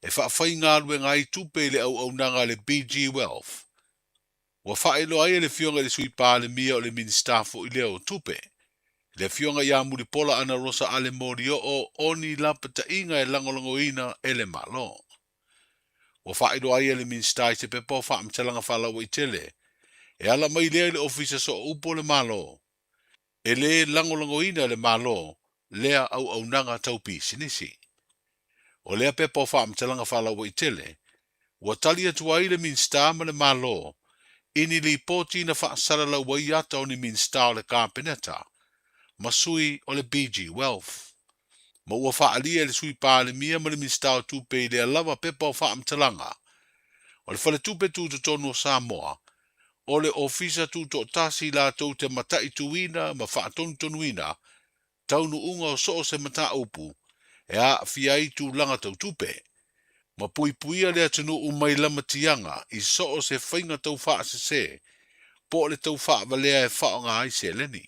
E whaafai ngā lue ngā i tupe le au nanga le BG Wealth. Wa whaelo ai le fionga le sui pā le mia o le ministafo i leo tupe. Le fionga ia muripola ana rosa ale mori o oni lapata inga e langolongo ina e le malo. Wa whaelo ai le ministai se pepo whaamtelanga whalawa i tele. E ala mai lea le ofisa so upo le malo. E le langolongo ina le malo. Lea au nanga taupi sinisi. O lea pepa o whaamtelanga whalawa i tele, ua tali atua i le minsta ma le malo, ini li poti na whaasarala wai ata o ni minsta o le kāpeneta, masui o le BG Wealth. Ma ua whaalia le sui pā le mia ma le minsta o tupe i lea lava pepa o whaamtelanga. O le whale tupe tūtu tonu o Samoa, o le ofisa tūtu o tasi la tau te matai tuina ma whaatonu tonuina, taunu unga o soo se mata upu, e a fiai tu langa tau tupe. Ma puipuia lea tunu umai lama tianga i soo se whainga tau wha se, po le tau wha valea e wha ngā ai se leni.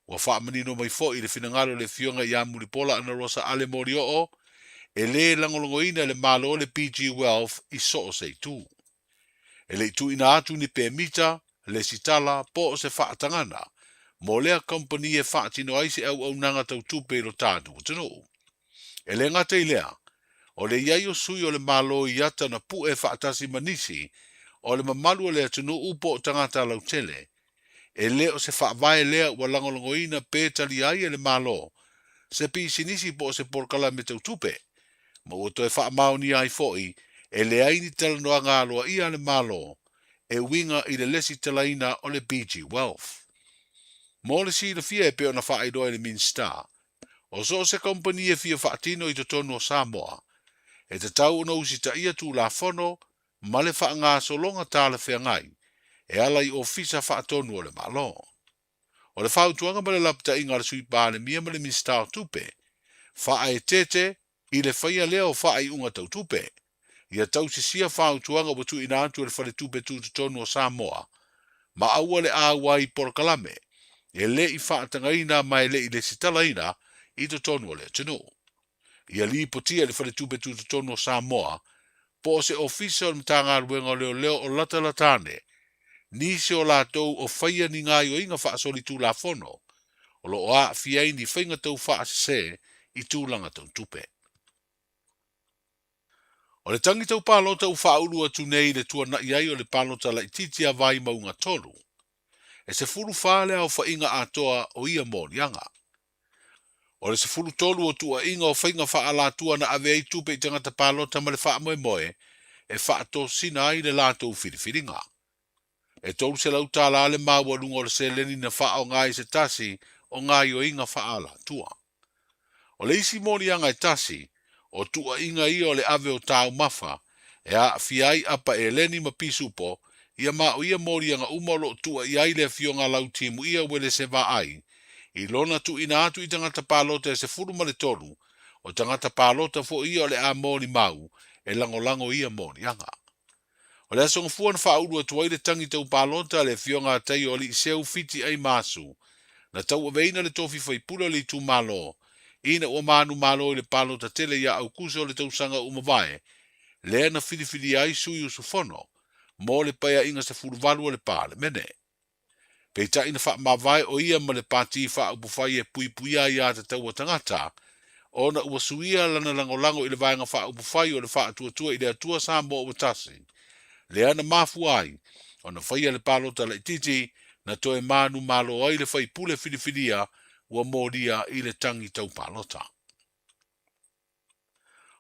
Wa wha manino mai fo i le finangaro le fionga i a muripola ana rosa ale mori o, e le langolongoina le malo le PG Wealth i soo se tu. E le tu ina atu ni pe mita, le sitala, po se wha atangana, mo lea company e whaatino aise au nanga tau tupe lo tātu o tino. E le ngata i lea, o le iai o sui o le malo i ata na pu e whaatasi manisi, o le mamalu o lea tino upo o tangata lau tele, e le o se whaavae lea ua langolongoina pētali ai e le malo, se pi sinisi po se porkala me tau tupe, ma ua toi whaamau ni ai foi, e le aini tala noa ngāloa i le malo, e winga i le lesi talaina o le BG Wealth. Mo le si le fia e peo na wha aidoa le minsta. O so se kompani e fia whaatino i to tonu o Samoa. E te tau na usi ta ia tu la fono, ma le wha ngā solonga tāle whea ngai. E ala i ofisa whaatonu o le malo. O le whautuanga ma le lapta inga le sui pāne mia ma le minsta o tupe. Wha e tete i le whaia leo wha ai unga tau tupe. Ia tau si sia whautuanga watu ina antu le whale tupe tu to tonu o Samoa. Ma aua le awa i porkalame. E le i whaatangaina mai le i le sitalaina i to tonu o le tino. Ia li potia le whale tupe tu to tonu o Samoa, po se ofisa o mtanga ruenga o leo o lata latane, ni se o lātou o whaia ni ngā o inga whaasoli tū la fono, o lo o a fiai ni whainga tau whaasese i tūlanga tau tupe. O le tangi tau pālota u whaulu atu nei le tua na iai o le pālota la ititia vai maunga tolu, e se furu whale au whainga atoa o ia mōrianga. O le se furu tolu o tua inga o whainga whaala tua na ave i tupe i tangata pālota ma le wha moe moe, e whaato sina ai le lātou whiriwhiringa. E tolu se lau tāla ale māua lunga o le se leni na wha o ngai se tasi o ngai o inga whaala tua. O le isi mōrianga e tasi, o tua inga ia o le ave o tāu mawha, e a fiai apa e leni ma pisupo, ia ma o ia mōrianga umalo tua i aile fionga lau timu ia wele se va ai, i lona tu ina atu i tangata pālota e se furu ma le tolu, o tangata pālota fo ia o le a mōri mau, e lango ia mōrianga. O le asonga fuan whauru atua i le tangi tau pālota le fionga tai o li seu fiti ai māsu, na tau aveina le tofi whaipula li tu malo, ina ua manu malo i le pālota tele ia au kusa o le tausanga umavae, lea na whiriwhiri ai sui o sufono, mo le paia inga se furuvalu o le pāle mene. Peita ina wha mawai o ia ma le pāti wha upufai e pui puia ia te taua tangata, ona ua suia lana langolango i le vaenga wha upawhai o le wha atua i le atua Samoa ua tasi. Le ana mafu ai, ona whaia le palota le titi, na toe manu malo ai le whai pule whiliwhilia ua mōria i le tangi tau palota.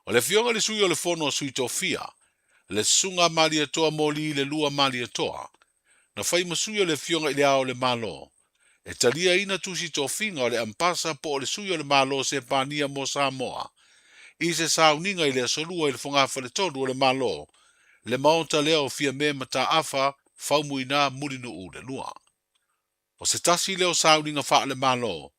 O le fionga le sui o le fono sui tofia, le sunga malia toa moli le lua malia toa, na whai masui o le fionga i le ao le malo. E talia ina tusi tofinga o le ampasa po o le sui o le malo se pania mo Samoa. I se sauninga i le asolua i le whangafa le tolu o le malo, le maonta leo fia me mata afa faumuina murinu u le lua. O se tasi leo sauninga wha le malo,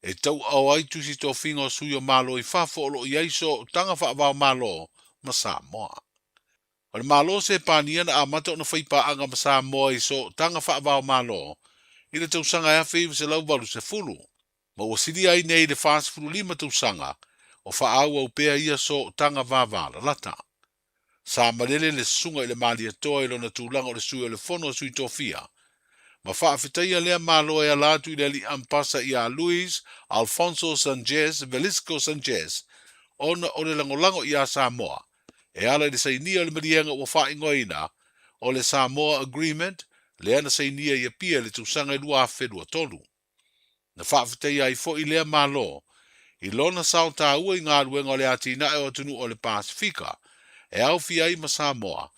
e tau au ai tusi tofinga o sui o malo i whafo o lo i aiso tanga wha avao malo ma Samoa. O le malo se pania na amata o na whaipa anga ma Samoa i so tanga wha avao malo, i le tausanga ea whiu se lau walu se fulu. Ma ua siri ai nei le fast fulu 5 tausanga, o wha au au pea ia so tanga vāvala lata. Sa malele le sunga i le malia toa i lona tūlanga o le sui o le fono sui tofia. Ma wha awhitaia lea malo e alatu i le li ampasa i a Luis Alfonso Sanchez Velisco Sanchez, ona o le langolango i a Samoa. E ala le sainia le marienga ua wha ingoina o le Samoa Agreement, le ana sainia ia pia le tūsanga i lua whedua tolu. Na whaafetai ai fo i lea malo, i lona sao tā ua i ngā ruenga o le atina e o tunu o le Pasifika, e au fi ai ma Samoa,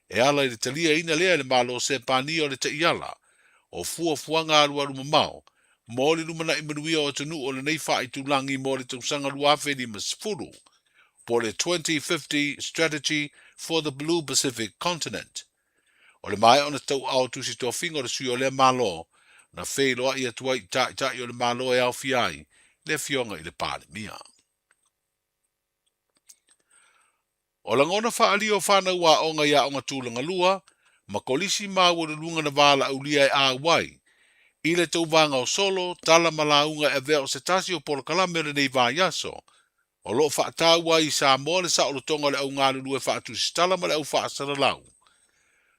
e ala i le talia ina lea le malo se pani o le te iala, o fua ngā rua rumamau, mo le lumana i manuia o tunu o le nei wha i tūlangi mo le tūsanga lua whedi masfuru, po le 2050 Strategy for the Blue Pacific Continent. O le mai ona tau au tusi tō whinga o le sui o le malo, na wheiloa i atua i tai o le malo e au fiai, le fionga i le pāle mia. O la ngona whaali o whanau a onga ia onga tūlanga lua, ma kolisi māua le lunga na wāla au lia e a wai. I le tau vanga o solo, tala malaunga e vea o se tasi o polokalame le nei vā yaso. O lo whaatau wai i Samoa le sa o le tonga le au ngā lulu e whaatusi tala ma le au whaasara lau.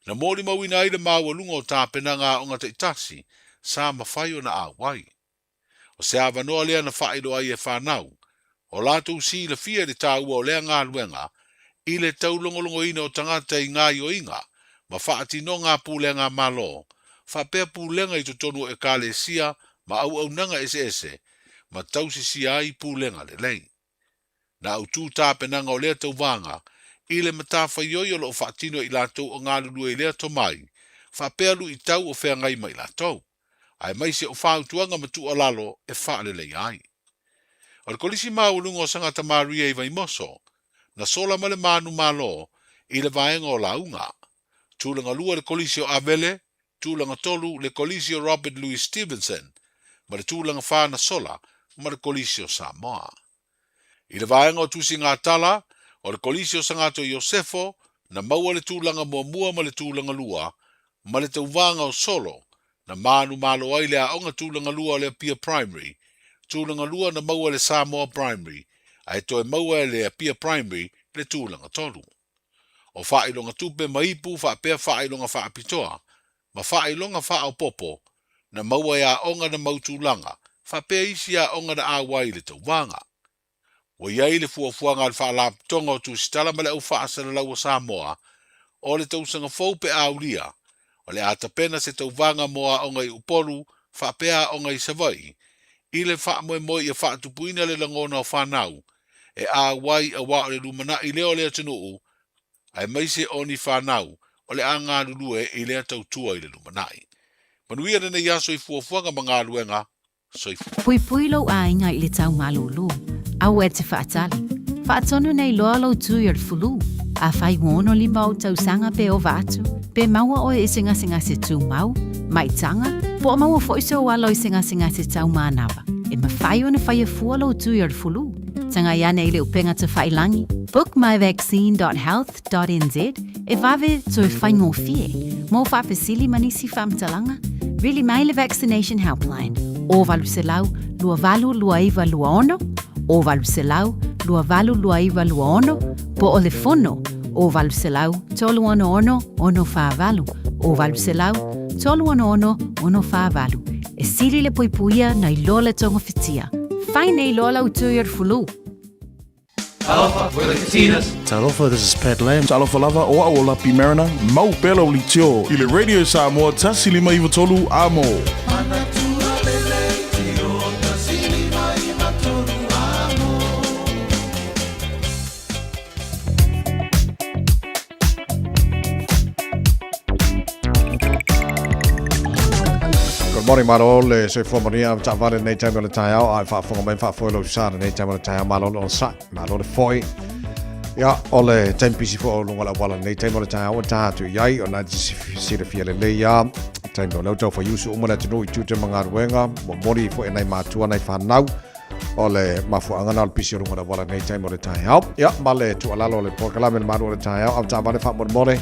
Na mōri mawina i le māua lunga o tāpena ngā onga te itasi, sa mawhai o na a wai. O se awanoa lea na whaero ai e whanau, o lātou si le fia le tāua o lea ngā luenga, i le tau longolongo ina o tangata i ngā o inga, ma whaati no ngā pūlenga malo, whapea pūlenga i totonu e kāle sia, ma au nanga ese, ma tausi sia ai pūlenga le lei. Na au tū tāpenanga o lea tau vanga, i le matawha ioi o lo whaatino i lātou o ngā lulu e lea to mai, whapea lu i tau o whea ngai mai lātou. Ai mai se o whautuanga matu o lalo e whaalelei ai. O le kolisi maulunga o sangata Maria i vai moso, na sola male manu malo i le vaenga o launga. Tūlanga lua le kolisi o Avele, tūlanga tolu le kolisi o Robert Louis Stevenson, ma le tūlanga whāna sola ma le kolisi o Samoa. I le vaenga o tusi ngā tala, o le kolisi o sangato Iosefo, na maua le tūlanga mua ma le tūlanga lua, ma le tauvanga o solo, na manu malo ai le aonga tūlanga lua le Pia Primary, tūlanga lua na maua le Samoa Primary, ai toe maua le Pia Primary le tūlanga tolu. O whailonga tupe maipu whapea whailonga whaapitoa, ma whailonga whaopopo, na maua e aonga na mautūlanga, whapea isi aonga na awai le tauvanga. Wa iai le fuafuanga al whaalaptonga o tūsitala ma le au whaasara lau o Samoa, o le tausanga faupe aulia, o le atapena se tauvanga moa o ngai upolu, whapea o ngai savai, i le whaamoe i a whaatupuina le langona o whanau, e a wai a wa o le lumana i leo lea tunuu, ai maise o ni whanau, o le a ngā lulue i lea tautua i le lumanai. Manuia nene yaso i fuafuanga ma ngā luenga, soifu. Pui pui lau a inga i le tau malulu, au e te whaatali. Whaatonu nei loa lau tui ar fulu, a whai ngono li mau tau sanga pe o vātu, pe maua o e singa se tū mau, mai tanga, po o maua fo iso walo i singa se tau mānawa. E ma whai o na whai a fua lau tui ar fulu, tanga iane i le upenga te whai langi. Book myvaccine.health.nz e vave tui whai ngō fie, mō whapesili manisi whamtalanga, really mai le vaccination helpline, o valu se lau, lua valu lua iwa lua ono, o valu se lau, lua valu lua iwa lua ono, po o le fono, o valu se lau, tolu ono ono, ono wha valu, o valu se lau, tolu ono ono, ono wha valu. E siri le poipuia na i loa le tonga whitia. Whai nei loa lau tui ar fulu. Talofa, we're the Katinas. Talofa, this is Pat Lam. Talofa lava o aola pi Mariner, mau pela uli tio. Ile Radio Samoa, tasilima iwa tolu amo. Morning Marol, so for Maria, Tavali, Nature on the Tile, I fought for my fat foil of Sad, Nature on the Tile, Malon on Sat, Malon Foy. Yeah, all 10 PC for Longa Walla, Nature on the Tile, to Yai, or not see the field in the yard. Time to know for you, so Umana to know each other Mangar Wenga, Mori for an I 2 and I found now. All Mafu Anganal PC on the Walla, Nature on the Tile. Yeah, Male to allow the Porcalam and Madu on the Tile, I'm Tavali Fat Mori.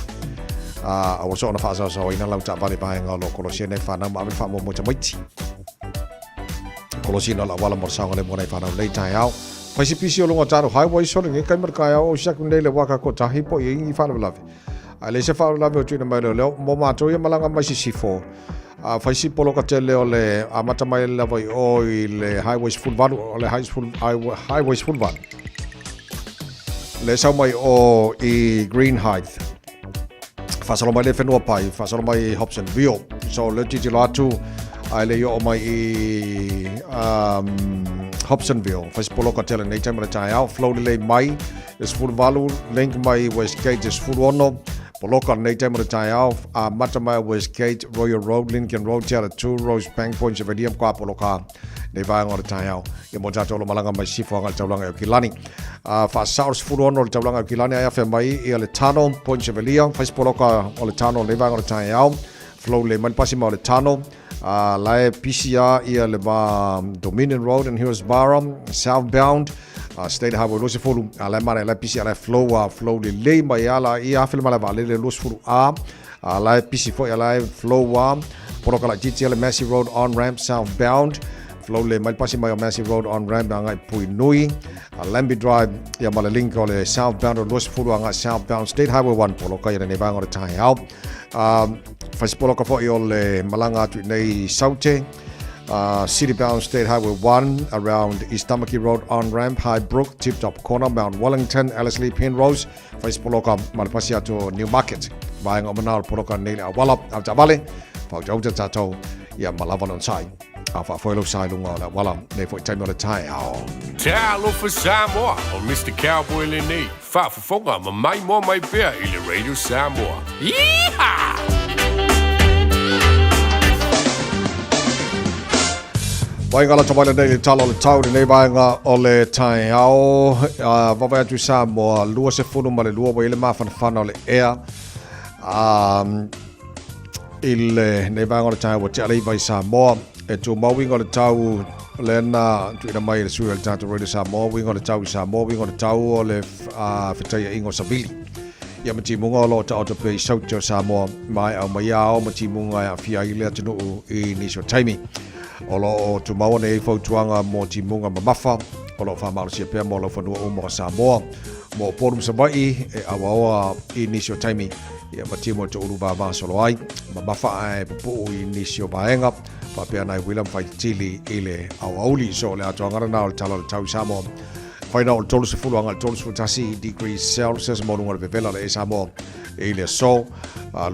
I was on a fast so in a long time buying a local Colosseum fan. I'm having fun with a witch. Colosseum, a while more song when I found out later out. Pacificio Longo Highway showing a camera or second waka kota hipo in fan of love. I lay a far love between the Melo, Momato, Malanga Masisi4. Faisipo Locatelle, Amatamai Lava oil, highways full value or highways full value. Let's have my o e green height. Fasalo mai le whenua pai, fasalo mai Hobsonville. So le titi latu, ai le o mai Hobsonville. Faisipoloka tele nei taimara tai au, flow le mai, is full value, link mai Westgate is full ono. Poloka nei taimara tai au, Matamai Westgate, Royal Road, Lincoln Road, Tiara 2, Rose Bank Point, Sevedium, Kwa Poloka. Nei vai ngora tai au. Ia mo tato lo malanga mai sifo ngal taulanga o Kilani. Fa South full ono taulanga o Kilani ai afa mai ia le tano Point Sevelia, Faisipoloka o le tano nei vai ngora tai au. Flow le man pasima o le tano. Lai PCR ia le Dominion Road in Hillsborough, southbound. State Highway Losifulu, lai mare lai PCR lai flow le mai ala ia afa le mala vale le Losifulu lai PC fo ia lai flow Poloka lai titi le Massey Road on ramp southbound. Flow le mai pasi mai o Massey Road on ramp ngai Pui Nui. Lambi Drive ia mala link o le southbound o Losifulu ngai southbound State Highway 1 Poloka ia nei vanga o tai au. Faisipoloka fo o le malanga atu nei Saute. City-bound State Highway 1 around East Tamaki Road on ramp, High Brook, Tip Top Corner, Mount Wellington, Ellerslie, Penrose, Faisipoloka malapasi atu Newmarket. Vai ngomanal poloka nei awala au tabale. Pau jauta tato ia malavan on sai. Alpha Foilo sai lunga la wala nei foi time on tai au. Talofa Samoa o Mr. Cowboy Lenny. Fa fonga ma mai mo mai bea i le Radio Samoa. Yeehaw! Vai ngala tamai nei talo le tau nei vai nga o le tai au. Vava atu Samoa lua se funu ma le lua vai le mafana o le air. Il nei vai ngala tai o te alei vai Samoa. E tu mau wingo le tau lena tu ina mai le sui le tatu Radio Samoa wingo le tau Samoa wingo le tau o le whetaia ingo Savili. Ia mati munga lo ta auto pe South Samoa mai au mai au mati munga ia fia i le atunu i Nisho Taimi. O lo tu mau nei fautuanga mo ti munga mamafa o lo whamaro sia pia mo lo whanua umo Samoa mo porum sabai e awaoa i Nisho Taimi. Ia mati mo te uru vava solo ai mamafa ai pupu i Nisho Vaenga. Papea nai William Faitili ile au auli so le atu angara na o talo le tau Samoa. Whaina o le tolu se fulu anga le tolu se futasi degrees Celsius mo lunga le vevela le Samoa ile so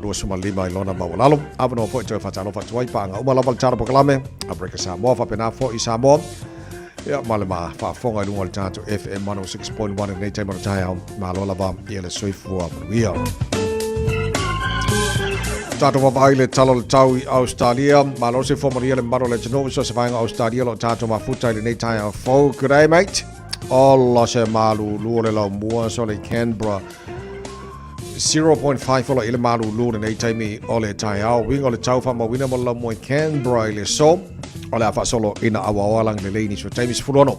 lua suma lima i lona mawalalo. Abano po i tau whatalo whatuai pa anga umalava le taro pokalame a breka Samoa whapena fo i Samoa. Ia male ma whafonga i lunga le tato FM 106.1 nei teima na tai au malo lava i le soifua manuia. Tato wawai le talo le tau i Australia. Malo se formaria le maro le tanovi so se vaenga Australia lo tato mafuta i le nei tai au fau. Good day, mate. Ola se malu lua le lau mua so le Canberra. 0.5 ola i le malu lua le nei taimi o le tai au. Wingo le tau wha mawina mo lau mua Canberra i le so. O le a wha solo ina awa lang le leini so taimi sifurono.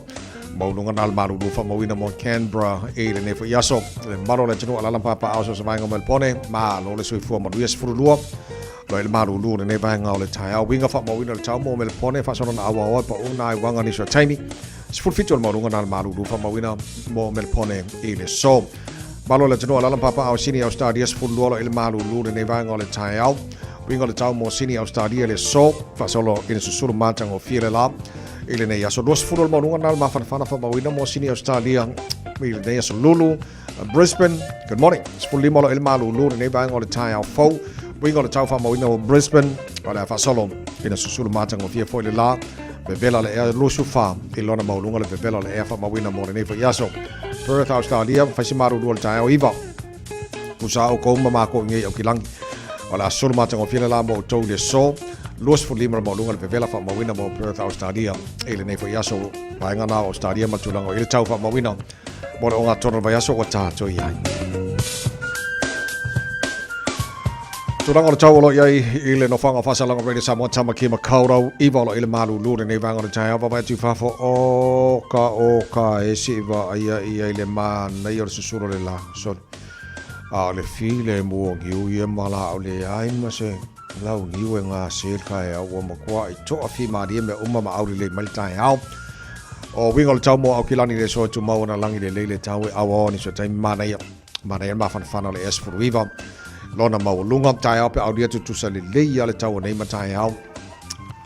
Maulunga nal malu lua wha mawina mo Canberra i le nefo iaso. Le maro le tanu alalam papa au so se vaenga Melbourne. Ma lo le soifua manuia sifuru lua. Lo le malu lua le vaenga o le tai au. Winga wha mawina le tau mo Melbourne. Wha solo na awa pa una i wanga ni so taimi. Sifuru fitu al maulunga nal malu lua wha mawina mo Melbourne i le so. Malo le tanu alalam papa au sini au stadia sifuru lua lo il malu lua le vaenga o le tai au. Winga le tau mo sini au stadia le so. Wha solo ina susuru matang o fire la. Ile nei aso dos furul maununga nal mafana famawina mo sini Australia. Ile nei aso Lulu, Brisbane. Good morning. Spuli molo ilma Lulu nei bang o le tai au fo. We got a tau famawina o Brisbane. Ole fa solo. Ina susulu matang o fia fo le la. Bevela le ea lusu fa. Ilona maulunga le bevela le ea famawina mo nei fo yaso. Perth Australia fasimaru dual tai au iwa. Kusa o ko mama ko ngi o kilang. Ole sulu matang o fia la mo tau le so. Luas for lima maulunga le bevela fa mawina mo Perth Australia. Ile nei fo yaso. Painga na Australia matulang o ile tau fa mawina. Mo o nga tono va yaso o ta to ia. Turang o tau lo ia ile no fanga fa salanga Radio Samoa tama ki makaurau iwa lo ile malu lure nei vanga o tai ava vai tu fa fo o ka e si va ia ile ma nei o susuro le la so a le file mo ngiu ia mala o le ai ma se lau niu nga se ka e o mo kwa i to afi ma ri me umma ma au le mal tai au o wingo le tau mo au kilani le so tu mau na langi le tau e au ni so tai mana ia ma fan le es for viva lona mau lunga tai au pe au dia tu sa le ia le tau nei ma tai au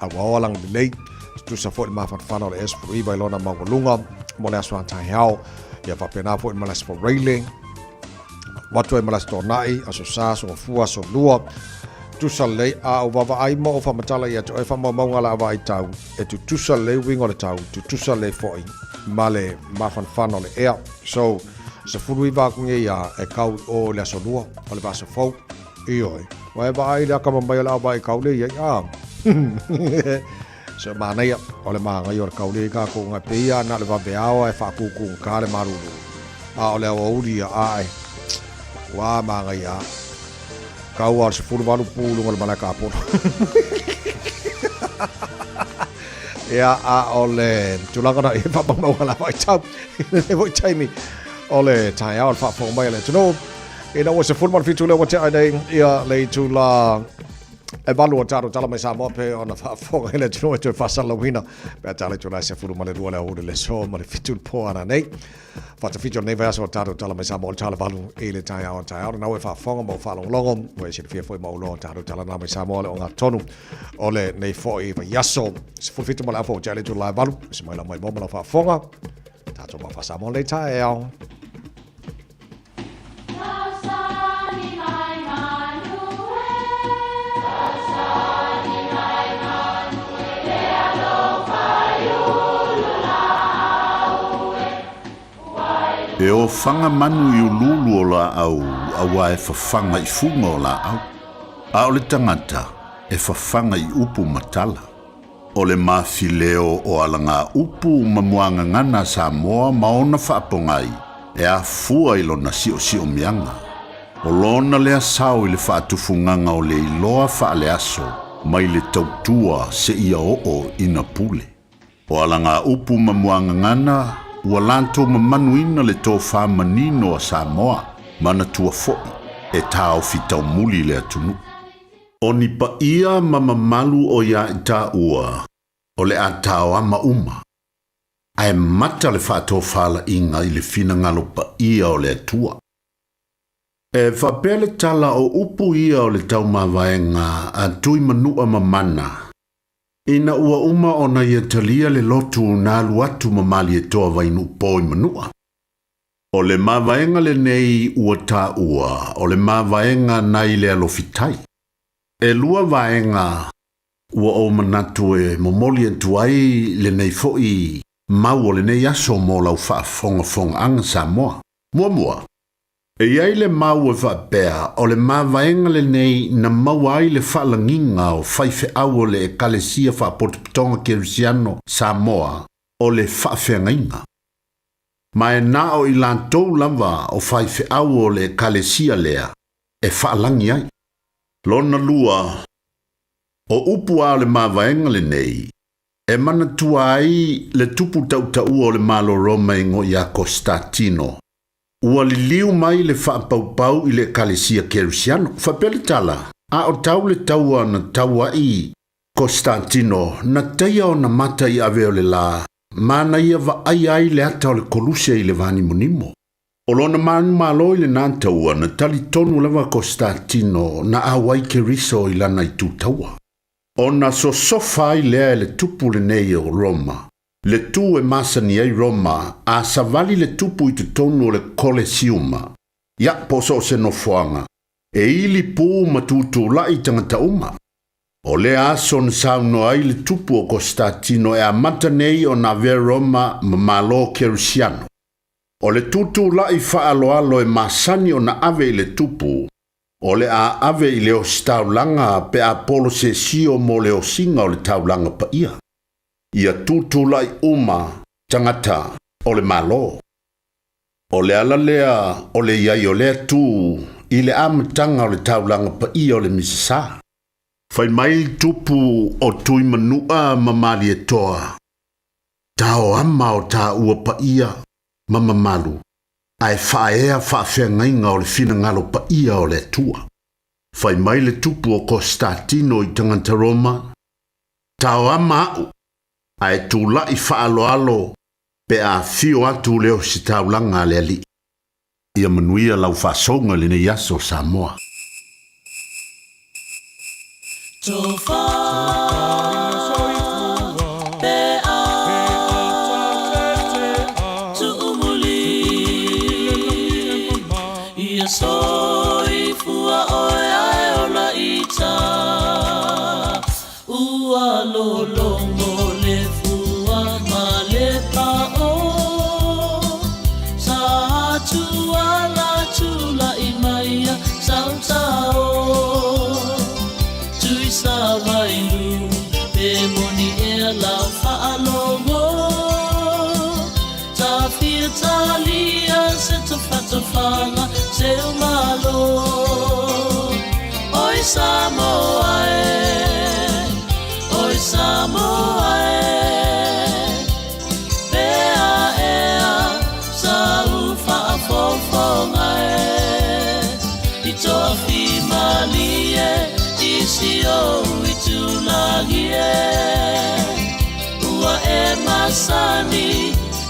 au lang le tu sa fo ma fan le es for viva lona mau lunga mo le aswa tai au ia pa pena fo ma las for railing watu e ma las tornai aso sa so fua so lua tu sa le a o vava ai mo fa matala ia to e fa mo ngala vai tau e tu sa le wingo le tau tu sa le foi male ma fan le ea so se furu va ku ia e kau o le so lua o le va so fo io vai vai da kama mai la vai kau le ia so ma nei o le ma ngai o kau le ka ko nga pe ia na le va beao e fa ku ka le maru a o le o uri ai wa ma ngai a kau ar se furu valu pulu ngal malaka po ya a ole tulanga na e fa pa ma la vai tau e voi tai mi ole tai au fa fo mai le no e no se furu fitu le wata ai ia le tu la e valu o taro tala mai sa mo pe ona fa fo ele no e fa sala wina pe tala tu la se furu male duale o le so male fitu po ana nei fa te fitu nei va so taro tala mai sa mo tala valu ele tai au na e fa fo mo fa longo mo se fia foi mo lo taro tala na mai sa mo le onga tonu ole nei fo e va yaso se furu fitu male fo tala tu la valu se mai la mai mo la fa fonga tato ma fa sa mo le tai au E o fanga manu i ululu o la au, awa e fafanga i funga o la au. A o le tangata, e fafanga i upu matala. O le mafileo o alanga upu mamuanga ngana Samoa maona whaapongai, e a fua ilo na sio mianga. O lona lea sao i le whaatufunganga o le iloa whaale aso, mai le tautua se ia o ina pule. O alanga upu mamuanga ngana, ua lanto mamanuina le tō whamanino a Samoa, mana tua fo'i, e tāo fitau muli le atunu. O ni pa ia mamamalu o ia i tā ua, o le a tāo ama uma. Ai mata le whaatō whala inga i le fina ngalo pa ia o le atua. E whapele tala o upu ia o le tau mawaenga a tui manua mamana. Ina ua uma o na ia talia le lotu na luatu mamali e toa vainu poi manua. O le mawaenga le nei ua ta ua, o le mawaenga nai le alofitai. E lua vaenga ua o manatu e momoli e tuai le nei foi mau o le nei aso mo lau fonga anga Samoa. Mua. E iai le mau e whapea o le mawaenga le nei na mau ai le whaalanginga o whaife au le e kalesia whaapotopitonga Kerusiano Samoa o le whaafeangainga. Ma e na o i lantou lava o whaife au o le kalesia lea e whaalangi ai. Lona lua o upu a le mawaenga le nei e mana tua ai le tupu tautau o le malo Roma ingo ia Constantino. Ua li liu mai le whaapaupau i le kalesia Kerusiano. Whapele tala, a o tau le taua na taua i Constantino na teia o na mata i aveo le la, mana ia va ai le ata o le koluse i le vani monimo. O lona manu malo i le nantaua na tali tonu lava Constantino na awai keriso i lana i tu taua. O na so sofa i lea le tupu le nei o Roma, Le tu e masani ai Roma a savali le tupu i te tonu o le kolesiuma. Ia poso se no fuanga. E ili pū matutu la i tangata uma. O le ason sauno ai le tupu o Konstantino e a matanei o na vea Roma mamalo Kerusiano. O le tutu la i faaloalo e masani o na ave i le tupu. O le a ave i le o staulanga pe a polo se sio mo le o singa o le taulanga pa ia. Ia tutu la i uma tangata o le malo. O le alalea o le iai o le tu i le amatanga o le taulanga pa ia o le misisa. Fai mai tupu o tui manua mamali e toa. Tao ama o ta ua pa ia mamamalu. Ai faea faafengainga o le fina ngalo pa ia o le tua. Fai mai le tupu o Konstantino i tangata Roma. Tao ama au. Ai tula i faaloalo pe a fio atu leo si taulanga le ali. Ia manuia lau fasonga le ne yaso Samoa. Fanga seu malo oi Samoa pea ea sa ufa fofonga i toa fimalie i sio i tulagie ua e masani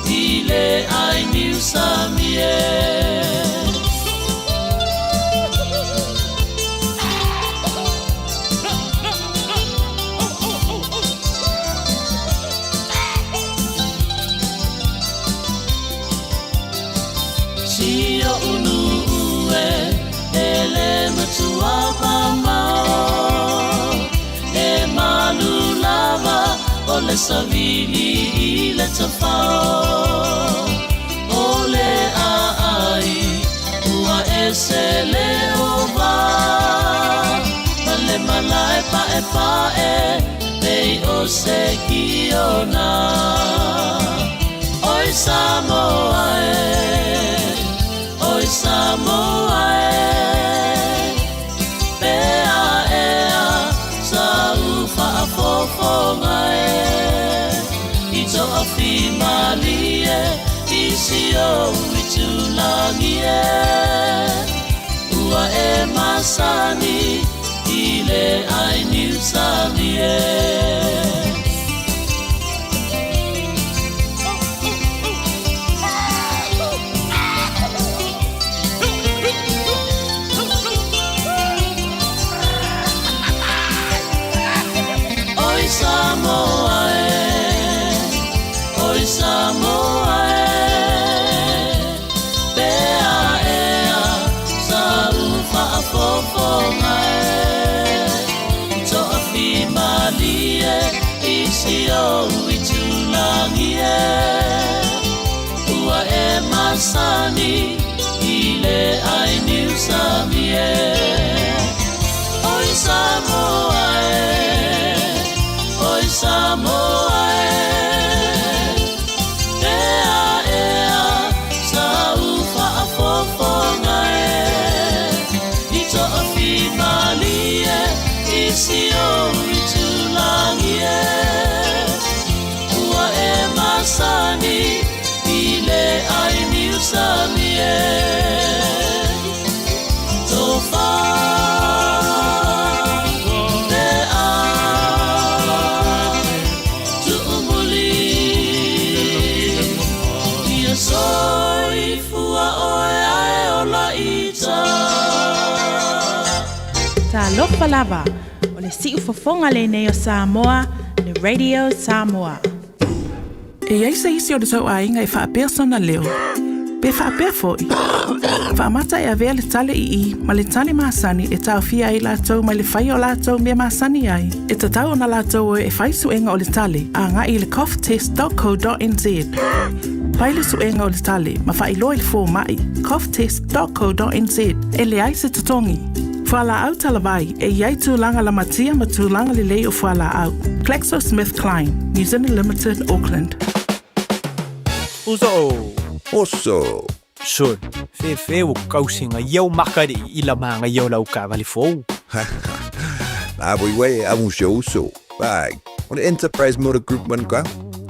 ile ai niu samie Sio unue ele matua mamao e malulava o le savili i le tafao o le ai ua ese le ova male malae pae pei o se kiona oi Samoa pea ea sa ufa fofonga i toa fimalie i sio i tulangie ua e masani i le ai niu samie Samoa pea ea sa ufa fofonga toa fimalie i sio i tulangie ua e masani i le ai niu samie oi Samoa Sio i tulangie ua e masani i le ai niu samie tofa te a tuumuli ia soi fua oe ae o la ita Ta lofa lava le si'u fofonga le nei o Samoa, le Radio Samoa. E ai se isi o le tau a inga e wha persona leo. Pe wha pia foi. Wha mata e avea le tale i ma le tale maasani e tau fia i lātou ma le whai o lātou mea maasani ai. E ta tau na lātou e whai suenga o le tale a ngā i le coughtest.co.nz. Pai le suenga o le tale ma wha i loa i le fō mai coughtest.co.nz e le ai se tatongi. Whala au talavai e iai tūlanga la matia ma tūlanga le lei o whala au. GlaxoSmithKline, New Zealand Limited, Auckland. Oso. Son, fe o kausinga iau makari I la manga iau lau ka vali fou. Aboi a musho uso. Bai, o le Enterprise Motor Group man ka.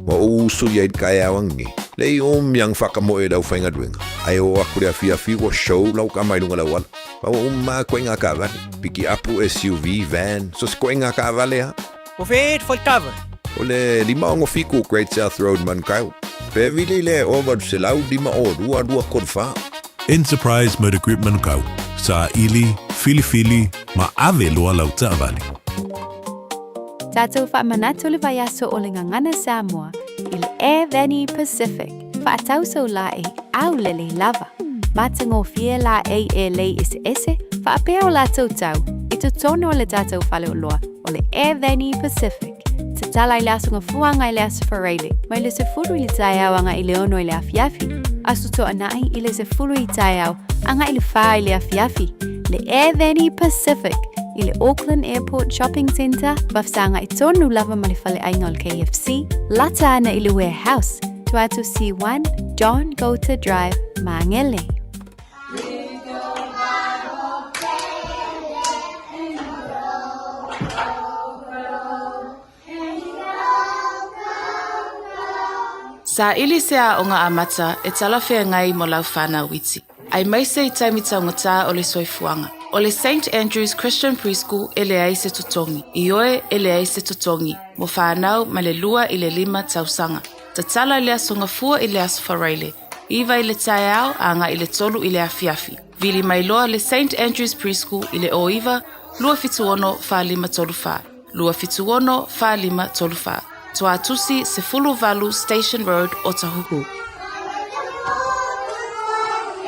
Wa uso iai kai awangi. Lei yang whakamoe dau whainga duenga. Ai o akure a fia wa show lau ka mai lunga lau ala. Wa ma koinga ka vale. Piki apu SUV, van, so koinga ka vale ha. O fe faltava. O le lima ongo fiku Great South Road man kau. Pe vile le over se lau lima o rua korfa. Enterprise Motor Group Manukau. Sa ili, fili, ma ave loa lau tāwali. Tātou whaamanatu le vai aso o le ngangana Samoa I le Air Veni Pacific. Whaatau sau la e au lele lava. Matango fie la e lei ese. Whaapea o la tau. I to tono o le tātou whale o loa o le Air Veni Pacific. Te tala I le aso ngafuanga I le aso whareile. Mai le se furu I le tai au anga I le ono I le afiafi. Asu to anai I le se furu I tai au anga I le wha I le afiafi. Le Air Veni Pacific. I le Auckland Airport Shopping Centre, wafsanga I tonu lava malifale ainga o le KFC, lata ana I le warehouse, tuatu C1, John Gota Drive, Mangele. Sa ili sea o ngā amata e talawhea ngai mo lau whānau witi. Ai maise I taimita o ngata o le soifuanga. O le St. Andrew's Christian Preschool e le ai se tutongi. I oe e le ai se tutongi. Mo whanau ma le lua I le 5 tausanga. Ta tala I le asonga fua I le aso whareile. Iwa I le tae au anga I le tolu I le afiafi. Vili mai loa le St. Andrew's Preschool I le o iwa, lua fituono wha 5 tolu wha. Lua fituono wha 5 tolu wha. Toa tusi se Fulu Valu Station Road o Tahuhu.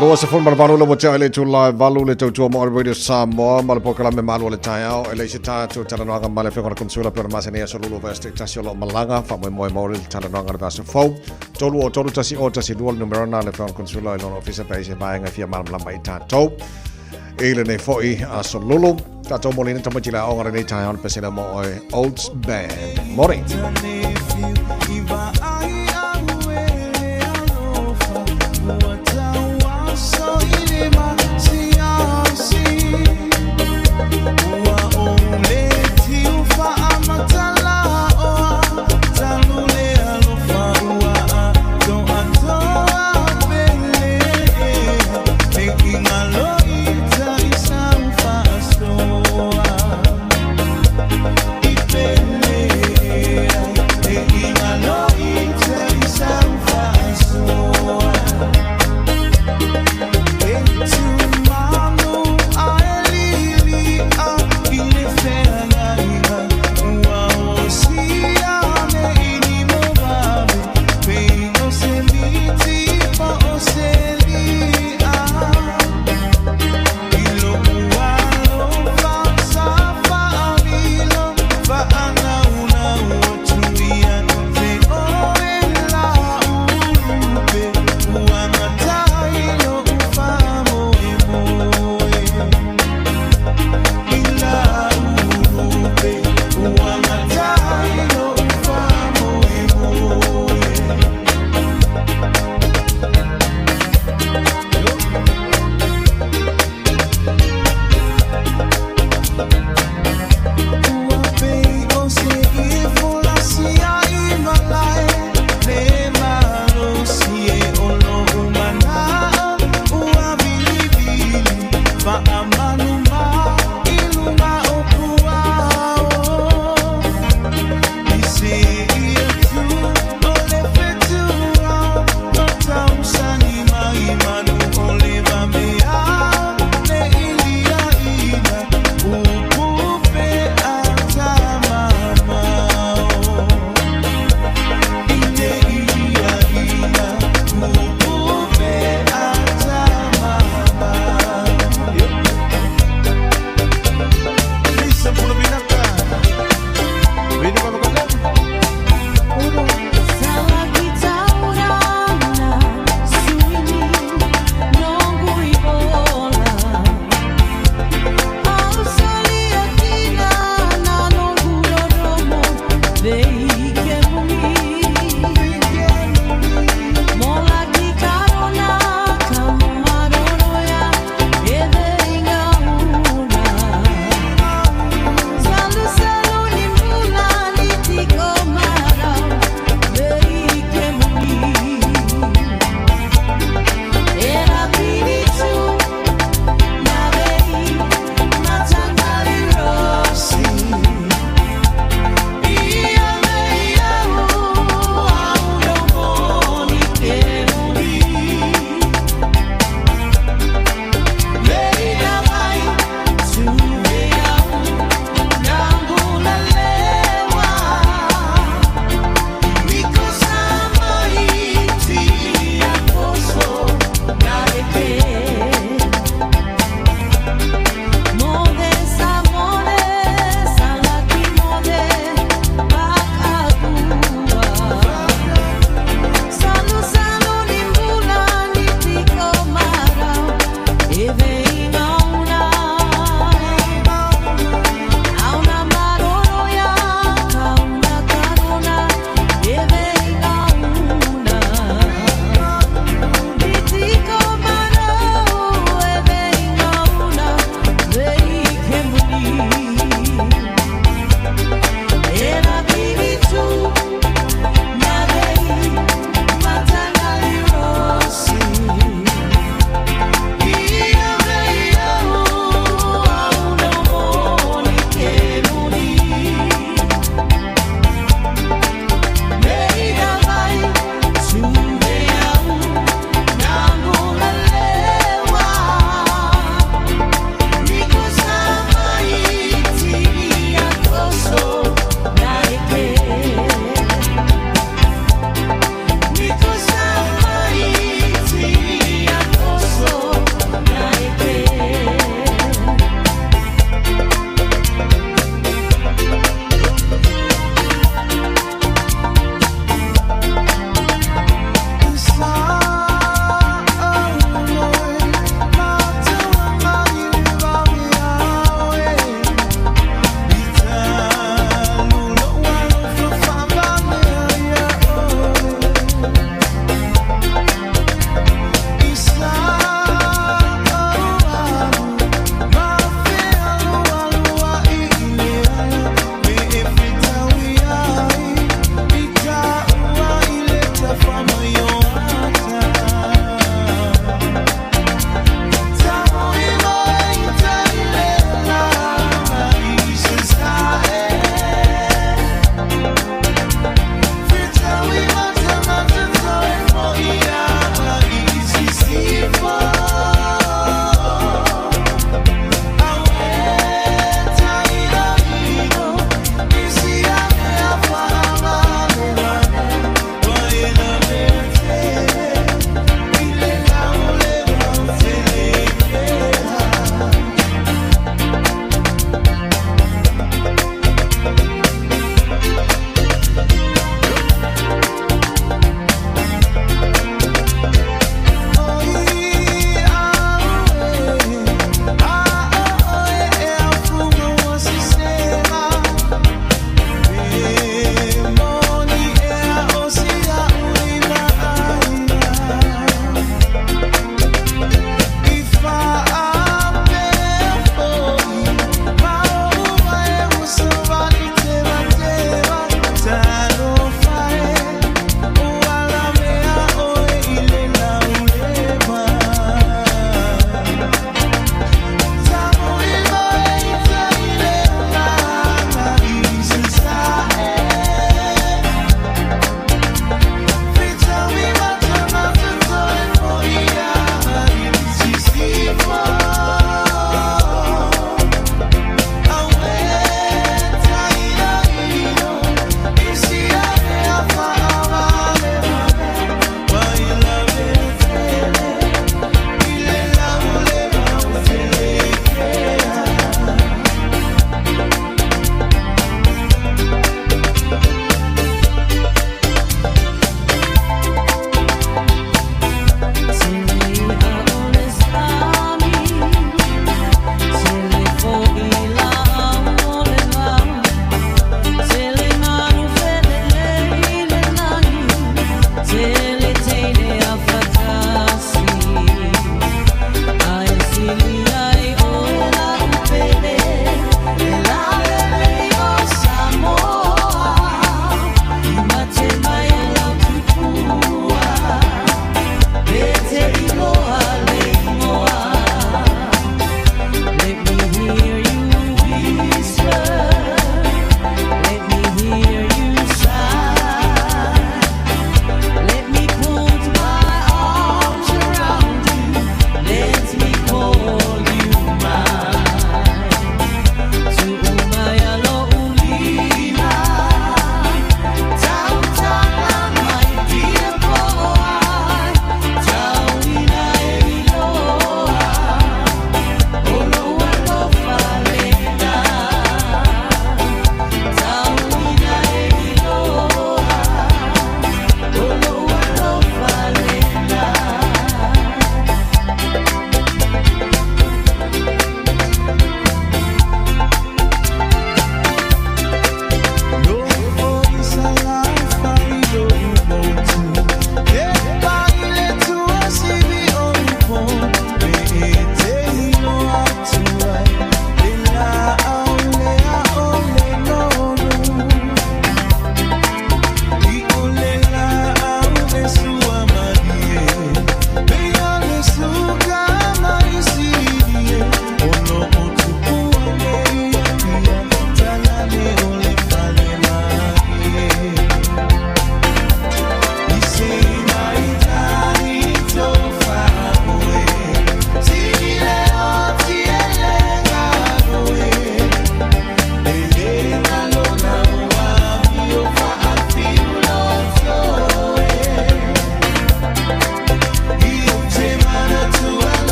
Loa se fun malvalu le mocha ele tu live valu le tu mo radio Samoa malapokala me malu le taiao ele se ta tu talananga male fe kona konsula per masene so lulu veste tasio malanga fa mo mo le talananga le vaso fo tolu tasi dual numero na le fe konsula le office page ba nga fia mal lamba ita to ele ne foi a so lulu ta to mo le ta machila o ngare ne taiao pe se mo Oats Band morning. Alo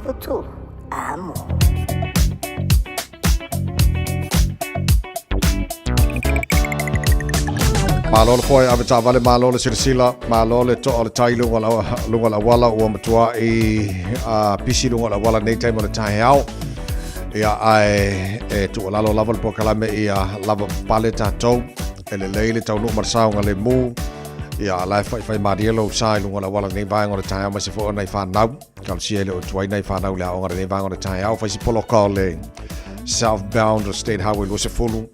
iwa tolu amo. Malole foi ave tavale malole sirsila malole to ole tailu lunga la wala o matua pisi lunga la wala nei time o tai au ia ai tu la lo lava po kala me ia lava paleta to ele leile tau no marsao ngale mu ia la fai marielo sai lunga la wala nei vai ngora tai au ma se fo nei fa nau kal siele o tuai nei fa nau la ngora nei vai ngora tai au fai si polo kale southbound state highway lo se fulu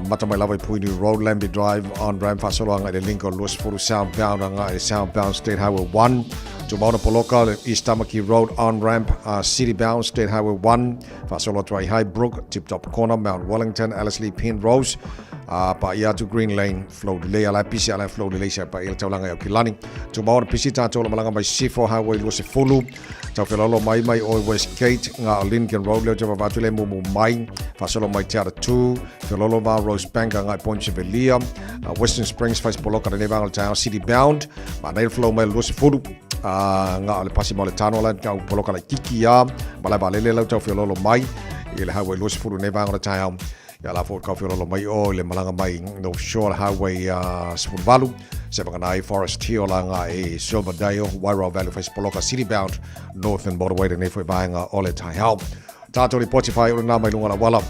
mata mai lava Puini Road, Lambie Drive, on Ram Fasolanga, the link on Luas Furu southbound, southbound State Highway 1, to Mauna Poloka, East Tamaki Road, on ramp, city bound State Highway 1, Fasolo Dry High Brook, Tip Top Corner, Mount Wellington, Ellerslie Pin Rose, pa ia to Green Lane, flow delay, ala pisi ala flow delay sa pa il taulanga o Kilani, to Mauna Pisi Tato, Malanga by C4 Highway, Luas Fulu, Tau Filolo Mai o West Gate, nga Lincoln Road, Leo Java Vatule Mumu Mai, Fasolo Mai Tiara 2, Filolo Rose Bank, nga Point Chevelia, Western Springs, Face Poloka, the Nevangal Town, City Bound, Manail Flow Mail, Luas Fulu, nga ole pasi mo le tano la nga Poloka la Kiki ya, Bala Balele la Tau Filolo Mai, ile Highway Luas Fulu Nevangal Town, ya la Fort Filolo Mai o le Malanga Mai, no Shore Highway Spunvalu, Sebanganai Forest Hill nga Silverdale, Wairau Valley Face Poloka City Bound, North and Motorway the Nefoi Banga ole Taihao. Tato ni Potify o na mai lunga la wala.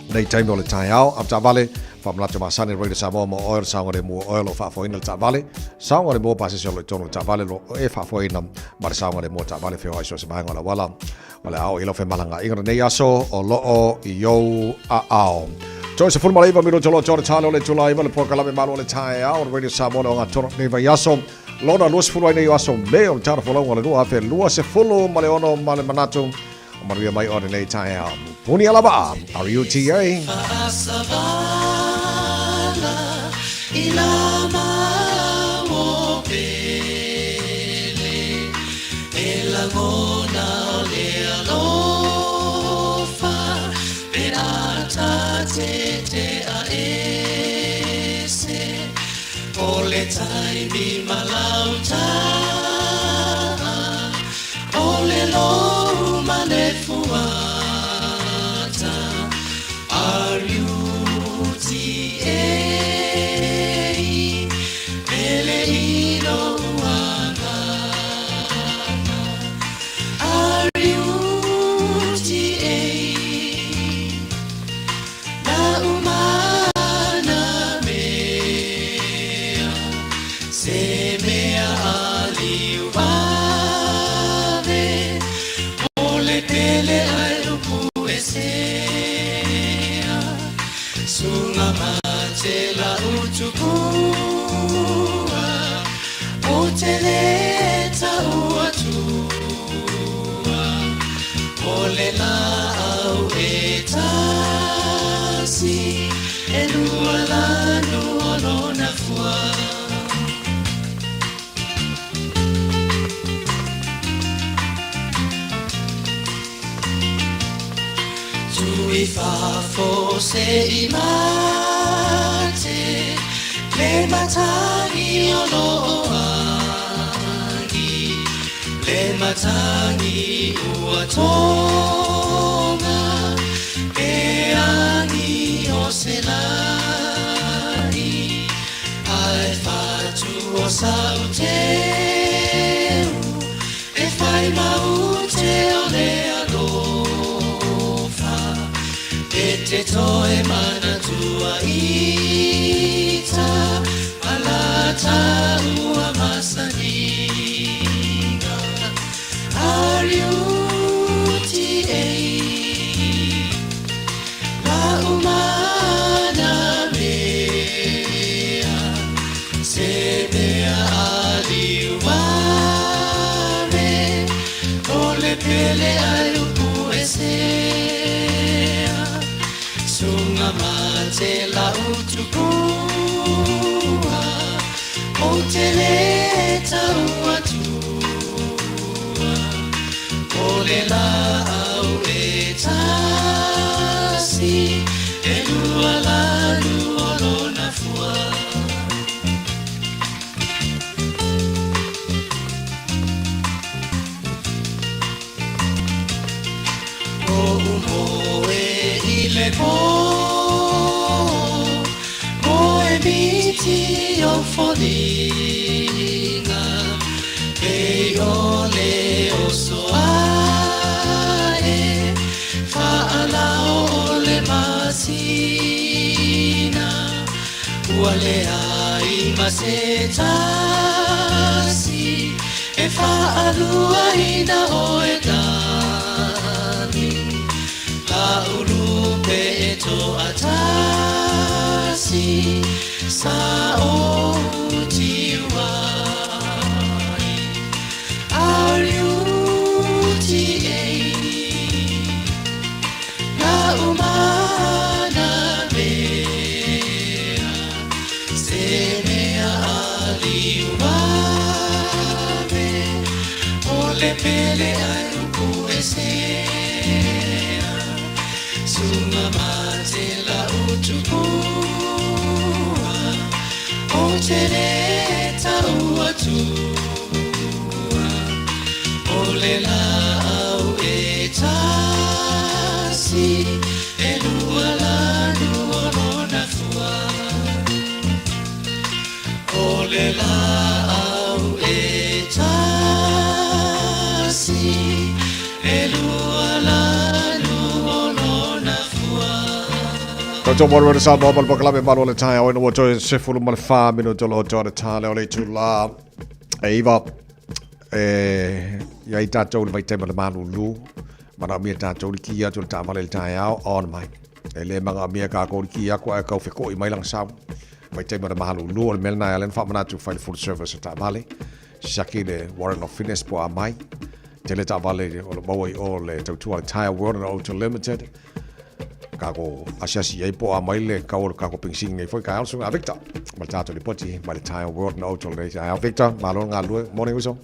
Nei time ole Taihao, am Tavale, from Lato Masani Radio Samoa mo oil sangore mo oil of Fafoina Tavale, sangore mo pasi solo tono Tavale lo e Fafoina, but sangore mo Tavale fe oiso se banga la wala. Wala au ilo fe malanga inga nei aso o loo yo ao. Joy se fulma leva miro jolo jolo talo le July le pokala me malo le Taihao on Radio Samoa nga tono nei vayaso. Lona luas fulwa nei aso me on taro follow ngale lua fe lua se fulu male ono male manato. Maria mai ora nei Taihao. Puni alaba, RUTA. Ilama mo pele elagona le alofa perata te a ese ole tai mi malauta ole lo manefuata RUTA Fafo se imate le matangi oloangi le matangi uatonga e angi oselani ai fatu o sauteu e fai maute ole te toe mana tua ita malata ua masaninga RUTA la umana mea se mea aliware ole pele alupu Mate la utukua o te leta uatua o le la au e tasi e lua la luolo na fua foninga e ole o soa e whaalao ole masina ua le ai masetasi e whaalua ina o e tani hauru pe e to atasi sa o tiwai R-U-T-A na umana mea senea aliuame ole pele ai uku esea sunga mate la utupua o tereta uatua ole la au etasi e lua la nuolona fua ole la au etasi e lua la nuolona fua. Koto mo re sa mo ba klabe ba le tai o no to se fulu mal fa mino to lo to ta le ole tu la eiva ya ita to le vai te ma lu lu mana mi ta to ki ya to ta vale tai au on mai ele manga mi ka ko ki ya ko ka fe ko i mai lang sa vai te ma lu lu le mel na len fa mana tu file full service ta vale shaki le warrant of fitness po mai tele ta vale o le bawai o le to tu tire world and auto limited kako asiasi ai po mai le ka pingsing nei foi ka also a Victor ma ta to le poti ma le tire world and auto le a Victor ma lo nga lu morning uso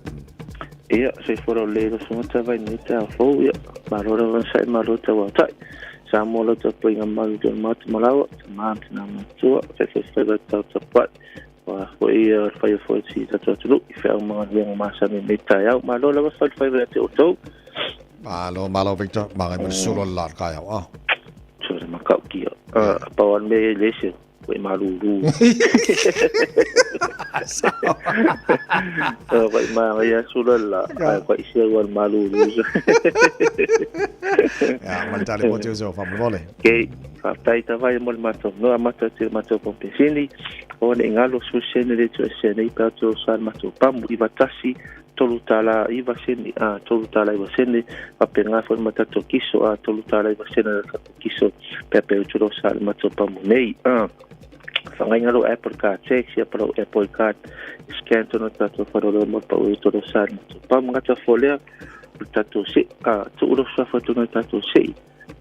ia se foro le so ta vai ni ta fo ia ma lo sai ma lo ta wa tai sa mo lo ta pinga ma do ma ta malawa ma na ma tu se ta pa wa ko ia fai fo si ta tu lu fa ma yang ma sa ni ta ya ma lo la fa fa te auto ma lo Victor ma ga solo la ka ya sore makau kia pa wan me lese ko malulu vai ma ya sulala ko isia wan malulu ya man tale mo te zo fa mole ke fa tai ta vai mo mato no amato te mato pompesini o ne ngalo susene le to sene pa to sal mato pamu i batasi tolutala i vaseni tolutala i vaseni apenga fo matato kiso tolutala i vaseni kiso pepe uturo sal mato pamu nei fanga lo Apple Card check sia pro Apple Card scan to no tato faro mo pa uturo sal mato pamu ngata folea tato se to ulo sa foto no tato se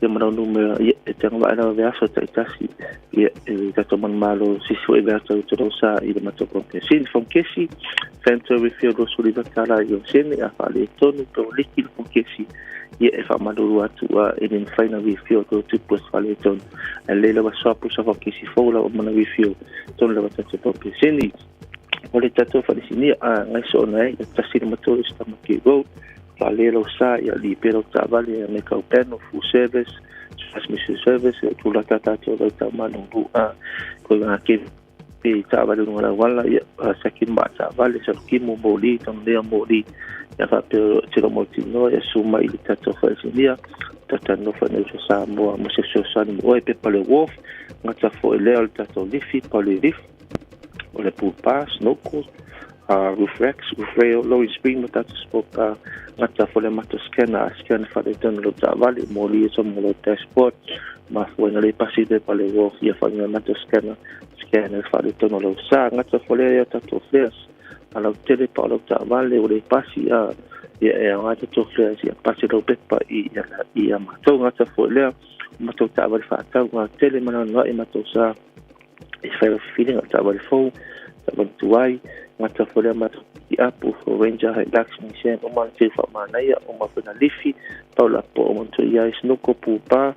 ya mana numero e tengo ana verso tasi e tato man malo si so e verso uturo sa i mato pompe sin fon kesi Fento refill do suliva kala yo sene a fale tonu to likil fon kesi ye e fa maluru atu in final refill do tu pos fale ton e lela wa so pusa fon kesi fola o mana refill ton le tato pompe sini ole tato fale sini ngai so nai tasi mato sta maki go fale lo sa ya li pero ta vale me ka peno full service transmission service tu la tata to ta manu ko na ke pe ta vale no wala ya sakin ma ta vale sa ki mo boli ton le moli ya fa pe ti lo molti no ya suma il tato fa sinia tata no fa no sa mo se so sa ni o pe pa le wolf ngata fo le al tato lifi pa le lif o le pour pass no ko roof rex roof rail low spring mo tato spot ngata fo le mato scan fa le ton lo ta vale moli so mo lo dashboard ma fo le passi de pa le wolf ya fa no mato scanner fa le ton lo sa ngata fo le ya tato flares ala tele pa lo ta vale o le passi ya ngata to flares ya passi lo pepa i ma to ngata fo le ma to ta vale fa ta ngata tele mana no e ma to sa e fa feeling ta vale fo ta vale tuai ngata fo le ma i apu fo ranger Hilux ni se o ma te fa mana ya o ma fa na lifi pa la po o mo to ya is no ko pu pa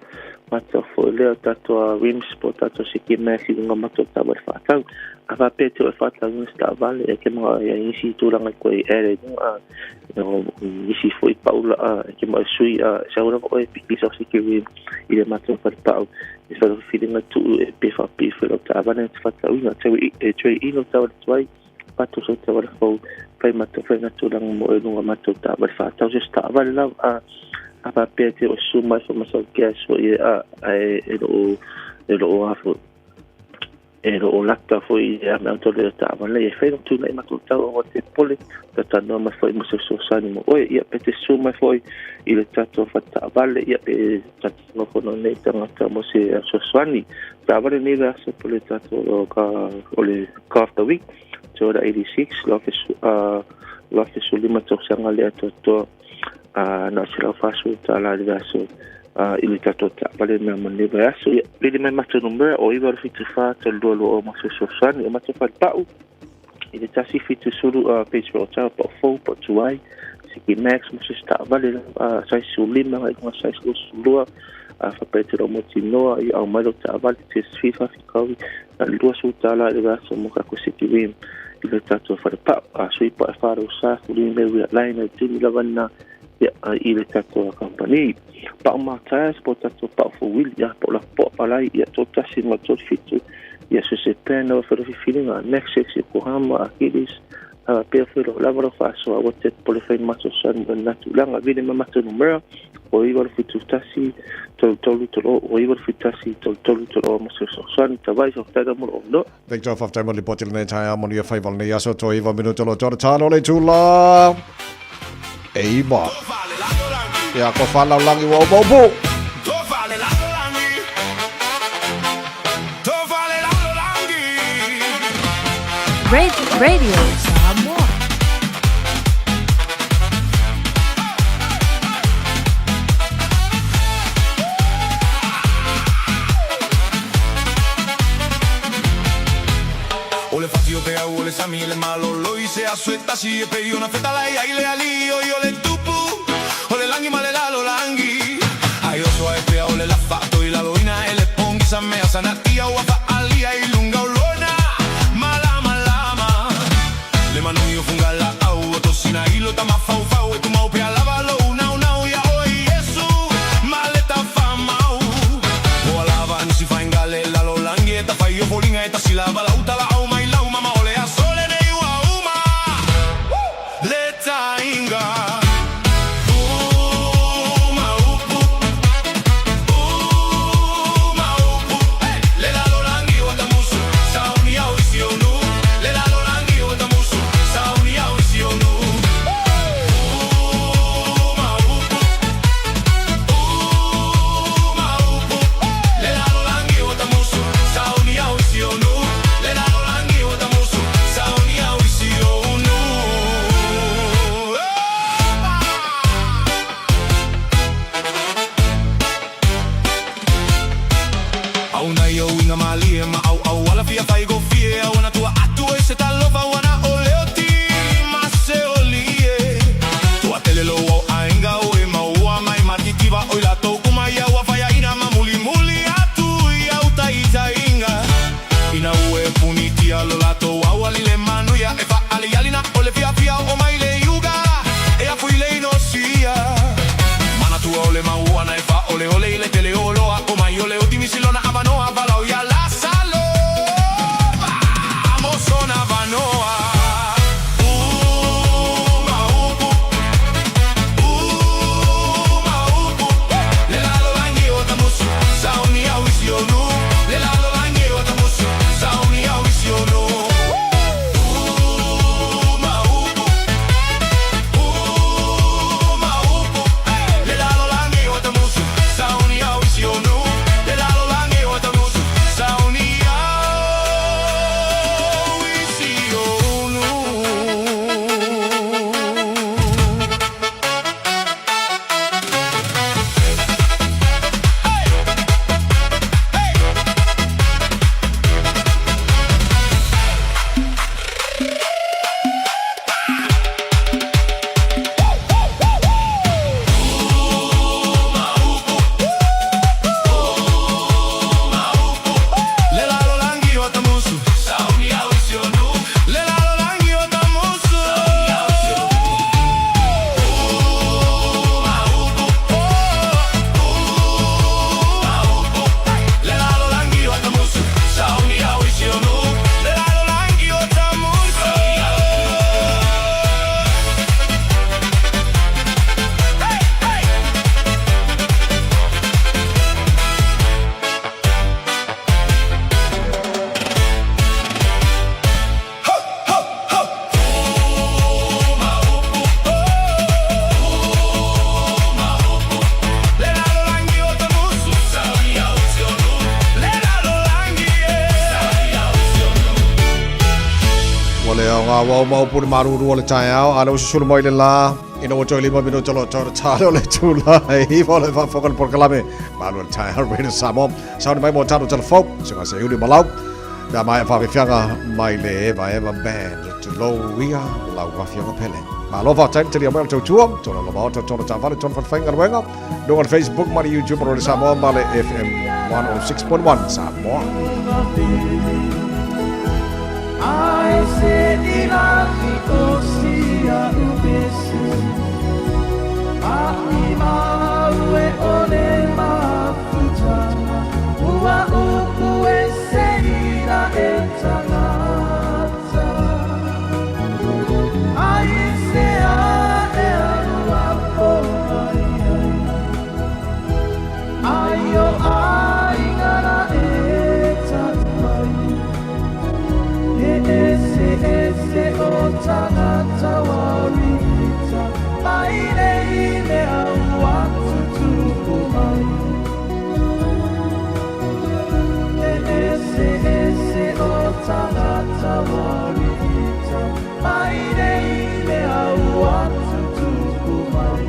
mato fo le tato rims po tato siki mesi nga mato tabar fatau ava pete o fatau sta vale e ke mo ya isi tu langa ko ere no isi foi paula ke mo sui sa ora o e piki so siki rim ile mato par pau e so feeling tu e pefa pefa lo tava ne fatau na tre ino tawa twai pato so tawa fo pai mato fe na tu langa mo e nga mato tabar fatau se sta vale la apa pete o suma so maso gas so elo afo elo lata foi a me auto de ta vale e fai tu nei matuta o te pole ta no ma foi mo so sanimo o ia pete suma foi il tato fatta vale ia pe tato no kono nei tanga mo se so swani ta vale nei la so pole tato ka ole ka of the week so 86 lofis lima to sanga le to na sila fasu tala diverso il tato vale na mane baso le me mato numero o ivar fitu fa tolo o mo so san e mato fa pau il tasi fitu sulu page pro ta po fo po tuai siki max mo se sta vale sai sulima ai mo sai sulu fa petro mo tino i au malo ta vale te fifa fikawi lo su tala diverso mo ka ko siki wim il tato fa pau sui pa fa rosa sulima we line tini lavana il tato company pa matas po tato pa fo will ya po la po palai ya to tasi mo to fitu ya so se peno for the feeling next six ko hama akilis pe fo la varo fa so what it po le fein mato san na tu langa vile ma mato numero o ivar fitu tasi to o ivar fitu tasi to mo so san ta vai so ta mo no Thank you for time only potil ne taya mo ya fai val ne ya so to iva minuto lo to tano le tula Eiba. Ya ko fala langi wa bobo. Radio Samoa. Ole fazio pe a ole samile malo lo ise a sueta si e pe una feta la ile ali yo le tupu ole langi male la lo langi ayo so e pe ole la fatto la loina e le pongi sa me sanatia o fa ali ai lunga olona malama le manu io funga la au to sina ilo ta ma fa e tu mau pe la valo una ya oi yesu maleta fama o la van si fa ingale la lo langi ta fa io polinga ta si lava la uta la Le la lola Ole nga wa mau pur maru ru ole chayao alo sul moi le la ino choi lima bino cholo chor chalo le chula hi vole fa fokan por kalame malu chayao Radio Samoa sound mai mo taro telefon singa se uli malau da mai fa fianga mai le va eva band to low we are la wa fianga pele malo va tain tiri amel to chuom to lo ba to cha vale ton fa finga wenga do on Facebook mari YouTube Radio Samoa male FM 106.1 Samoa Ai se di la sia ubesi ai ma ue ole ma futana ua uku se ira etanata ai se a ua pomai ai o ai gara etanai ese o tanata warita maire ine au atu tupu mai ese o tanata warita maire ine au atu tupu mai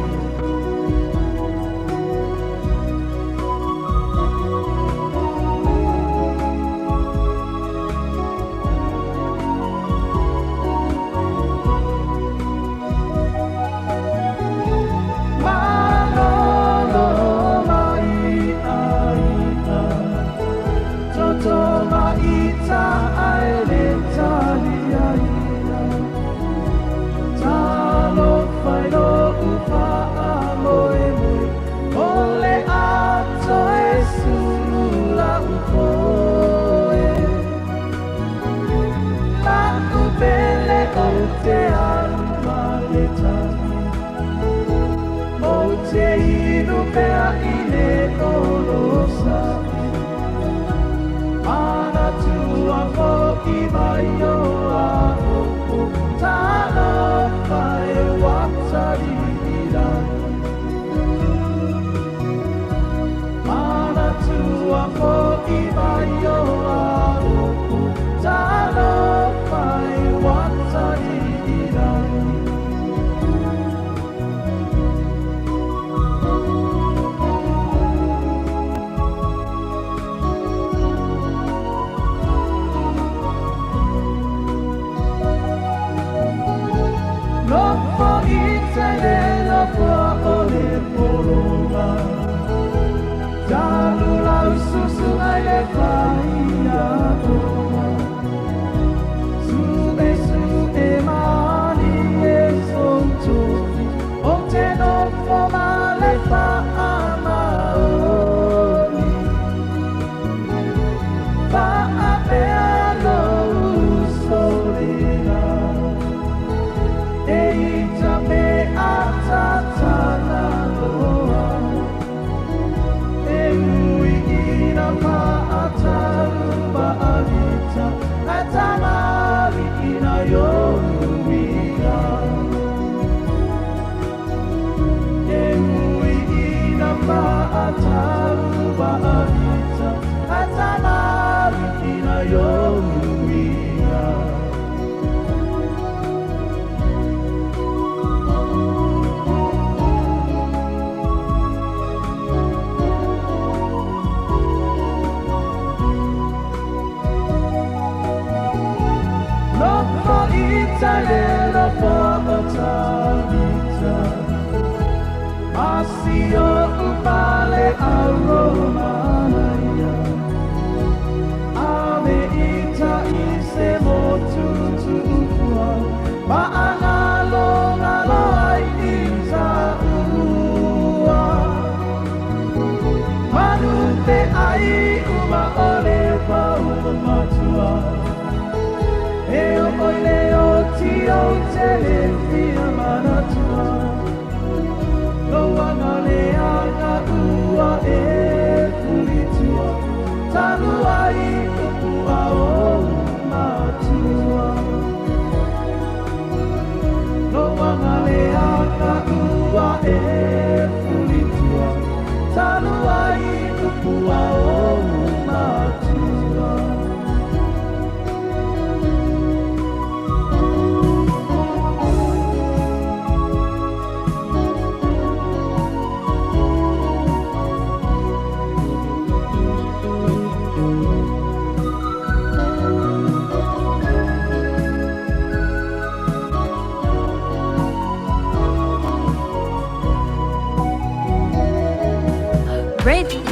Lo wana le aga ua e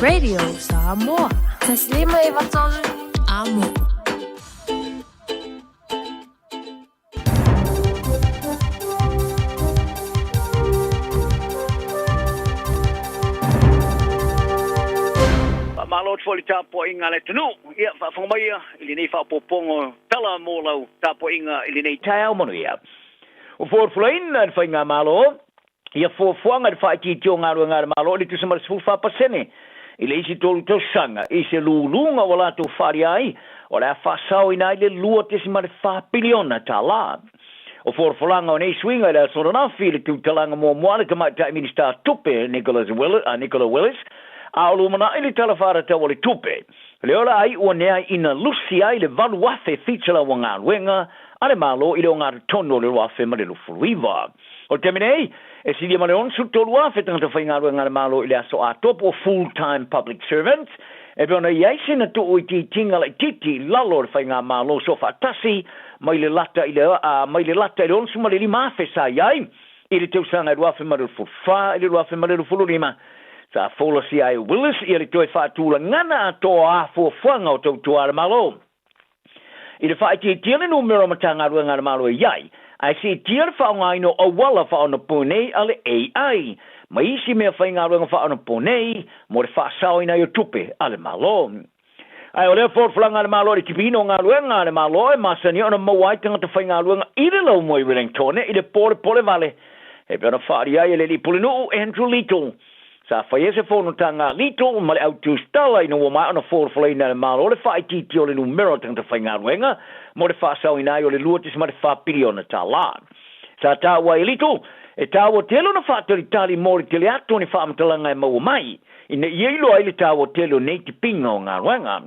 Radio Samoa. Taslima ivatolu amo. Malot foli tapo inga le tunu ia fa fomaya ili nei fa popongo tala molau tapo inga ili nei tau monu ia o for flain na fa inga malo ia for fuanga fa ki tionga nga malo li tu sama fu fa pasene ile isi tolu to sanga isi lulunga wala tu fariai ora fa sau ina ile lua te sima fa piliona tala o for flanga nei swinga la so na fili tu talanga mo moana kama ta minister tupe Nicola Willis Aulumana ili talafara te wale tupe. Leola ai uanea ina lusia ile valu wafe fitala wanga wenga, ale malo ile onga tono le wafe malelu fuluiva. O teminei, e sidi maleon sutolu wafe tanga whainga wenga le malo ile aso a topo full-time public servants, e beona iaisi na tu uiti tinga le titi lalo le whainga malo so fatasi, mai le lata ile onsu maleli mafe sa iai, ile teusanga ile wafe malelu fulfa, ile wafe malelu fulurima, sa fola si ai Willis ia toi fatula ngana to a fo fanga to tuara malo ile fa ti tiene numero matanga ruanga malo iai ai si tier fa ngaino o wala fa ona pone ale ai mai si me fa ngaruanga fa ona pone mo fa saina yo tupe ale malo ai ole for flanga malo ki pino ngaruanga ale malo e masani ona mo wai tanga to fa ngaruanga ile lo mo Wellington ile pole vale e per fa ia ile li polino Andrew Little sa faiese fono tanga lito male autu stala ina wa ona for flaina malo le fa ti ti ole numero tanga fainga wenga mo le fa sa ina ole luotis ma le fa piliona tala sa ta wa lito e ta wo telo na fa tali mo le tele ato ni fa mtalanga mo mai ina yelo ile ta wo telo nei ti pingo nga wenga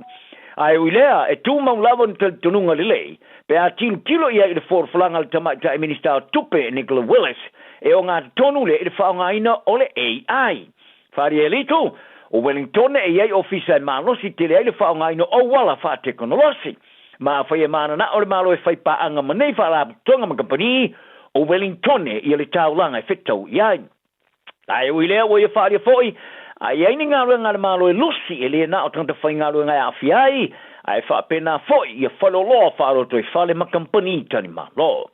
ai wilea e tu mau lavon tununga lele pe a tilo ia ile for flanga le tama ta minister tupe Nicola Willis e o nga tonu le ile fa nga ina ole ai Farielito, o Wellington e iei ofisa malo si tele ele fa ngai no o wala fa teknolosi. Ma fa ye mana na o malo e fai pa anga manei fa la tonga ma company o Wellington e ele tau langa fito iai. Ai wile o ye fa ye foi, ai ni nga malo e lusi ele na o tanta fa nga ngai afiai, ai fa pena foi ye follow law fa ro to fa le ma company tani malo.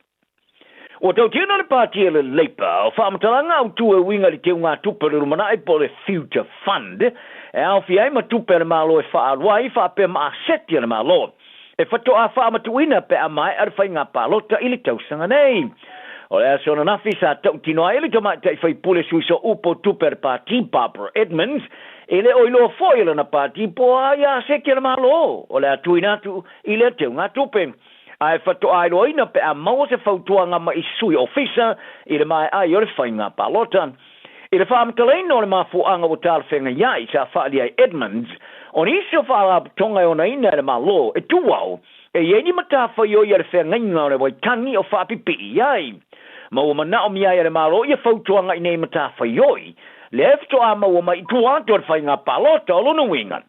O tau tino le pātia le leipa, o whamatalanga au tu e winga li te unga tupe le rumana e po le future fund, e au fiai ma tupe le malo e whaaruai, whape ma aseti le malo. E whato a whamatuina pe a mai ar whainga palota ili tausanga nei. O le asona nafi sa tau tino a ili tamata i whai pule suiso upo tupe le pāti Barbara Edmonds, e le oilo foile na pāti po a ia aseti le malo. O le atuina tu ili te unga tupe. Ai fato ai loina pe a mau se fautuanga ma i sui ofisa i le mai ai ore whainga palota. I le whaamtaleino le mafuanga o talwhenga iai sa whaali ai Edmonds, on isi o whaala tonga o na ina le malo e tuwao, e ieni matafa i o i le whenga o le waitangi o whaapipi iai. Ma o mana o miai le malo i a fautuanga i nei matafa i oi, le efto a mau o mai tuanto le whainga palota o lunu wingan.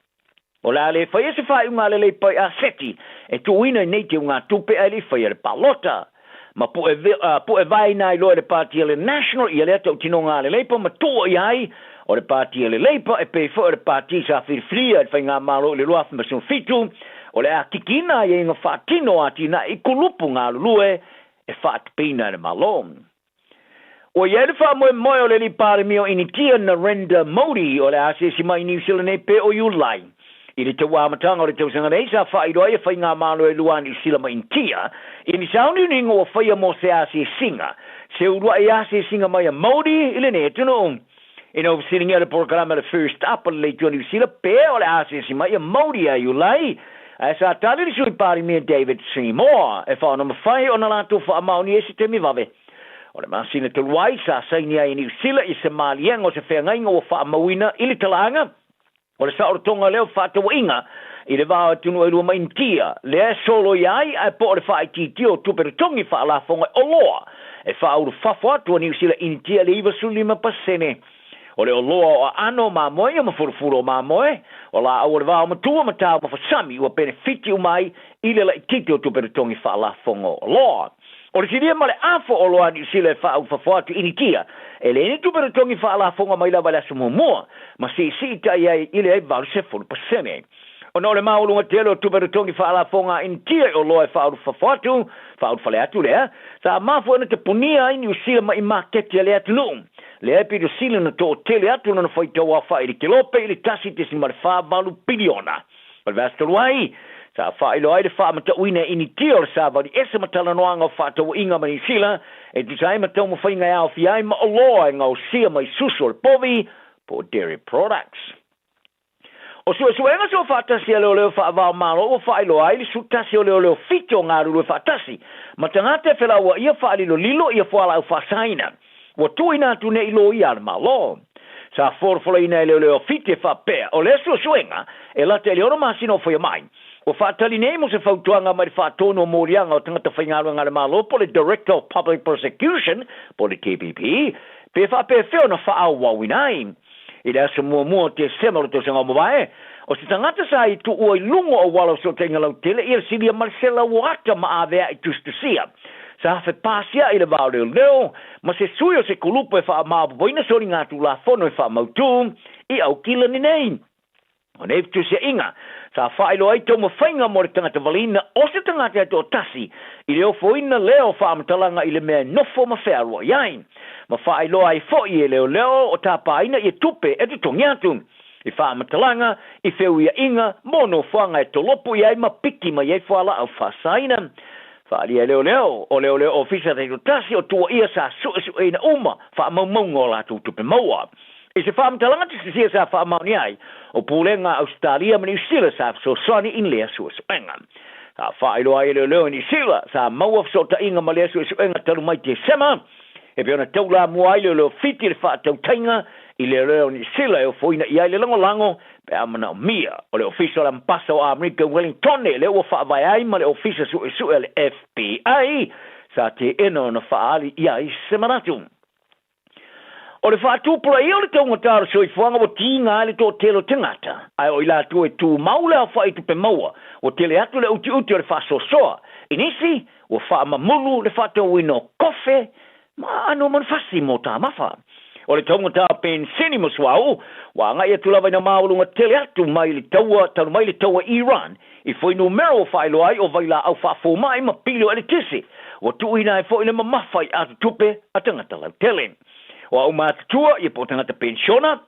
O la le fai se fai unga le pai a seti e tu ina nei te unga tupe ai le fai le palota ma po e vai nai lo le party le national i le tau tinonga le leipa ma to ai o le party le leipa e pe fo le party sa fria e fai nga malo le loaf ma sun fitu o le a kikina e nga fatino atina i kulupu nga lue e fat pina le malom o ye le fa mo o le li pare mio initia Narendra Modi o le ase si mai New Zealand e pe o yulai I le te wāmatanga o le tausanga nei sa whairoa e whainga mālo e luani I sila mai intia. I ni sauni ningo o whaia mo se ase singa. Se urua e ase singa mai a Māori I le ne tuno. I no sitting out a programa le first up le tu New Zealand pe o le ase si mai a Māori a yulai. E sa tali li sui pari me David Seymour. E whaona mawhai o na lanto wha mauni e se te mi vave. O le masina te luai sa saini ai New Zealand I se maliang o se whengainga o wha mawina I le talanga. O le saorotonga leo whātawainga I le wāa tunu e rua maintia. Le solo iai ai po le whaititi o tuperetongi whaalafonga o loa. E whauru whawha tua New Zealand intia le iwa sulima pasene. O le o loa o ano mamoe o mafurufuro mamoe. O la au le wāa matua matau mawhasami ua benefiti umai I le la ititi o tuperetongi whaalafonga o loa. O le siria male afo o loa New Zealand fa au fafuatu initia. E le ni tupere tongi fa ala fonga mai lava la sumomoa. Ma si ta ia ile ai valu se fulu pasene. O no le maulunga telo tupere tongi fa ala fonga initia o loa fa au fafuatu. Fa au fale atu lea. Sa mafu ena te punia ai New Zealand ma i maketi lea tunu. Le epi New Zealand na to tele atu na whaitawa fa ili kilope ili tasi te si mare fa valu piliona. O le vasta luai. Sa whaelo ai le wha mata uina ini tio le sa vali esa matala noanga o whātau inga mani sila e tu sai matau ma whainga au fiai ma o loa e ngau sia mai susu le povi po dairy products. O suenga so whātasi a leo whaavao malo o whaelo ai le sutasi o leo fiti o ngā ruru e whātasi ma tangata e whelaua ia whaalilo lilo ia whaala au whāsaina wa tuina tu ne ilo ia le malo. Sa forfola ina e leo fiti e whapea o le suenga e lata e leona masino whaia mai. O whaatali nei mo se whautuanga mai whaatono morianga o tangata whaingaru ngare malo po le Director of Public Prosecution po le TPP pe whape wheo na whaau wawinai. I rea se mua te semaro te sanga mawae. O se tangata sa i tu ua i lungo o wala so te ingalau tele i siria Marcela Wata ma avea i tustusia. Sa hafe pasia i le vau leo ma se sui o se kulupo e wha maa poina sori ngātu la fono e wha mautu i au kila ni nei. O nei tu se inga. Sa whaelo ai tau mawhainga mo le tangata valina o se tangata ato o tasi i leo foina leo whaamatalanga i le mea nofo ma whaarua iai. Ma whaelo ai fo i e leo o tā pāina i e tupe e tu tongi atu. I whaamatalanga i wheu ia inga mono whanga e tolopo iai ma piki ma iei whala au whasaina. Whaali e leo o leo ofisa te tasi o tua ia sa su eina uma whaamaumaungo la tu tupe maua. I se whaamatalanga te sia sa whaamauni ai o pulenga Australia ma New Zealand sa so soni in lea suenga. Sa whaelo ai leo New Zealand sa maua so ta inga ma lea suenga talu mai te sema. E peona taula mua ai leo fiti le whaatau tainga i leo New Zealand o foina i ai le lango pe amana o mia o le official ambassador o America Wellington le o whaavai ai ma le official su le FBI sa te eno na whaali i ai semanatu. O le whaatupura i o le taunga tāra soi fuanga o tīnga le tō telo tangata. Ai o i la tu e tū maule a whai tupe maua. O tele atu le uti o le whasosoa. Inisi, o whaamamulu le whaatau ino kofe, ma ano manfasi mo tā mawha. O le taunga tāra penseni mo suau, wa ngai atu lawa ina maulunga tele atu mai le taua, tanu mai le taua Iran. I foi numero o whaelo ai o vaila au whaafo mai ma pilo ele tisi. O tu ina e foi ina mamawhai atu tupe a tangata lau tele. O au mātua i po tangata pensiona,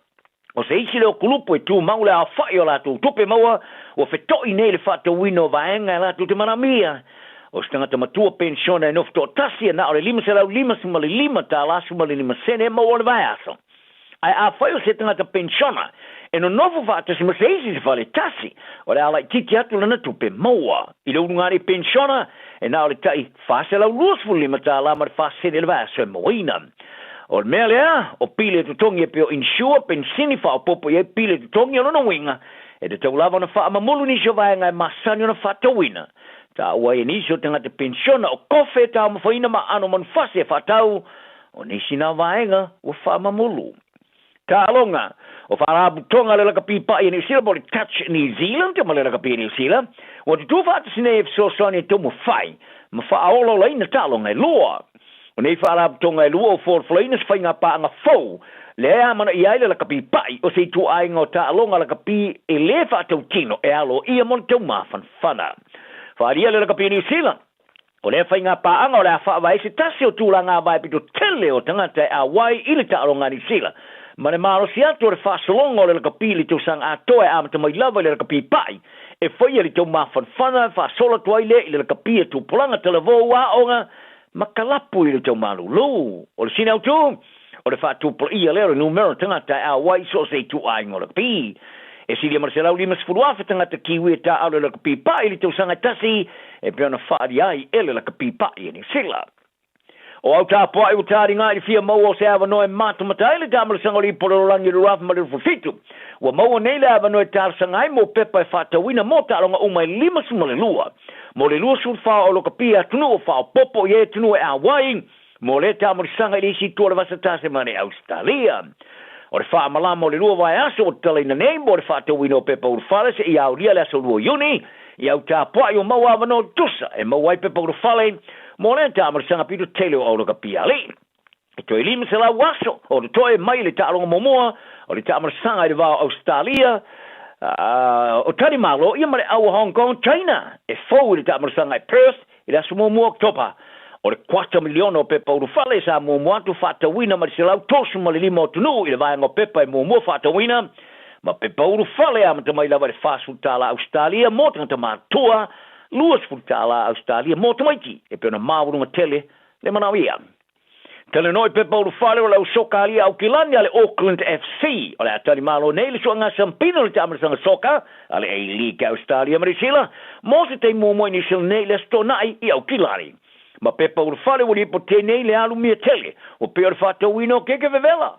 o se isi leo kulupu e tū maule a whai o lātou tupe maua, o whetoi nei le whātou wino vaenga e lātou te manamia. O se tangata matua pensiona e nofto tasi e na o le lima se lau lima sumali lima tā la sumali lima sene maua le vai aso. Ai a whai o se tangata pensiona, e no nofu whātasi ma se isi se whale tasi, o le ala i titi atu lana tupe maua. I leo ngāri pensiona, e na o le tai whase lau luasfu lima tā la mar whasene le vai aso e moina. O le mea lea, o pile tutongi e peo insure pensini wha o popo e pile tutongi o no winga, e te tau lava na wha amamulu nisio vaenga e masani o na wha tawina. Ta ua e nisio tangata pensiona o kofe ta mawhaina ma ano manfase e wha tau, o nisi na vaenga o wha amamulu. Ta alonga, o wha arabu tonga le laka pipa i New Zealand, boli touch New Zealand, te ma le laka pi New Zealand, o te tuwha atasine e so sani e tomo whai, ma wha aolo la ina ta alonga e loa. O nei whaarab tonga e lua o forflainas whainga paanga fau. Lea mana i aile la kapi pai o sei tu ainga o ta alonga la kapi e le whaatau tino e alo ia mon tau mawhan whana. Whaaria le la kapi New Zealand. O le whainga paanga o le a whaawai se tasi o tūlanga vai pito tele o tangata e a wai ili ta alonga New Zealand. Mane maro si ato le whaasolonga o le la kapi li tau sang atoe amata mai lava le la kapi pai. E whaia li tau mawhan whana whaasola tuai le ili la kapi e tu polanga televo wa onga makalapu i le tau malulu. O le sinau tu, o le whaatupo ia leo numero tangata a wai so se tu aingo le pi. E si lia marselau lima sfuruafe tangata kiwi e ta au le kapi pa i le tau sanga tasi e peona whaari ai ele le kapi pa i ni sila. O au tā poa i utari ngā i fia mau o se awa noe mātu matai le tāmara sangoli polorangi ruafa ma le rufitu. Wa mau o nei le awa noe tāra sangai mo pepa e whaatawina mo tāronga umai lima sumale lua. Mo le lua sulfa o loka pia tunu o whao popo i e tunu e awai. Mo le tāmara sanga i si tua le vasatase mane Australia. O le wha malama o le lua vai aso o tala ina nei mo le whaatawina o pepa urfale se i au ria le aso lua yuni. I au tā poa i o mau awa no tusa e mau ai pepa urfale. mo le ta marsanga pitu tele o lo kapia le to elim se la waso o le toe mai le ta longa momoa o le ta marsanga i va Australia o tari malo ia mare au Hong Kong China e fo le ta marsanga i Perth i la sumo mo October o le 4 miliona o pepa uru fale sa mo mo atu fata wina ma se la tosu ma le limo tunu i le vai ngo pepa e mo mo fata wina ma pepa uru fale a mata mai lava le fast food tala Australia mo tanga matua luas food tala Australia mo tamaiti e pe na mauru ma tele le manawia tele noi pepa uru fale o la usoka ali au kilani ale Auckland FC o le atari malo nei le suanga sampino le tamar sanga soka ale e League Australia marisila mo se te mo mo ni sil nei le stonai i au kilani ma pepa uru fale wali po te nei le alu mia tele o pe o fata wino keke vevela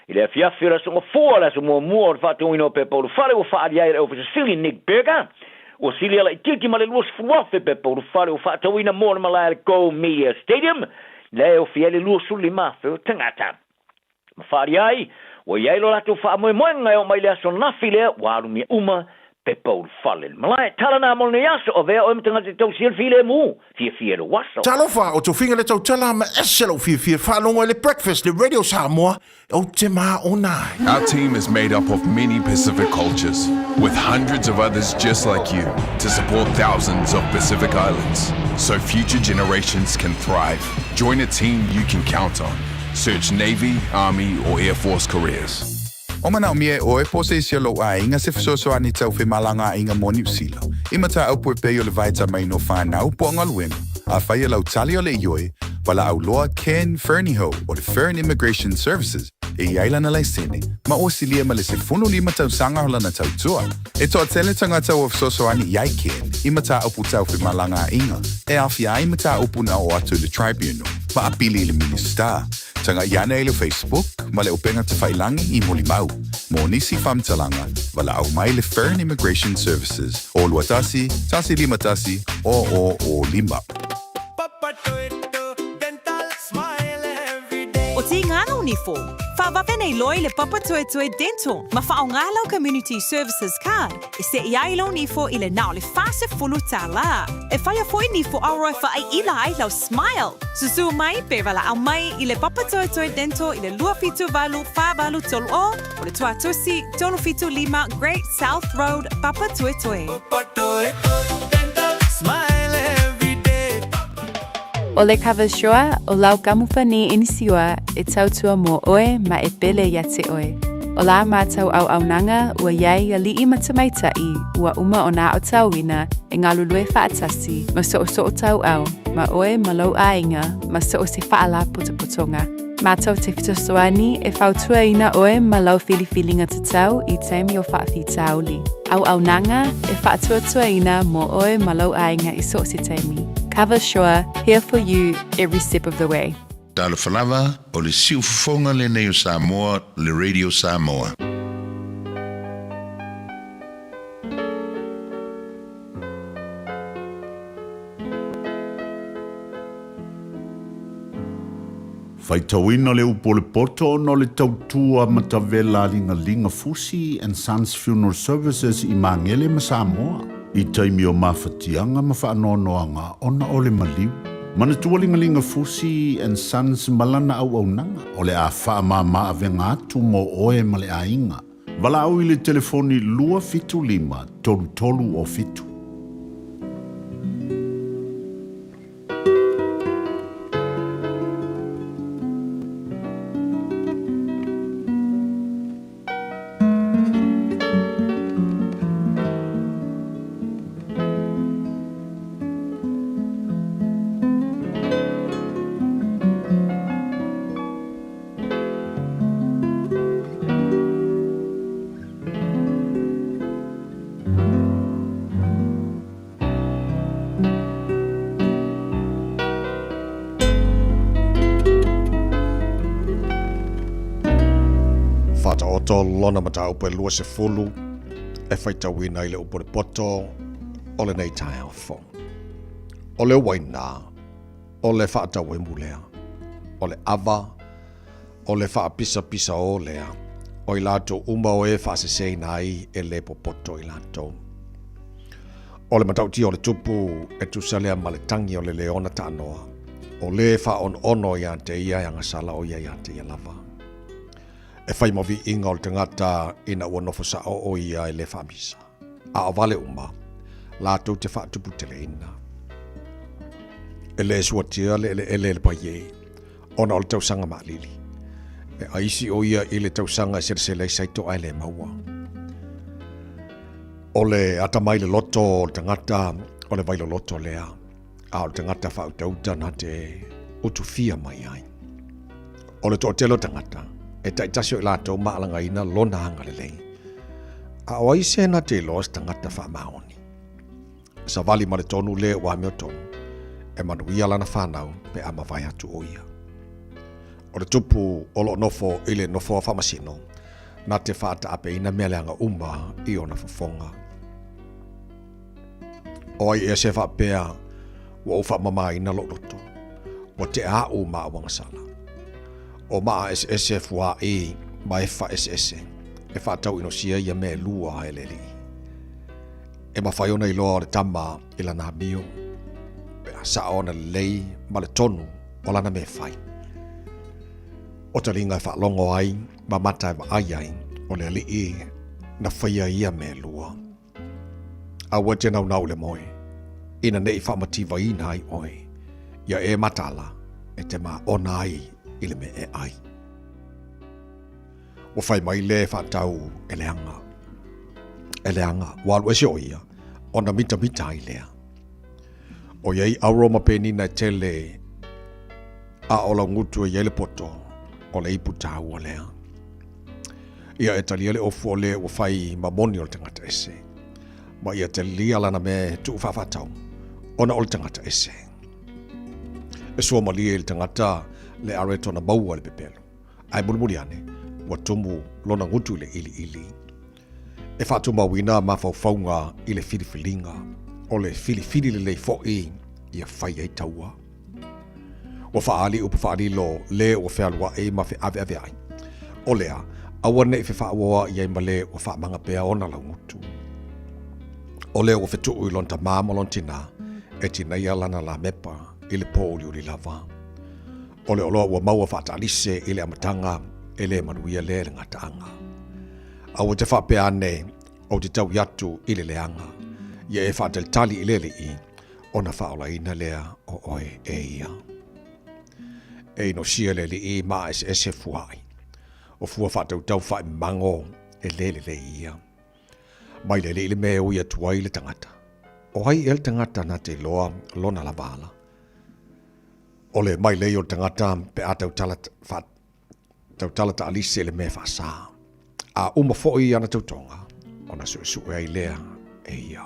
ile fiafira so fo la so mo fata wino pepa uru fale o fa dia over the silly Nick Berger o silia la tiki ma le luas fuafe pepa uru fale o fata wina mo ma la Go Media Stadium le o fiele luas suli ma fe tangata ma fa dia o ia lo la to fa mo ngai o mai le so na file wa lu mi uma pepa uru fale ma la tala na mo ne yaso o ve o mtanga te tau sil file mu fie waso Talofa o to finga le tau tala ma eselo fie whanonga le breakfast le Radio Samoa o te maa o nai. Our team is made up of many Pacific cultures, with hundreds of others just like you, to support thousands of Pacific Islands, so future generations can thrive. Join a team you can count on. Search Navy, Army, or Air Force careers. O mana o mie o e pose i sialo a inga se fisoso ani tau whi malanga inga mo New Zealand. Imata au pue peo le vaita mai no whanau po ngaluenga. A whai lau tali o le ioi, wala au loa Ken Fernieho o le Fern Immigration Services e iaila na laisene, ma o silia ma le se funu lima tau sanga hola na tau tua. E toa tele tangata o fisoso ani iai Ken, imata au putau whi malanga inga, e awhia imata upuna o atu le tribunal, ma apili le minister. Tanga iana e le Facebook, ma le upenga te whailangi i molimau. Mo nisi whamtalanga, wala au mai le Fern Immigration Services. O luatasi, tasi lima tasi, o lima. O te ngana unifo, whawape nei loi le Papa Toe Toe Dental, ma whaongalau Community Services Card, e se iailo nifo i le nao le fase fulu tala. E whaia foi nifo auroi whaai ila ai lau Smile. Susu mai pe wala au mai i le Papa Toe Toe Dental i le lua fitu valu, wha valu tolu o le tua tusi, tolu fitu lima, Great South Road, Papa Toe Toe. Papa Toe Toe Dental, smile every day. O le kawashoa o lau kamupani inisiua e tautua mo oe ma e pele ia te oe. O la mātau au aunanga ua iai a lii matamaitai ua uma o nā o tauina e ngā lulue whaatasi ma so o tau au ma oe ma lau ainga ma so o se whaala putoputonga. Mātau te fitosoani e whautua ina oe ma lau whiliwhilinga te tau i teimi o whaafi tauli. Au aunanga e whaatuatua ina mo oe ma lau ainga i so se teimi. Cover Shore, here for you every step of the way. Tala whalawa o le siufonga le nei o Samoa, le Radio Samoa. Faitauina le upo le poto no le tautua matavela linga Fusi and Sons Funeral Services i Mangele ma Samoa. I taimi o mawhatianga ma whaanoanoanga ona o le maliu. Mana tualingalinga Fusi and Sons malana au nanga o le a whaamama avenga atu mo oe ma le ainga. Wala au i le telefoni lua fitu lima, tolu o fitu. Lona matau pe lua se fulu e whaitawina i le upo le poto o le nei tae au fong. O le waina, o le whaatau e mulea, o le ava, o le whaapisa o lea, o i lato uma o e whaasesei nai e le poto i lato. O le matauti o le tupu e tusalea ma le tangi o le leona tānoa. O le wha ono ia te ia ngasala o ia te ia lava. E whai mawi inga o le tangata ina ua nofo sa o ia e le whamisa. A o vale uma, lātou te whaatupu te le ina. E le suatia le paie, ona o le tausanga maalili. E aisi o ia i le tausanga se saito ai le maua. O le atamai le loto o le tangata, o le vailo loto lea. A o le tangata whautauta na te utufia mai ai. O le to'atelo tangata, e taitasio i lātou maalanga ina lona hanga le lei. A o aise na te loas tangata whaamaoni. Sa vali ma le tonu le wa meo tonu, e manuia lana whanau pe ama vai atu o ia. O le tupu o lo nofo i le nofo a whamasino, na te whaata ape ina mea leanga uma i ona whafonga. O ai e se whapea wa ufa mama ina lo loto, wa te a uma a wangasala. O maa SSF wa e ma e wha SS, e whaatau ino sia ia me lua e leli. E mawhaiona i loa o le tama i lana mio, pe a sa ona lei ma le tonu o lana me whai. O talinga e whaalongo ai, ma mata e wa ai ai, o le ali e na whaia ia me lua. A wate nau le moe, ina nei whaamativa ina ai oe, ia e matala, e te ma ona ai, i le me e ai. O whai mai le whaatau e leanga. E leanga, walu e se o ia, ona mita ai lea. O iei auro ma penina e tele, a ola ngutu e iele poto, o le ipu tau o lea. Ia e talia le ofu o le o whai ma moni o le tangata ese. Ma ia te lia lana me tu whawhatau, ona o le tangata ese. E sua ma lia i le tangata le areto na maua le pepelo. Ai mulimuri ane, wa tumu lona ngutu le ili. E whatu mawina ma whauwhaunga i le whiriwhilinga, o le whiriwhiri le fo i ia whai ei taua. O whaali upa whaali lo le o whealua e ma ave ai. O lea, awane i whawhaua i ei ma le o whaamanga pea ona lau ngutu. O le o whetu ui lonta māma lontina, e tina ia lana la mepa i le pōli uri lava. O le oloa ua maua whaatalise i le amatanga, e le manuia le ngataanga. Au te whapea ane, o te tau yatu i le leanga, ia e whaatel tali i lele i, o na whaola ina lea o oe e ia. E no sia lele i maa se fuai, o fua whaatau tau whae mango e lele le ia. Mai lele i le mea ui atua i le tangata, o hai el tangata na te loa lona la vala. O le mai leo tangata pe a tau tala ta alise le mea whaasa. A uma fo'i ana tautonga, ona su e lea e ia.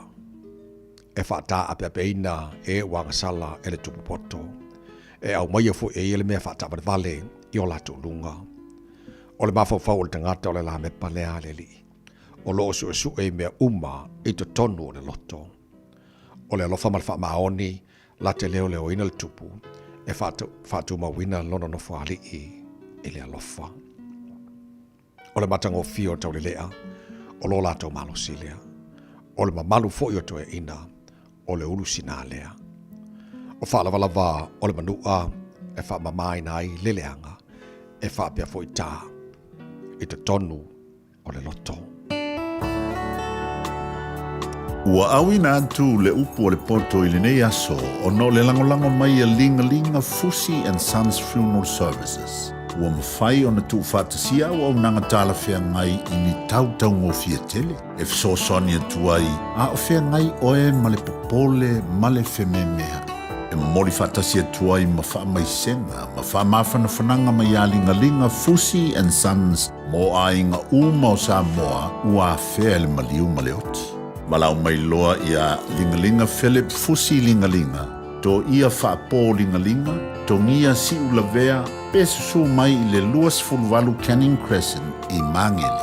E whaata ape ina e wangasala e le tupu poto. E au maia fo'i e le mea whaata vale i o lato lunga. O le mawhau o le tangata o le la mepa lea le li. O lo su e mea uma i to tonu o le loto. O le alofa malfa maoni la te leo ina le tupu. E whaatu mawina lona no whaali i le alofa. O le matango fio tau le lea, o lo lato malo si lea. O le mamalu fo i o toe ina, o le ulu sina lea. O whaalavalava, o le manua, e wha mamai nai le leanga, e wha pia fo i tā, i te tonu o le loto. Ua awina atu le upu o le poto i le nei aso, o no le langolango mai a linga Fusi and Sons Funeral Services. Ua mawhai o na tu whātasia o au nanga tāla whea ngai i ni tau ngofia tele. E fsosoni atu ai, a o whea ngai oe ma le popole ma le whememea. E mori whātasia atu ai ma wha mai senga, ma wha mawhana whananga mai a linga Fusi and Sons mo a inga uma o Samoa ua whea le maliu ma le oti. Malau mai loa ia linga Philip Fusi linga. To ia whaapō linga, to ngia si ulavea, pesusu mai i le luas fulvalu Canning Crescent i Mangele.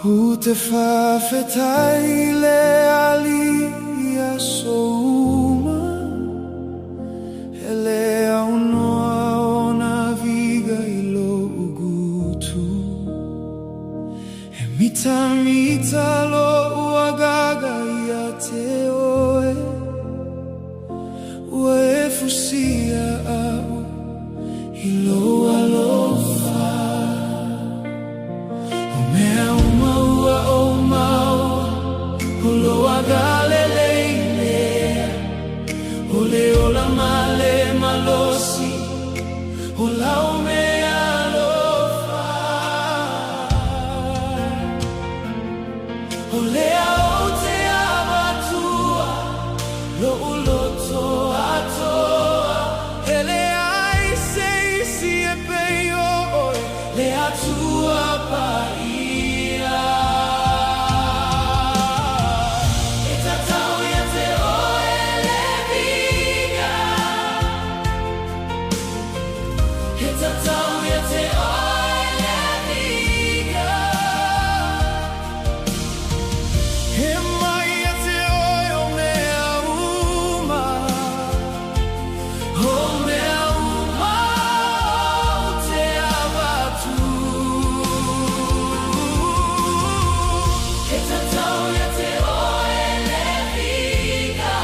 Hu te whawhetai le ali a souma Mita lo uagaga ia te oe Ue fusia au Ilo alofa O mea umaua o maua O loa gale leilea O le ola male malosi O lao mea alofa O lea o te abatua Lo uloto atoa Ele ai se isi e peio oi Le atua paia E tatau ia te oe le viga E tatau ia te oe le viga He mai ia te oe o mea uma O mea uma o te abatu E tatau ia te oe le viga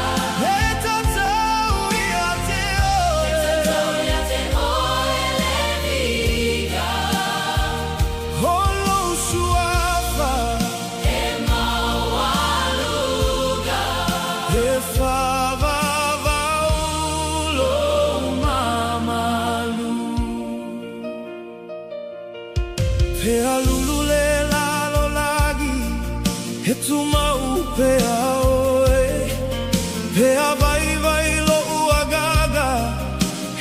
E tatau ia te oe E tatau ia te oe le viga Holo suafa E maualuga E whavavaulo mamalu Pea lulu le lalo lagi He tu mau pea oe Pea vai vai lo uagaga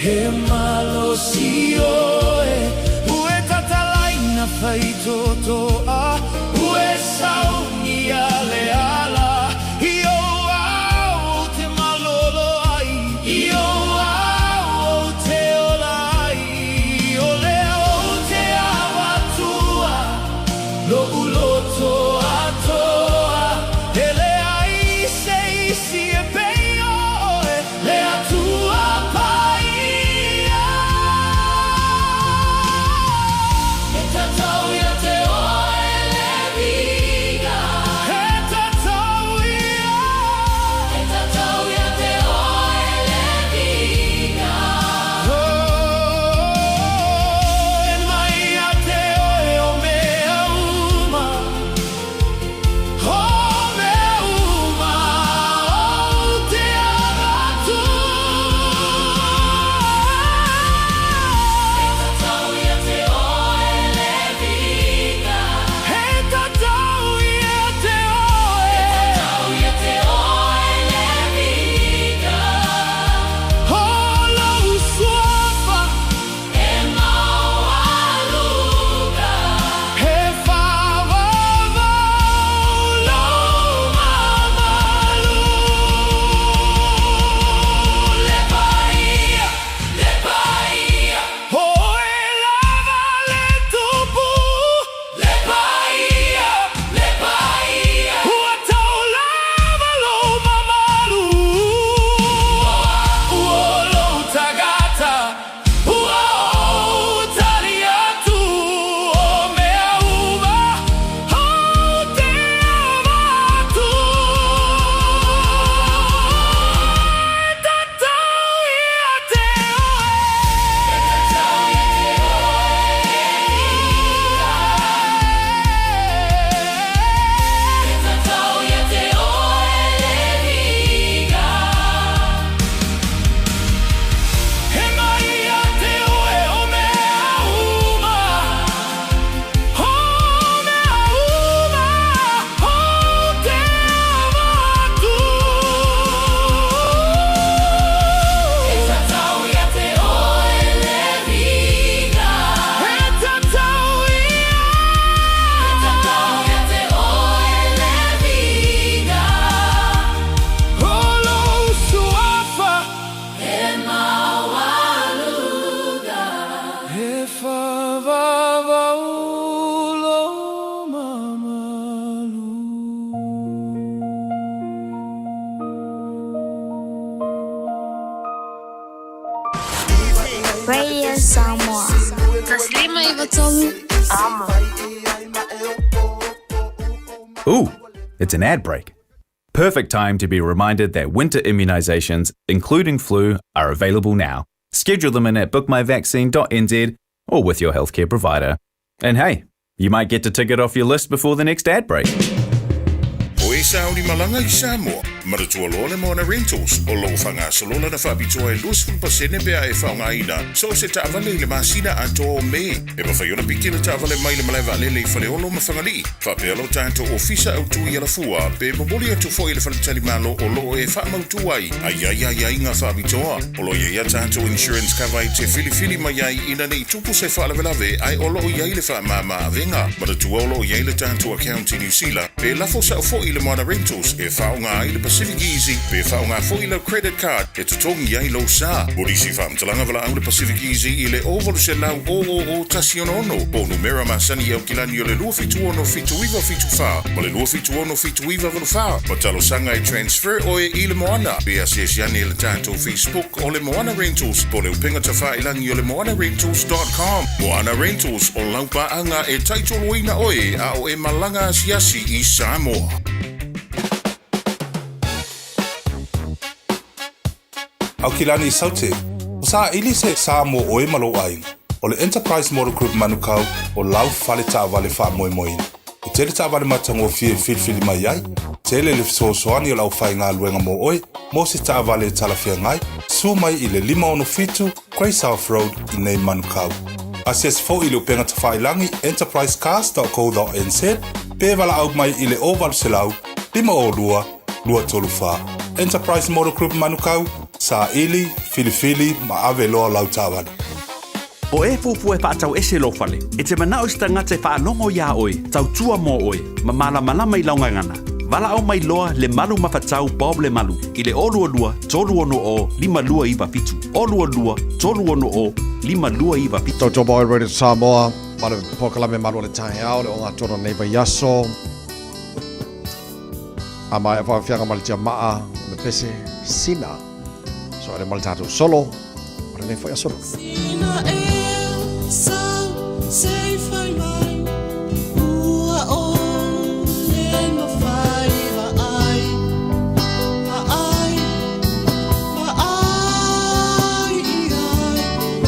He malo si oe Ue tatalaina fai totoa Ue sauni ale ala Io au te malolo ai Io au te olai O leo te awatua Lo uloto atoa Ele ai se isi e peio oe Le atua paia E tatau ia te oe le viga E tatau ia te oe le viga E mai ia te oe o mea uma O mea uma o te abatu E tatau ia te oe le viga E tatau ia te oe le viga Holo usuafa E maualuga E whavavaulo mamalu Le paia Hoe lava le tupu Le paia Ua tau lava lo mamalu Ua lo tagata Ua o tariatu O mea uma O te abatu E tatau ia te oe E tatau ia te oe le viga He mai ia te oe o mea uma O mea uma o te abatu E tatau ia te oe le viga E tatau ia te oe le viga Holo suafa E maualuga E whavavaulo mamalu Radio Samoa. Taslima Ivatolu. Amo. Ooh, it's an ad break. Perfect time to be reminded that winter immunisations, including flu, are available now. Schedule them in at bookmyvaccine.nz or with your healthcare provider. And hey, you might get to tick it off your list before the next ad break. O e Saudi Malanga I Samoa, maratua loa le Moana Rentals, o lo whanga salola na whabitoa e 20% pea e whaungaina, so se taavale le masina ato me, e mawhaiona pikila taavale mai le malaiva lele I whale olo mawhangali, whapealo tanto ofisa au tui ala fua, pe maboli atu fo I le whaletali malo o lo e whamautuai, ai ngā whabitoa, o lo ia tanto insurance cover te fili mai ai ina nei tupu se whaalavelave, ai o lo iai le whamama avenga, maratua o lo iai le tanto account I New Zealand, pe lafo sa fo I le Moana Rentals e whaunga I le Pacific Easy pe whaunga fo I le credit card e tutongi ai lo sa. Morisi whamtalanga wala au le Pacific Easy I le ovalu se lau o tasionono. Po numera masani au kilani o le lua fitu ono fitu iwa fitu wha. Ma le lua fitu ono fitu iwa valu wha. Ma talo sanga I transfer o e I le Moana. Pe asesiani e le tato Facebook o le Moana Rentals. Po le upenga tafa ilangi o le moanarentals.com. Moana Rentals o laupa anga e taitolo ina oe a o e malanga asiasi I Samoa. Au kilani I saute, o sa ili se Samoa o e malo ai, o le Enterprise Motor Group manukau o lau fale taavale wha moe moina. I tele taavale matango fie filifili mai ai, tele le fisosoani o lau whai ngā luenga mo oe, mo se taavale talafia ngai, su mai I le 5 Grey South Road I nei manukau. Asies fo I le upenga tawhailangi enterprisecars.co.nz, pe wala au mai I le oval se lau, 5 lua tolu wha. Enterprise Motor Group manukau, sa ili, filifili, ma ave loa lau tāwana. O e fufu e whaatau ese lo fale. E te manao sta ngate whaanongo ia oe, tau tua mo oe, ma malama I launga ngana. Wala au mai loa le malu mawhatau Bob le malu. I le olua lua, tolu ono o, 5 lua iwa fitu. Olua lua, tolu ono o, 5 lua iwa fitu. Toto Boy Radio Samoa, mara pokalame malu le tahe au, le onga tono neiva yaso. Ama e whawhianga mali tia maa, me pese sina. So ele mali tatu solo, mara nei whai solo. Sina e sa sei fai mai, ua o le no fai va ai,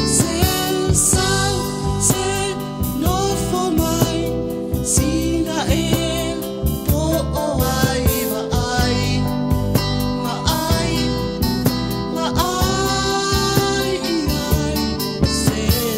se sa se no fo mai, sina e po o ai. Say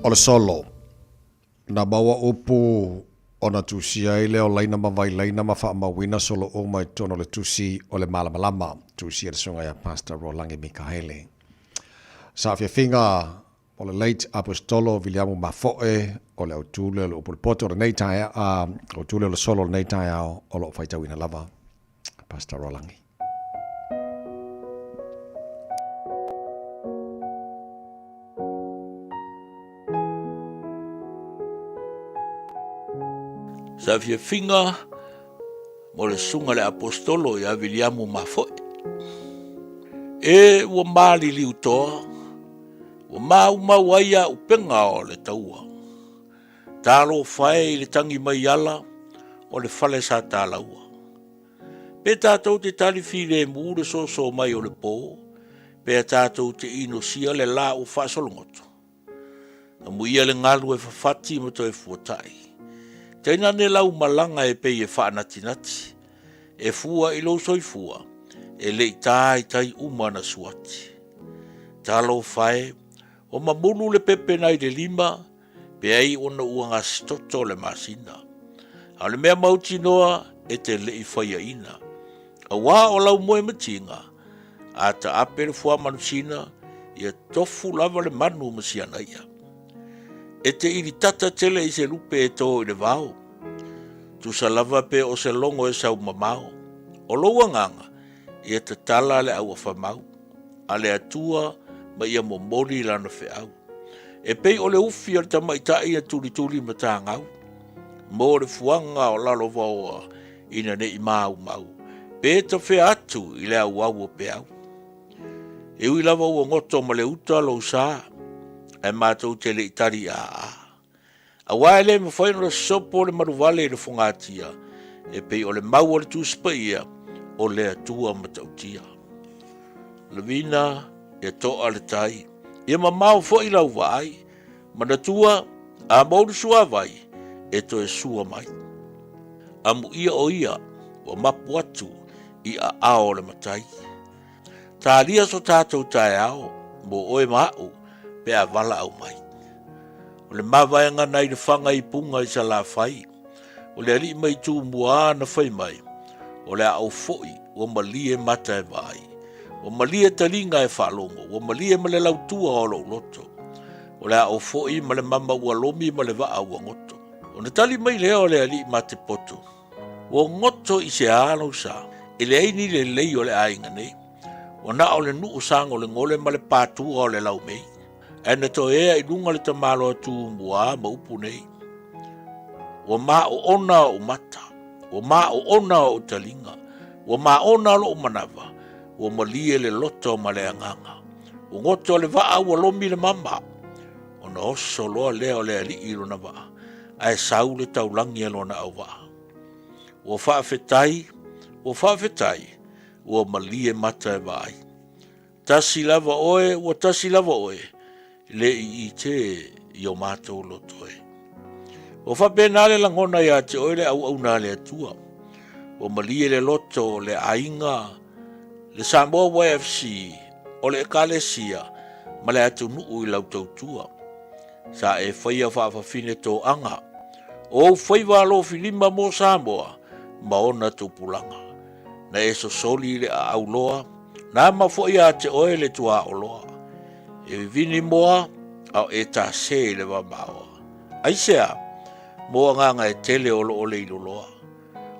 o le solo. Na maua upu o na tusi ai leo laina mawai laina mawha mawina solo o mai tono le tusi o le malamalama. Tusi e le sunga ya Pastor Rolangi Mikaele. Sa fia finga o le late apostolo Viliamu Mafoe o le autule le upulipoto le neitai o tule le solo le neitai o lo faitawina lava. Pastor Rolangi. Sa fia finga mo le sunga le apostolo ya Viliamu Mafoe. E ua mali li utoa, ua mau upenga o le taua. Talo fai le tangi mai ala o le fale sa talaua. Pe tātou te talifi le mūre so mai o le pō, pe tātou te ino sia le la o whasolongoto. Na muia le ngalu e whawhati mo to e fuatai. Teina ne lau malanga e pei e whaanatinati, e fua ilo soifua, e le tai umana suati. Talo fai, o mamulu le pepe nai le lima, pe ai ona uanga stoto le masina. A le mea mauti noa e te le i whaia ina. A wā o lau moe matinga, a ta apere fua manusina, ia tofu lava le manu masiana ia. E te iri tata tele i se lupe e tō i le vau. Tu sa lava pe o se longo e sau mamau. O loa nganga, ia te tala le au a whamau. A le atua, ma ia mo mori lana fe au. E pei o le ufi ar tama i tai a tuli ma tā ngau. Mo le fuanga o lalo vaua ina ne i mau mau. Pe ta fe atu i le au au o pe au. E ui lava ua ngoto ma le uta lo sa. E mātou te le itari a a. A waele me whaino le sopo le maruvale le fungatia. E pei o le mau o le tūspa ia o le atua matautia. Le vina e toa le tai. Ia mamau fo i lau vai. Manatua a mauru sua vai. E to e sua mai. Amu ia o ia o mapu atu i a ao le matai. Tā lia so tātou tae ao mo oe mahau pe a wala au mai. O le mawaianga nei le whanga i punga i sa la whai. O le ali mai tū mua na whai mai. O le au foi o malie mata e vai. O malie talinga e whalongo. O malie ma le lautua o lo loto. O le au foi ma le mama ua lomi ma le waa ua ngoto. O ne tali mai leo le ali ma te poto. O ngoto i se alo sa. E le aini le lei o le ainga nei. O na o le nuu sang o le ngole ma le pātua o le lau mei. E na to ea i lunga le tamalo atu mua ma upu nei. O ma o ona o mata. O ma o ona o talinga. O ma ona lo o manava. O malie le loto ma le anganga. O ngoto le waa ua lomi le mama. O na oso loa leo le ali iro na waa. Ai sau le taulangi alo na au waa. O whaafetai. O whaafetai. O malie mata e vai. Tasi lava oe. O tasi lava oe. Le i te i o mātou loto e. O whapena le langona ia te oile au na le atua. O malie le loto le ainga, le Samoa YFC, o le ekalesia, ma le atu nuu i lau tautua. Sa e whaia whaafafine tō anga. O whaiwa alo filima mo Samoa, ma ona tupulanga. Na e so soli le a auloa, na ma whaia te oile tua o loa. E vini moa, au e ta se le wa maoa. Aisea, moa nganga e tele o lo le iloloa.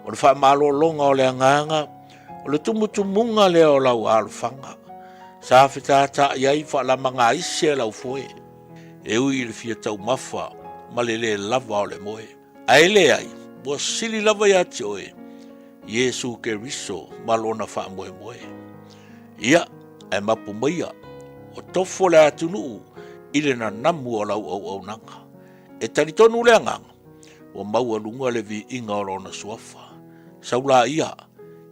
O le wha malo longa o le anganga, o le tumutumunga le o lau alufanga. Sa whitata iai wha la manga ise lau foe. E ui le fia tau mawha, ma le lava o le moe. Ai le ai, moa sili lava ia te oe. Yesu ke riso, malona wha moe moe. Ia, ai mapu maia. O tofo le atunu ile na namu o lau au nanga. E taritonu le anganga, o maua lunga le vi inga o lona suafa. Saula ia,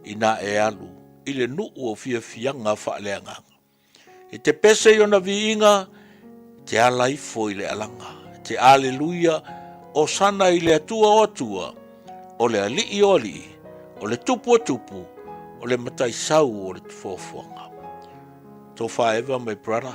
ina e alu, ile nuu o fia fianga wha le anganga. E te pese i ona vi inga, te alaifo i le alanga. Te aleluia, o sana i le atua o atua, o le alii o alii, o le tupu o tupu, o le matai sau o le tufofuanga. So forever, my brother.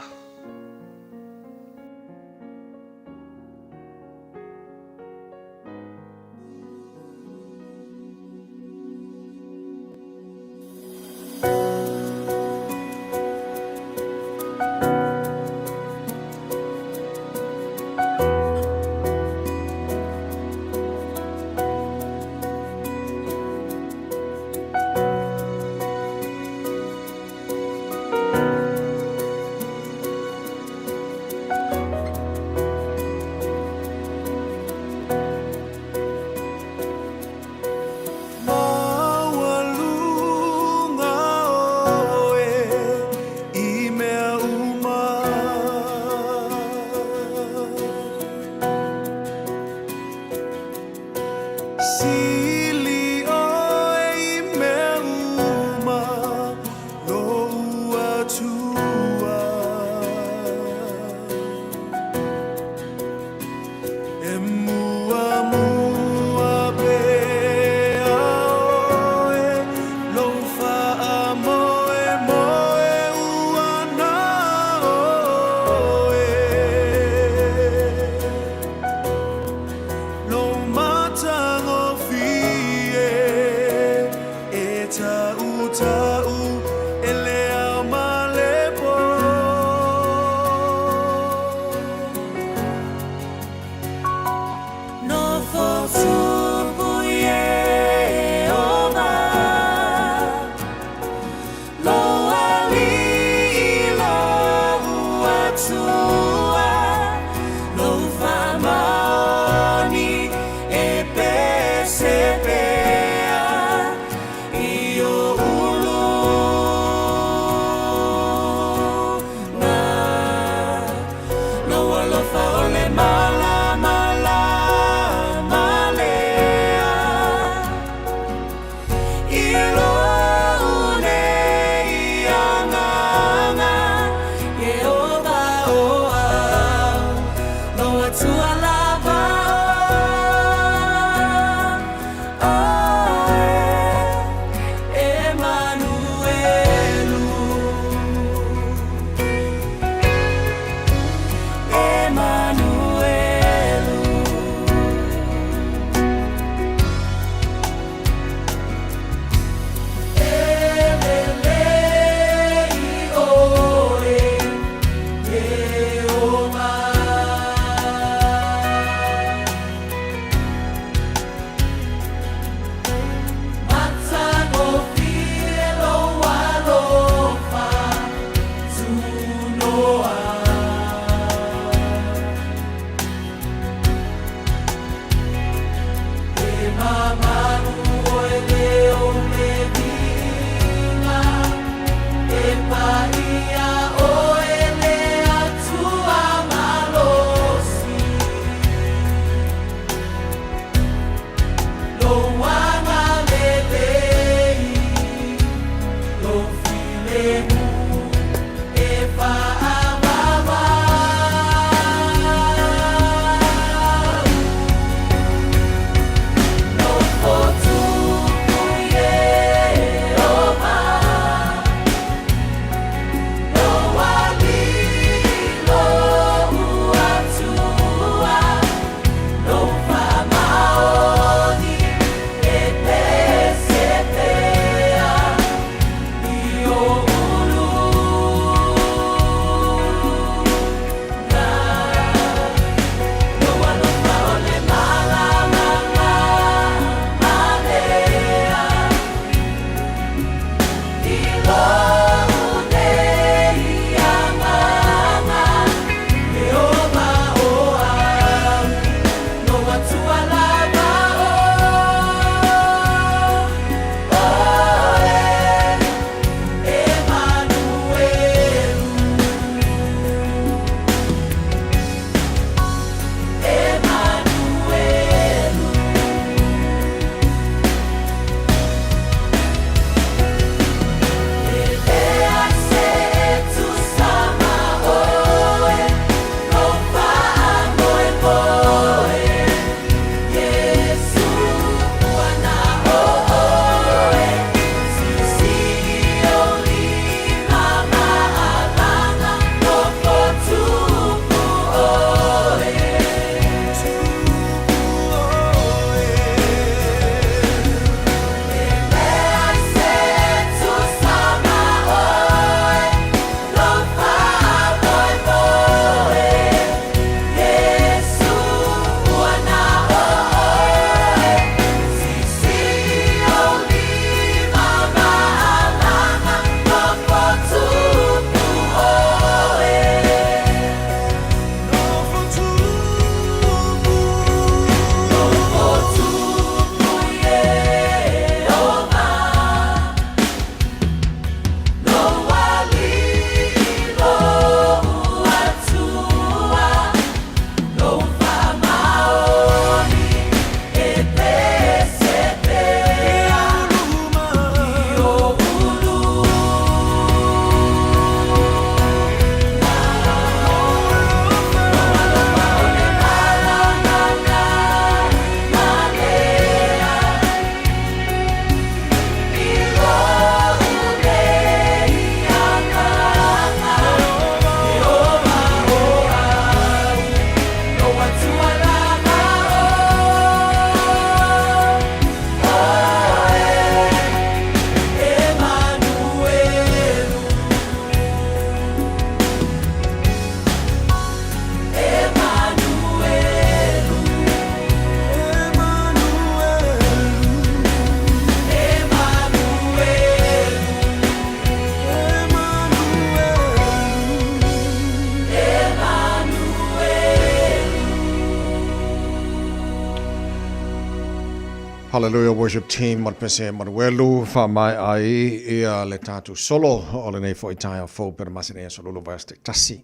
Hallelujah worship team mat pese mat welu fa mai ai ia le tatu solo o le nei fo itai fo per masine solo lo vaste tasi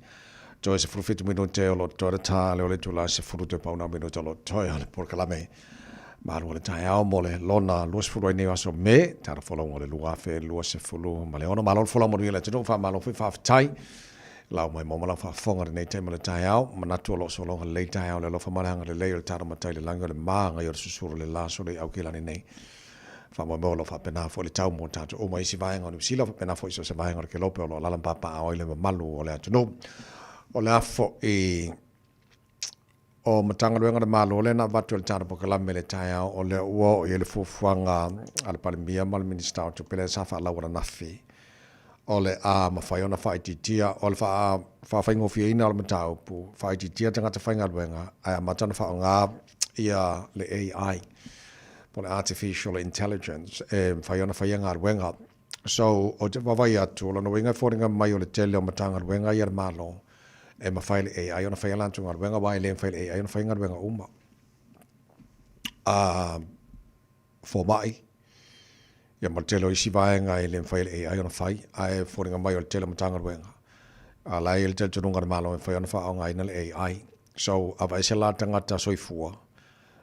joy se frufitu mino te lo to ta le ole tu la se fruto pa una mino lo toy ale por kalame ma lo le tai au mole lona los fu nei aso me tar fo lo le lua fe lo se fulu ma le ono ma lo fo lo mo le tu fa ma lo fa tai lau mai mo la fa fonga nei te mo le tai au ma na tu lo so lo le tai au le lo fa ma le le tar ma tai le langa le ma nga yo susuru le la so le au kila nei fa mo lo fa pena fo le tau mo tatu o mai si vai ngoni si lo fa pena fo so se vai ngor ke lo pe lo la papa o le malu o le atu no o le afo e o matanga luenga de malu le na vatu le tara po kala mele tai au o le uo o le fuanga al palmia mal minister to pele sa fa la ora nafi o le a mawhaiona whaititia, o le whaingo fia ina o le matau pu, whaititia tanga te whainga luenga, ai a matana wha o ngā ia le AI, po le Artificial Intelligence, whaiona whainga luenga. So, o te wawai atu, o lana winga whoringa mai o le tele o matanga luenga ia le malo, e mawhai le AI, ona whainga lantunga luenga, wai le whai le AI, ona whainga luenga uma. mai ia ma telo isi vaenga i le fai le ai ona fai ai foringa mai o telo matanga wenga a lai il te tununga malo e fai ona fa nga ina le AI so ava ese la tangata soifua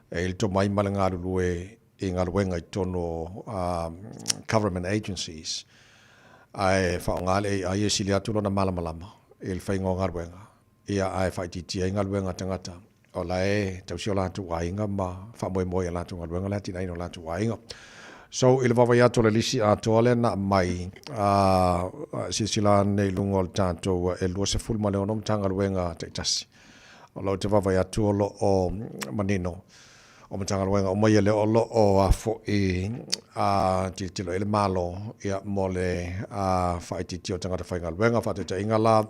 e il to mai malanga lu e inga wenga i tono government agencies ai fa nga le AI silia tulo na malama il fai nga wenga ia ai fai titi inga wenga tangata o lai tau sio la tu ainga ma fa moi la tu wenga la tina ino la tu ainga so il va vaya to le lisi a to le na mai si sila nei lungo tanto e lo se ful male onom tanga wenga te tasi o lo te va vaya to lo o manino o tanga wenga o mai le o lo o a fo e ti ti lo ele malo ia mole fa ti ti o tanga fa wenga fa te ingala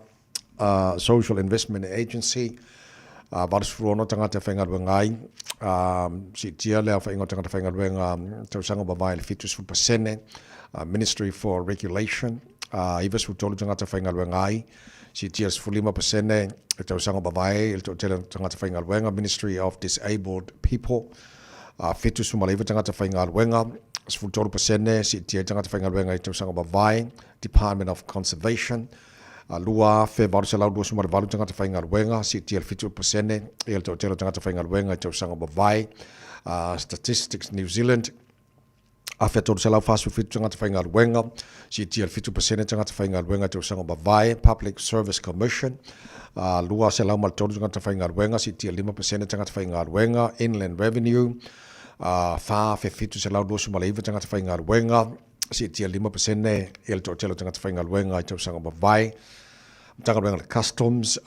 social investment agency varis fruono tanga te whainga ruengai si tia lea whainga tanga te whainga ruenga tau sanga bavai le fitus fu pasene Ministry for Regulation iwas fu tolu tanga te whainga ruengai si tia fu 5% tau sanga bavai tau tanga te whainga ruenga Ministry of Disabled People fitus fu malaiva tanga te whainga ruenga fu tolu pasene si tia tanga te whainga ruenga tau sanga bavai Department of Conservation lua fe varu se lau dua sumar varu tanga te whainga ruenga si tiel 50% el tau telo tanga te whainga ruenga tau sanga bavai Statistics New Zealand a fe tau se lau fasu fitu tanga te whainga ruenga si tiel 50% tanga te whainga ruenga tau sanga bavai Public Service Commission lua se lau maltoru tanga te whainga ruenga si tiel 5% tanga te whainga ruenga Inland Revenue fa fe fitu se lau dua sumar leiva tanga te whainga ruenga si tia 5% el to telo tanga te whainga luenga i tau sanga bavai tanga luenga le customs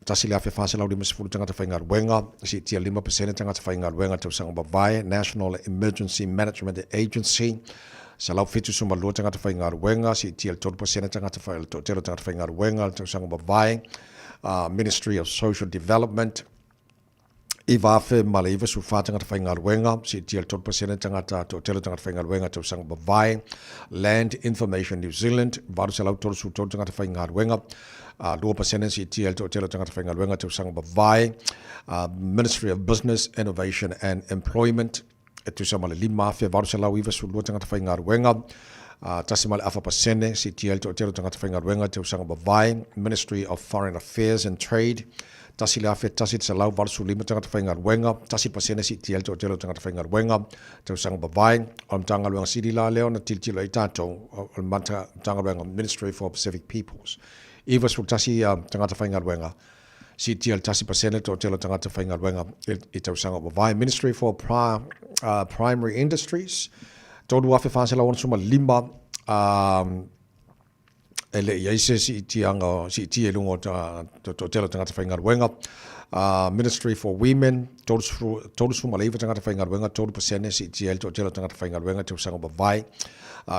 tasi lea whewhase lau 5 tanga te whainga luenga si tia 5% tanga te whainga luenga tau sanga bavai National Emergency Management Agency sa lau fitu suma lua tanga te whainga luenga si tia 12% tanga te telo tanga te whainga luenga tau sanga bavai Ministry of Social Development I vafe male iwa su whātanga te whainga ruenga, si tia 12% tangata to telo tangata whainga ruenga te usanga bavai, Land Information New Zealand, varu se lau tolu su tolu tangata whainga ruenga, 2% si tia to telo tangata whainga ruenga te usanga bavai, Ministry of Business, Innovation and Employment, e tu sa male 5 varu se lau iwa su lua tangata whainga ruenga, tasi male afa pasene si tia to telo tangata whainga ruenga te usanga bavai, Ministry of Foreign Affairs and Trade, tasi la fe tasi se lau varu su 5 tangata whainga ruenga, tasi pasene si tiel to telo tangata whainga ruenga, te usanga bavai, o mtanga ruenga siri la leo na tiltilo i tātou, o mtanga ruenga Ministry for Pacific Peoples. Iwa su tasi tangata whainga ruenga, si tiel tasi pasene to telo tangata whainga ruenga, i te usanga bavai, Ministry for Primary Industries, tolu afe whase la wana suma 5, ele yaise si tianga si tie lungo to telo tangata whainga ruenga Ministry for Women tolu su malaiva tangata whainga ruenga 12% si tie to telo tangata whainga ruenga te usanga bavai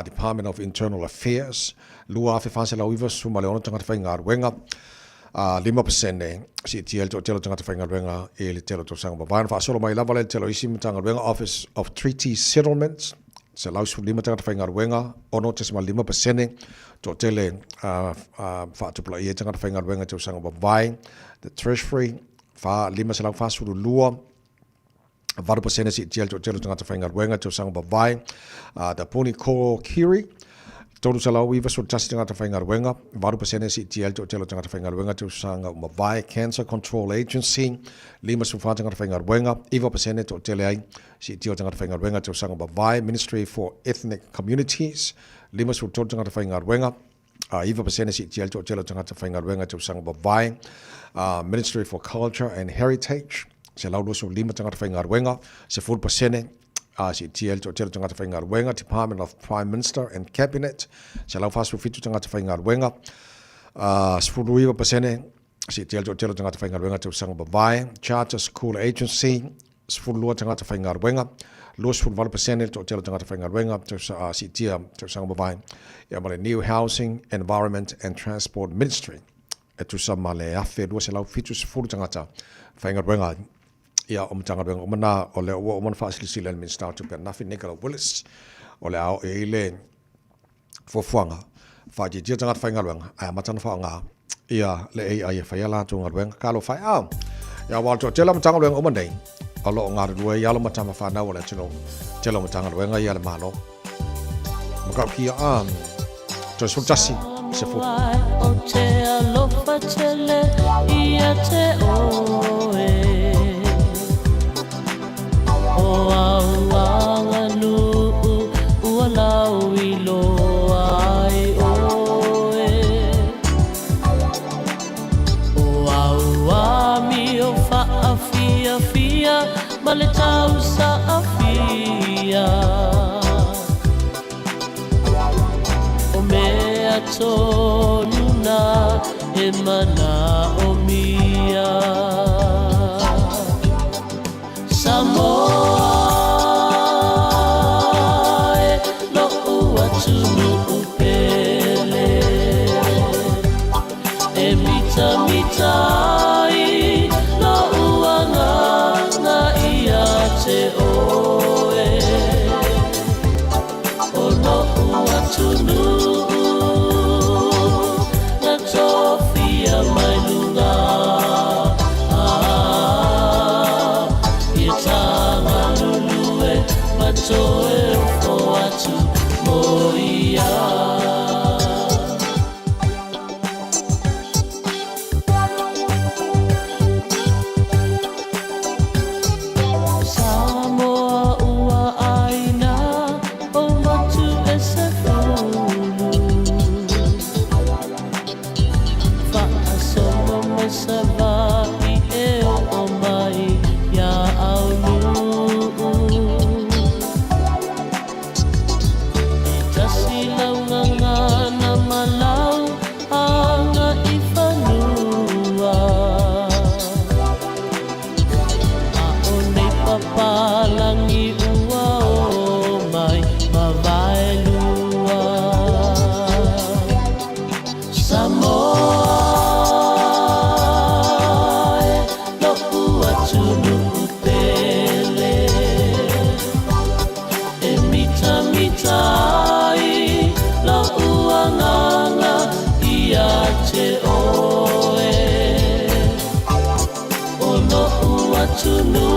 Department of Internal Affairs lua afe whase la uiva su maleona tangata whainga ruenga 5% si tie to telo tangata whainga ruenga e le telo to usanga bavai fa solo mai lava le telo isi tangata ruenga Office of Treaty Settlements se lau su 5 tangata whainga ruenga ono te sima 5% to tele whaatupula i e tangata whainga ruenga te usanga bavai the Treasury 5 se lau whaasuru lua 2% si tiel to tele tangata whainga ruenga te usanga bavai the Puni Ko Kiri tolu se lau iwa su tasi tangata whainga ruenga 2% si tiel to tele tangata whainga ruenga te usanga bavai Cancer Control Agency 5 su tangata whainga ruenga 1% to tele ai si tiel tangata whainga ruenga te usanga bavai Ministry for Ethnic Communities 5 su tangata whainga ruenga 1% si tiel to tele tangata whainga ruenga te usanga bavai Ministry for Culture and Heritage se lau su 5 tangata whainga ruenga se 4% si tiel to tele tangata whainga ruenga Department of Prime Minister and Cabinet se lau fasu fitu tangata whainga ruenga 10% si tiel to tele tangata whainga ruenga te usanga bavai Charter School Agency 10 tangata whainga ruenga 2% to tele tangata whainga ruenga te si tia te usanga bavai ia male New Housing, Environment and Transport Ministry e tu sa male afe 2 se lau fitu 10 tangata whainga ruenga ia o mtanga ruenga o mana o le o mana whaasili le Minister to Nafi Nicola Willis o le ao e ile fofuanga whaji tia tangata whainga ruenga ai matana whaanga ia le ai whaia la tunga ruenga kalo whai ia walto tela mtanga ruenga o mandei alo ngā rua i alo matama whanau o le tino matanga ruenga i ale malo. Makau kia to sultasi se fu. O te alofa tele ia te oe o au anganu ua lau i loa ai oe o au ami o whaafia fia ma le tau sa afia o mea tonuna e mana o mia Samoa e lo ua tunu upele e mita mitai lo ua nganga ia te oe o lo ua tunu na tofia mai lunga Toe o atu moia Samoa ua aina o watu e se fulu Whaasoma me sa vai e o mai ia aunu Palangi ua o mai mavaelua Samoa e lo ua tunu upele e mita mitai lo ua nganga ia te oe o lo ua tunu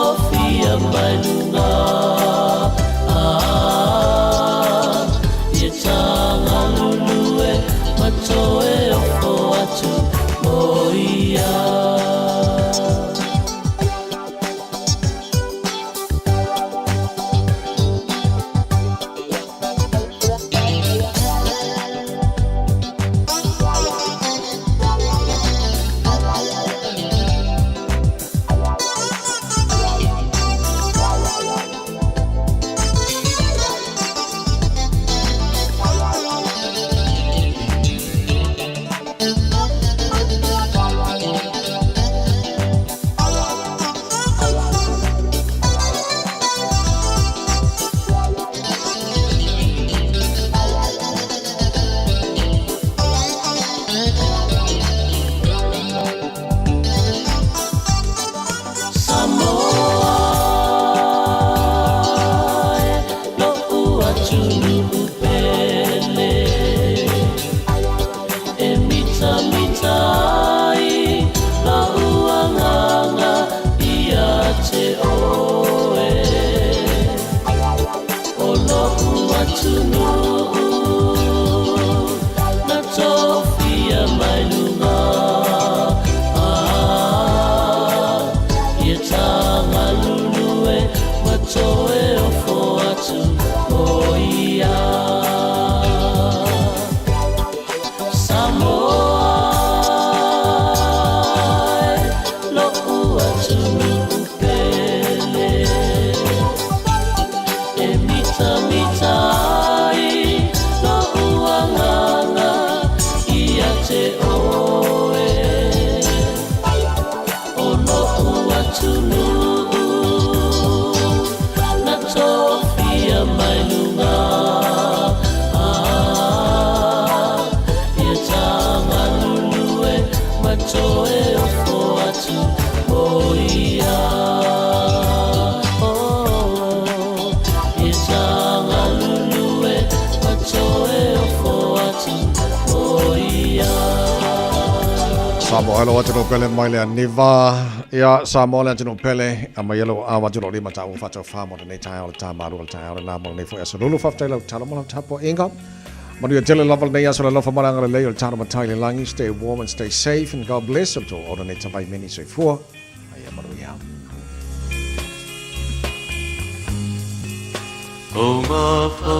Sofia mai lunga Ia tanga lulue Matoe o fo atu moia mo alo watu pele moile niva ya sa mo le tino pele ama yelo awa julo lima ta ufa to fa mo ne tai o ta ma ro ta o na mo ne fo eso lulu fa tai lo ta mo ta po inga mo ni tele level ne ya so lo fa malanga le o ta mo tai le langi stay warm and stay safe and God bless them to o ne ta vai mini so for ai ma ro ya Oh ma fa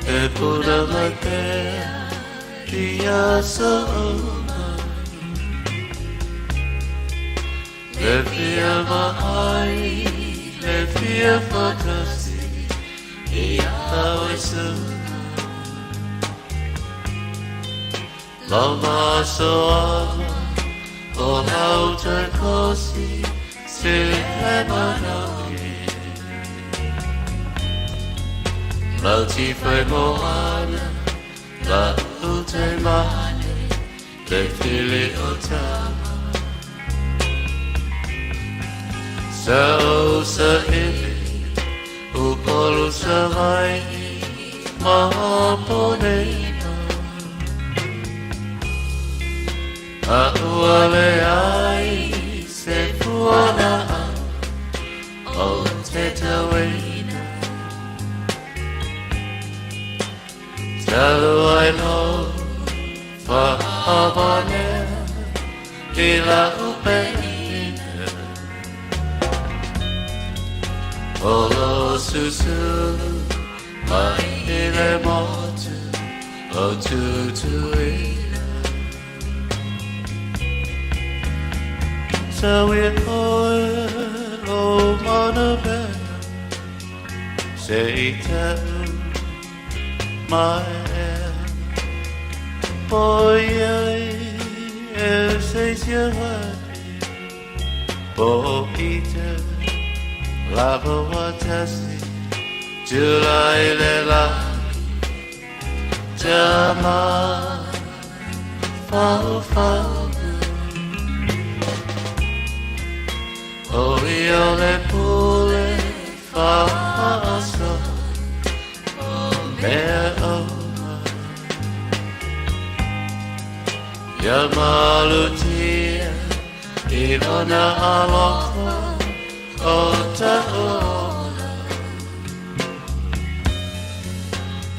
e pura la te dia so le fia mai le fia fantasi e a so la so o how to cosi se ma la ti fai moana la ute mane le fili o tama sa o sa ili u polu sa vai ma ponena a uale ai se fuana o te tawena Talo I know fa abane di la upena Olo susu mai ile motu o tutuina So we all o manabe say my boy says your heart Bohita lava watasi July lela Jama Fau Orio le pule Faso Yamalutia Ivana aloko Ota ona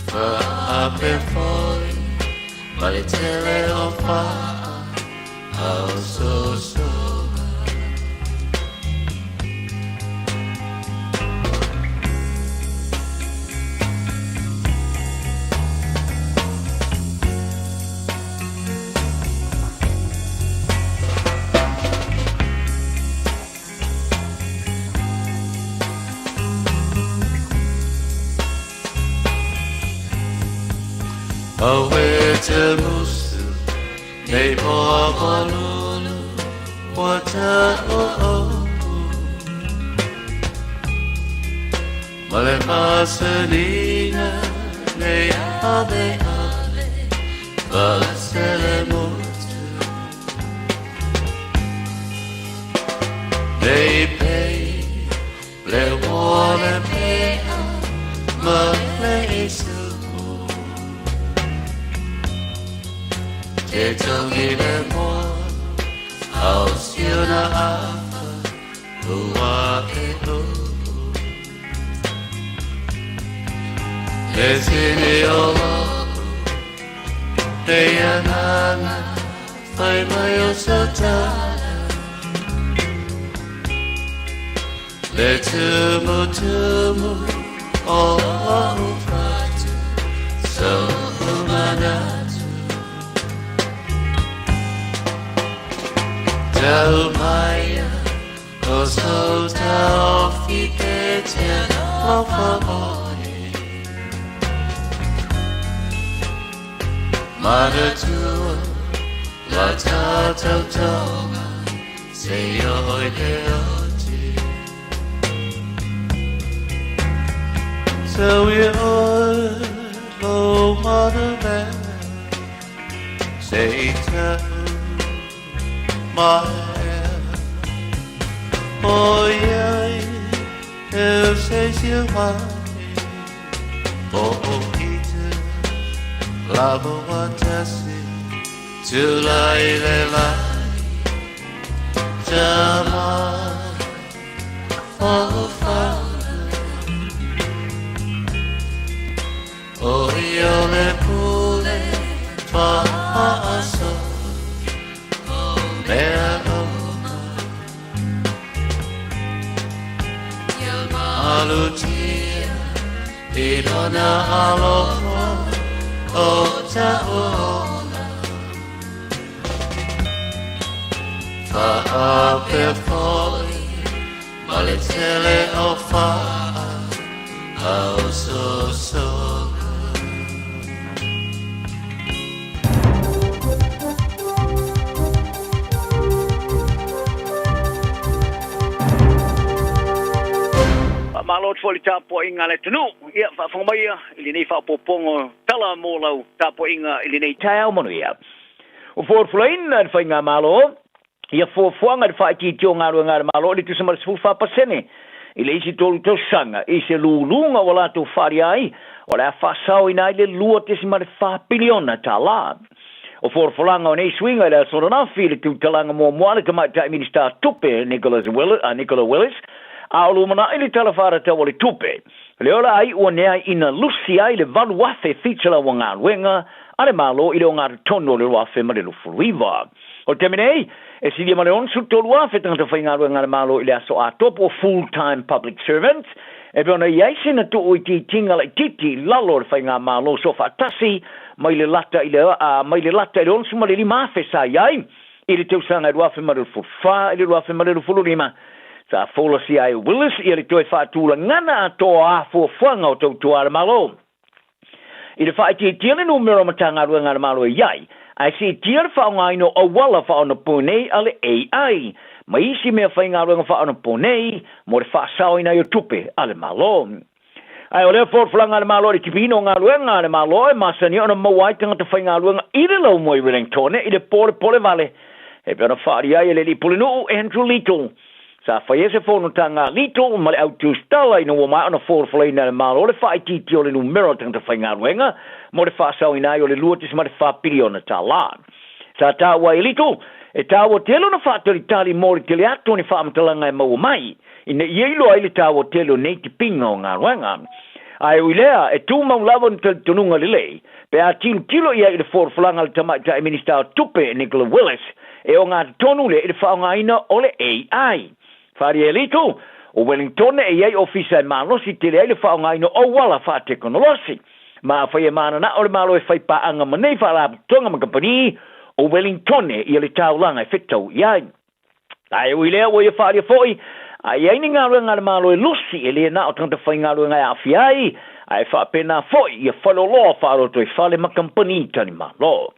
Fa ape foi Malitele ofa Au so so Awe te musu, nei moa malulu, wata o opu. Male masanina, nei ave, vasele mutu. Nei pei, le wale pea, male isu. Te tangi le moa, au siuna afa, ua e upu. Le sini o loku, te anana, fai mai o sotana. Le tumu, o fratu, so umanatu. Maya, oso ta ofite te o favore. Mada tua, la ta tonga, se io de oggi. So we all go mother man, say my oh yeah, eu sei se vai oh Peter lava watasi July lela Jama Ofa Oyo le pule Paso Mea Oma Alutia Idona aloha Ota ona Fa'ape poi Maletele o fa'a Au so Malot foli tapo inga le tunu ia fa fongaia ili nei fa popongo tala mo lau tapo inga ili nei tau monu ia o for flain na fa inga malo ia for fuanga fa ki tionga runga malo li tu semar sfu fa pasene ile isi tolu to sanga isi lulunga wala tu fariai wala fa sau ina ile lua te semar fa biliona tala o for fulanga o nei swinga la so na fili tu talanga mo moale ka mai minister tupe Nicholas Willis Aulu mana ili talafara te wali tupe. Leola ai ua nea ina lusi ai le valu wafe fitala wanga wenga, ale malo ili o ngā tono le wafe ma le lufuiva. O teminei, e sidi ma le onsu tolu wafe tangata whainga wenga le malo ili aso a topo full-time public servants, e peona iaisi na tu uiti tinga le titi lalo le whainga malo so fatasi, mai le lata ile onsu ma le lima afe sa iai, ili teusanga le wafe ma le lufufa, ili wafe ma le lufulurima, Sa fola si ai Willis ia le toi whaatula ngana atoa a fuafuanga o tau tuara malo. I le whaiti tiele numero matanga rua ngana malo iai, ai si tiele whaongaino o wala whaona ponei ale AI. Ma isi mea whainga rua whaona ponei, mo le whaasao ina i tupe ale malo. Ai o lea forflanga ale malo le tipino ngā rua ngā le malo e masani ona mawai tangata whainga rua i le lau moi Wellingtone i le pole vale. He peona whaari ai le li pulinu Andrew Little. Sa faiese fono tanga lito ma le autu stala ina wa mai ona forflai na le malo le fai titi o le numero tanga whainga ruenga mo le whaasau ina o le luatis ma le whapiriona ta la. Sa tawa e lito e tawa telo na whaatari tali mori te le ato ni whaamatalanga e maua mai ina ieilo ai le tawa telo nei ti pinga o ngā ruenga. Ai uilea e tu mau lava ni tununga le lei pe a tilo ia i le forflanga le tamaita e minister tupe Nicholas Willis e o ngā tonu le i le whaongaina o le AI. Fari elito, o Wellington e iei ofisa e malosi te lea le whaongaino o wala wha teknolosi. Ma whai e mana na o le malo e whai paanga manei wha la tonga makapani o Wellington e i le taulanga e whetau iai. Ai ui lea o i whaari a fhoi, a iei ni ngā rua ngā le malo e lusi e lea na o tangata whai ngā rua ngā awhi ai, ai wha pena fhoi i a whaloloa wharoto e whale makampani tani malo.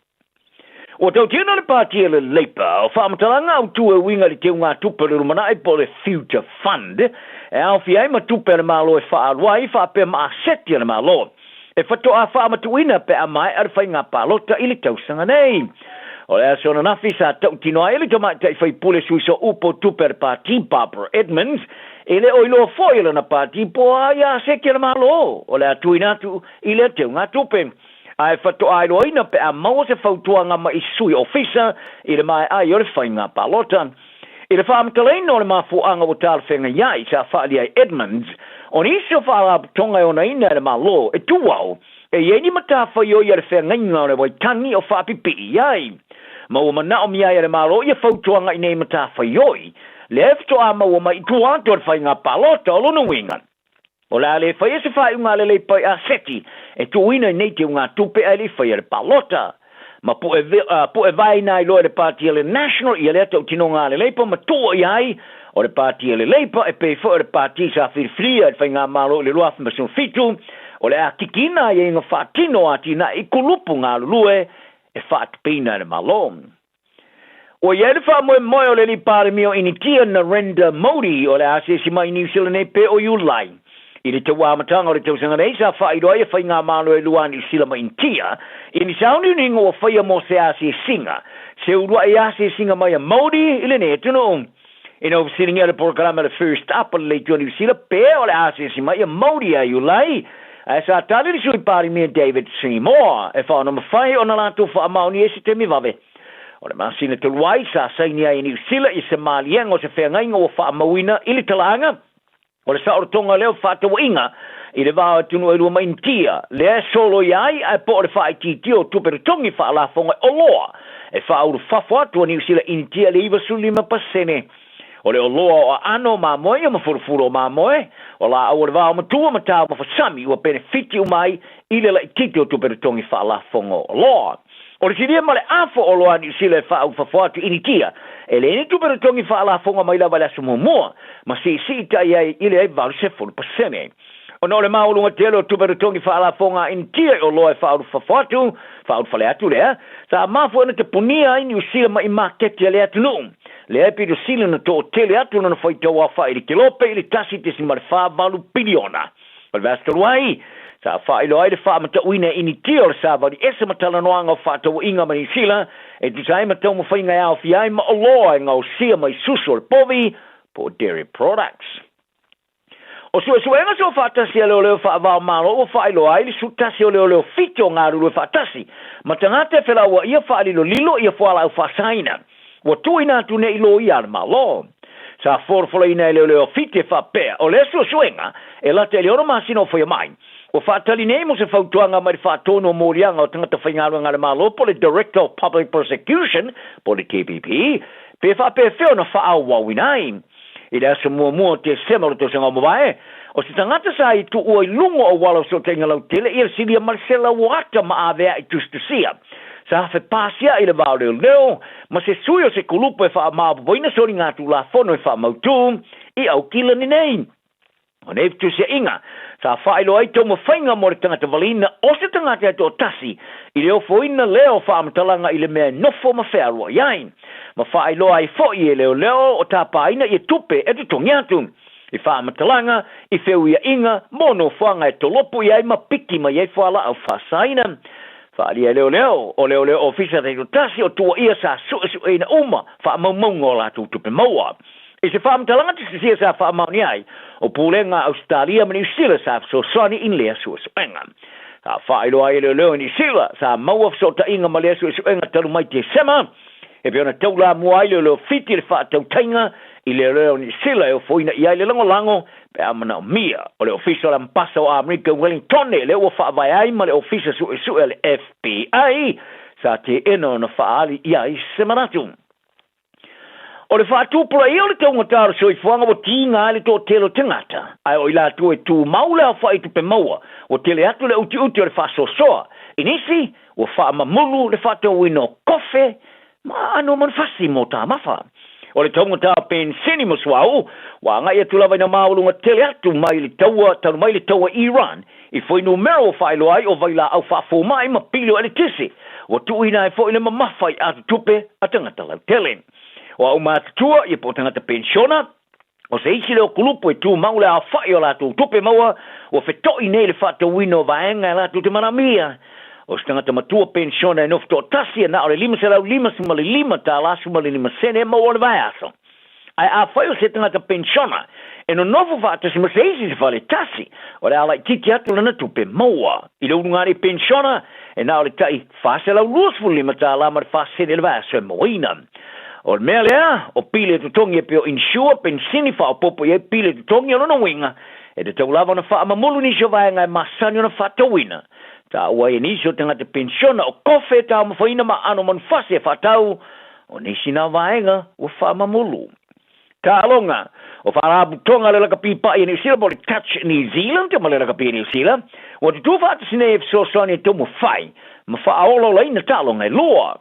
O tau tina le pātia le leipa, o whamatalanga au tu e winga li teo ngā tupe le rumana e po le Future Fund, e au fiai ma tupe le malo e whaaruai, whape ma aseti le malo. E whato a whamatuina pe a mai ar whai ngā pālota ili tausanga nei. O le asona nafi sa tau tino a ili tamai tai whai pule suiso upo tupe le pāti Barbara Edmonds, e le oilo foile na pāti po a ia aseki le malo, o le atuina tu ili teo ngā tupe. Ai whato ai roina pe a maua se whautuanga ma i sui ofisa i le mai ai o le whainga palota. I le whaamtaleino le mafuanga o tāle whenga iai sa whaali ai Edmonds, on isi o whaala tonga o na ina le malo e tuwao, e ieni mata whaio i le whenga inga o le waitangi o whaapipi iai. Ma o mana o miai le malo i a whautuanga i nei mata whaioi, le efto a maua mai i tuanto le whainga palota o luna wingan. O la le whai se whai unga le pai a seti, e tu ina nei te unga tupe a le whai le palota. Ma po e vai nai loa le pātia le national i le tau tino ngā le leipa ma tua i ai, o le pātia le leipa e pei whai le pātia sa whirwhiria e whai ngā malo le loa whimasun fitu, o le a kikina i inga whaatino ati na i kulupu ngā lulue e whaatpina le malo. O ia le wha moe o le li pāre mio initia Narendra Modi o le asesi mai New Zealand e pe o Julai. I le te wāmatanga o le tausanga nei sa whaidoi e whai ngā malo e luani sila ma intia, i ni sauni uningo o whai mo se ase singa, se urua e ase singa mai a Modi i le ne tuno. In overseeing the program the first up le Johnny Sila pe o le ase si mai a Modi a Julai, as a tali sui pari me David Seymour, e wha no mawhai o na lato wha mauni e se te mi vave. O le masina te luai sa saini ai New Zealand i se malianga o se whengainga o wha mawina i le talanga. O le sa o tonga leo wha te wainga i le wā tunu e rua maintia. Le e solo iai ai po le wha i titi o tuperitongi wha la fonga o loa. E wha uru whafo atu o New Zealand intia le iwa sulima pasene. O le o loa o ano ma moe o mafurufuru o ma moe. O la au le wā o matua matau mafasami ua benefiti umai i le la i titi o tuperitongi wha la fonga o loa. O le siria male afo o loa New Zealand wha au whafo atu initia. E le ni tuperitongi wha la fonga mai la wale asu mua. Ma si tai ai i le ai valu se furu pasene. O no le maulunga telo tuperitongi wha la fonga initia o loa e wha au whafo atu. Wha au whale atu lea. Sa mafu ena te punia i New Zealand ma i marketi le atu nuu. Le epi do sila na to tele atu na foi tau afa i kilope i tasi te si marfa valu biliona. O le vasta ruai, sa fa ilo ai le fa mata uina ini tio le sa vali ese matala noanga fa tau inga mani sila, e tu sai matau mo whainga au fiai ma o loa e ngau sia mai suso le povi po dairy products. O suenga so fa tasi a leo fa avao malo o fa ilo ai le su tasi o leo fito ngā rulu e fa tasi. Matangate fela ua ia fa alilo lilo ia fa ala au fa saina. Wa tuina tu ne ilo ia malo. Sa forfola ina leo fite fa pe. O le suenga e la te leoro masino foi mai. O fa tali nei mo se fautuanga mai fa tono morianga o tangata whaingaro ngare malo po le Director of Public Prosecution po le KPP. Pe fa pe feo na fa au wawinai. I le asa mua te sema o te sanga mawae. O se tangata sa i tu ua i lungo o wala so tenga lau tele i silia Marcela Wata ma avea i tustusia. Sa hafe pasia i le vau leo, ma se sui o se kulupu e wha maapu boina sori ngā tu la fono e wha mautu i au kila ni nei. O neif tu se inga, sa whailo ai tau ma whainga mo le tangata valina o se tangata ato tasi i leo foina leo wha amatalanga i le mea nofo ma whearua iain. Ma whailo ai fo i e leo o tā pāina i e tupe e tu tongi atu. I wha amatalanga i wheu ia inga mono whanga e tolopu i ai ma piki ma iei whala au whasaina. Whaalia leo ofisa te tasi o tua ia sa sueina uma wha maumaunga o la tupe maua. I se whaamtalanga te sia sa whaamauni ai o pūlenga Australia ma New Zealand sa so sani in lea suenga. Sa whailo ai leo New Zealand sa maua so ta inga ma lea suenga talu mai te sema. E peona taula mua ai leo fiti le whaatau tainga i leo New Zealand o foina i ai le lango pe amana o mia o le ofisa la mpasa o Amerika Wellington le o whaavai ai ma le ofisa su le FBI sa te eno na whaali i ai semanatu. O le whaatupura i o le taungatara so i fuanga o tinga le to telo tangata ai o i la tu e tu maule a whaitu pe maua o tele atu le uti o le whasosoa inisi o whaamamulu le whaatau ino kofe ma ano man fasi mo tā mawha. O le taunga penseni mo swau, wa ngai atu lava ina maulunga tele atu mai le taua Iran, i foi numero whailo ai o vaila au whafo mai ma pilo ele tisi, o tuina e foi le mamawhai atu tupe a tangata lau tele. O au mātua i po tangata pensiona, o se isi leo kulupu e tu maule a whai o la tu tupe maua, o whetoi nei le whata wino vaenga e la tu te manamia. O se tangata matua pensiona e nofto tasi na o le lima se lau lima suma le lima ta la suma le lima sene ma o le vai aso. Ai a whai o se tangata pensiona e no nofu whata sima se isi se whale tasi o le ala i tiki atu lana tupe maua. I le urungari pensiona e na o le tai whase lau luasfu lima ta la ma le whase le vai aso e moina. O le mea lea o pile tutongi e peo insure pensini wha o popo e pile tutongi o lona winga e te tau lava na wha mamulu ni sio vai ngai masani o na whata wina. Ta ua e nisi o tangata pensiona o kofe ta mawhaina ma ano man fase whatau o nisi na vaenga o whamamulu. Ta alonga, o wharabu tonga le laka pipa i New Zealand mo le Touch New Zealand te ma le laka pi New Zealand o te tu whata sine e fsosani e tau mo whai ma whaolo leina ta alonga e loa.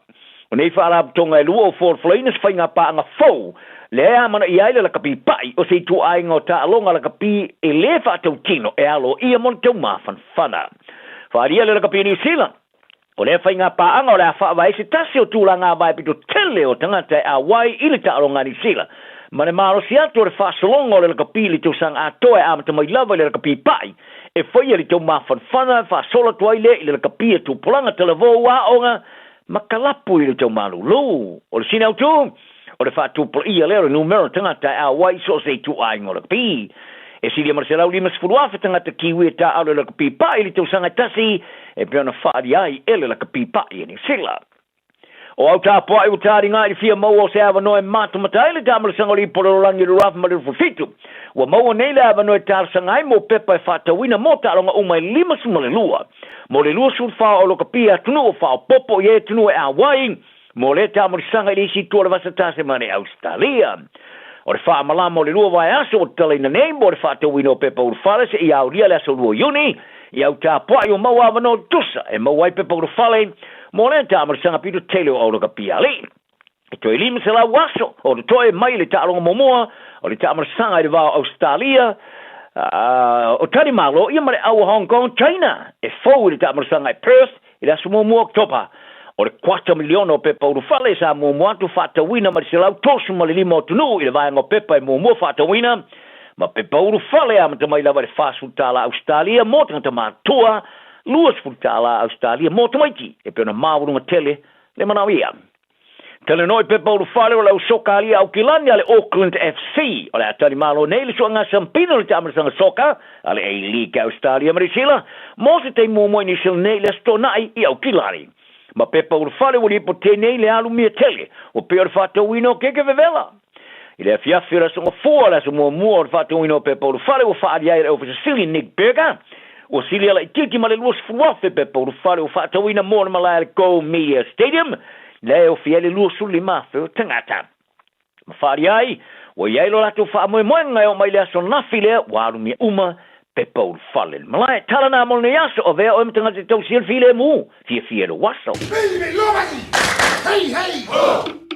O nei wharabu tonga e lua o forflaina se whainga pa anga fau le ea mana i aile laka pipa o se tu ainga o ta alonga laka pi e le whatau tino e alo ia mon tau mawhan whana. Wharia le laka pi New Zealand. O le whainga paanga o le a whaavai se tasi o tūlanga vai pito tele o tangata a wai ili ta aronga New Zealand. Ma ne maro si ato le whasolonga o le laka pi li tau sang a toe a mata mai lava le laka pi pai. E whaia li tau mawhanwhana whasola tuai le i le laka pi e tu polanga televo wa onga makalapu i le tau malulu. O le sine au tu, o le whaatupula ia lero numero tangata a wai so se tu ainga o le pi. E siria Marcela lima sfuruafa tangata kiwi e ta aule la kapipa ili tau sanga tasi e peona whaari ai ele la kapipa i New Zealand. O au tāpua i utari ngā i fia mau o se awa noe mātu matai le tāmara sangori polorangi rurafa ma rifu fitu. Wa mau nei le awa noe tāra sangai mo pepa e whātawina mo tāronga umai 5 suma le lua. Mo le lua sul whao o loka pia tunu o whao popo i e tunu e awai. Mo le tāmara sanga i isi tua le vasatase mane Australia. O le wha malama o le lua vai aso o tala ina nei mo le whātawina o pepa urwhale se i auria le aso lua yuni. I au tāpua i o mau awa no tusa e mau ai pepa urwhale. Mo le tāmara sanga pitu tele o loka pia le. E toi lima se la waso o le toi mai le tāronga momoa o le tāmara sanga i le vao Australia. O tari malo ia mare au Hong Kong, China. E fau i le tāmara sanga i Perth i le aso momoa Oktopa. O le 4 miliona o pepa urwhale sa momoa tu whatawina ma le se lau tosu ma le 5 o tunu i le vaenga o pepa i momoa whatawina. Ma pepa urwhale a mata mai lava le whasutala Australia mo tangata mātua luas futala Australia mo tamaiti e pena maurunga tele le manawia. Tele noi pepa urwhale o lau soka au kilani ale Auckland FC o le atari malo nei le suanga sampino le tamarasanga soka ale A-League Australia marisila mo se te mumoy ni sil nei le stonai i au kilani. Ma pepa urwhale o li po te nei le alu mia tele o peor whatawino keke vevela. I le fiafira songa fua la so mua o whatawino pepa urwhale o whaadiai o Sicilian Nick Berger. O silia lai tiki ma le luas fuafe pepa urwhale o whatawina mo na malaya le Go Media Stadium. Le o fiele luasu lima fe o tangata. Ma whaari ai, o iai lo lato wha moe moe ngai o mai le aso nafi lea, waru mia uma pepa urwhale. Malaya tala na mo ne aso o vea o imatanga te tau siel file mu, fia lo waso. Hey, hey!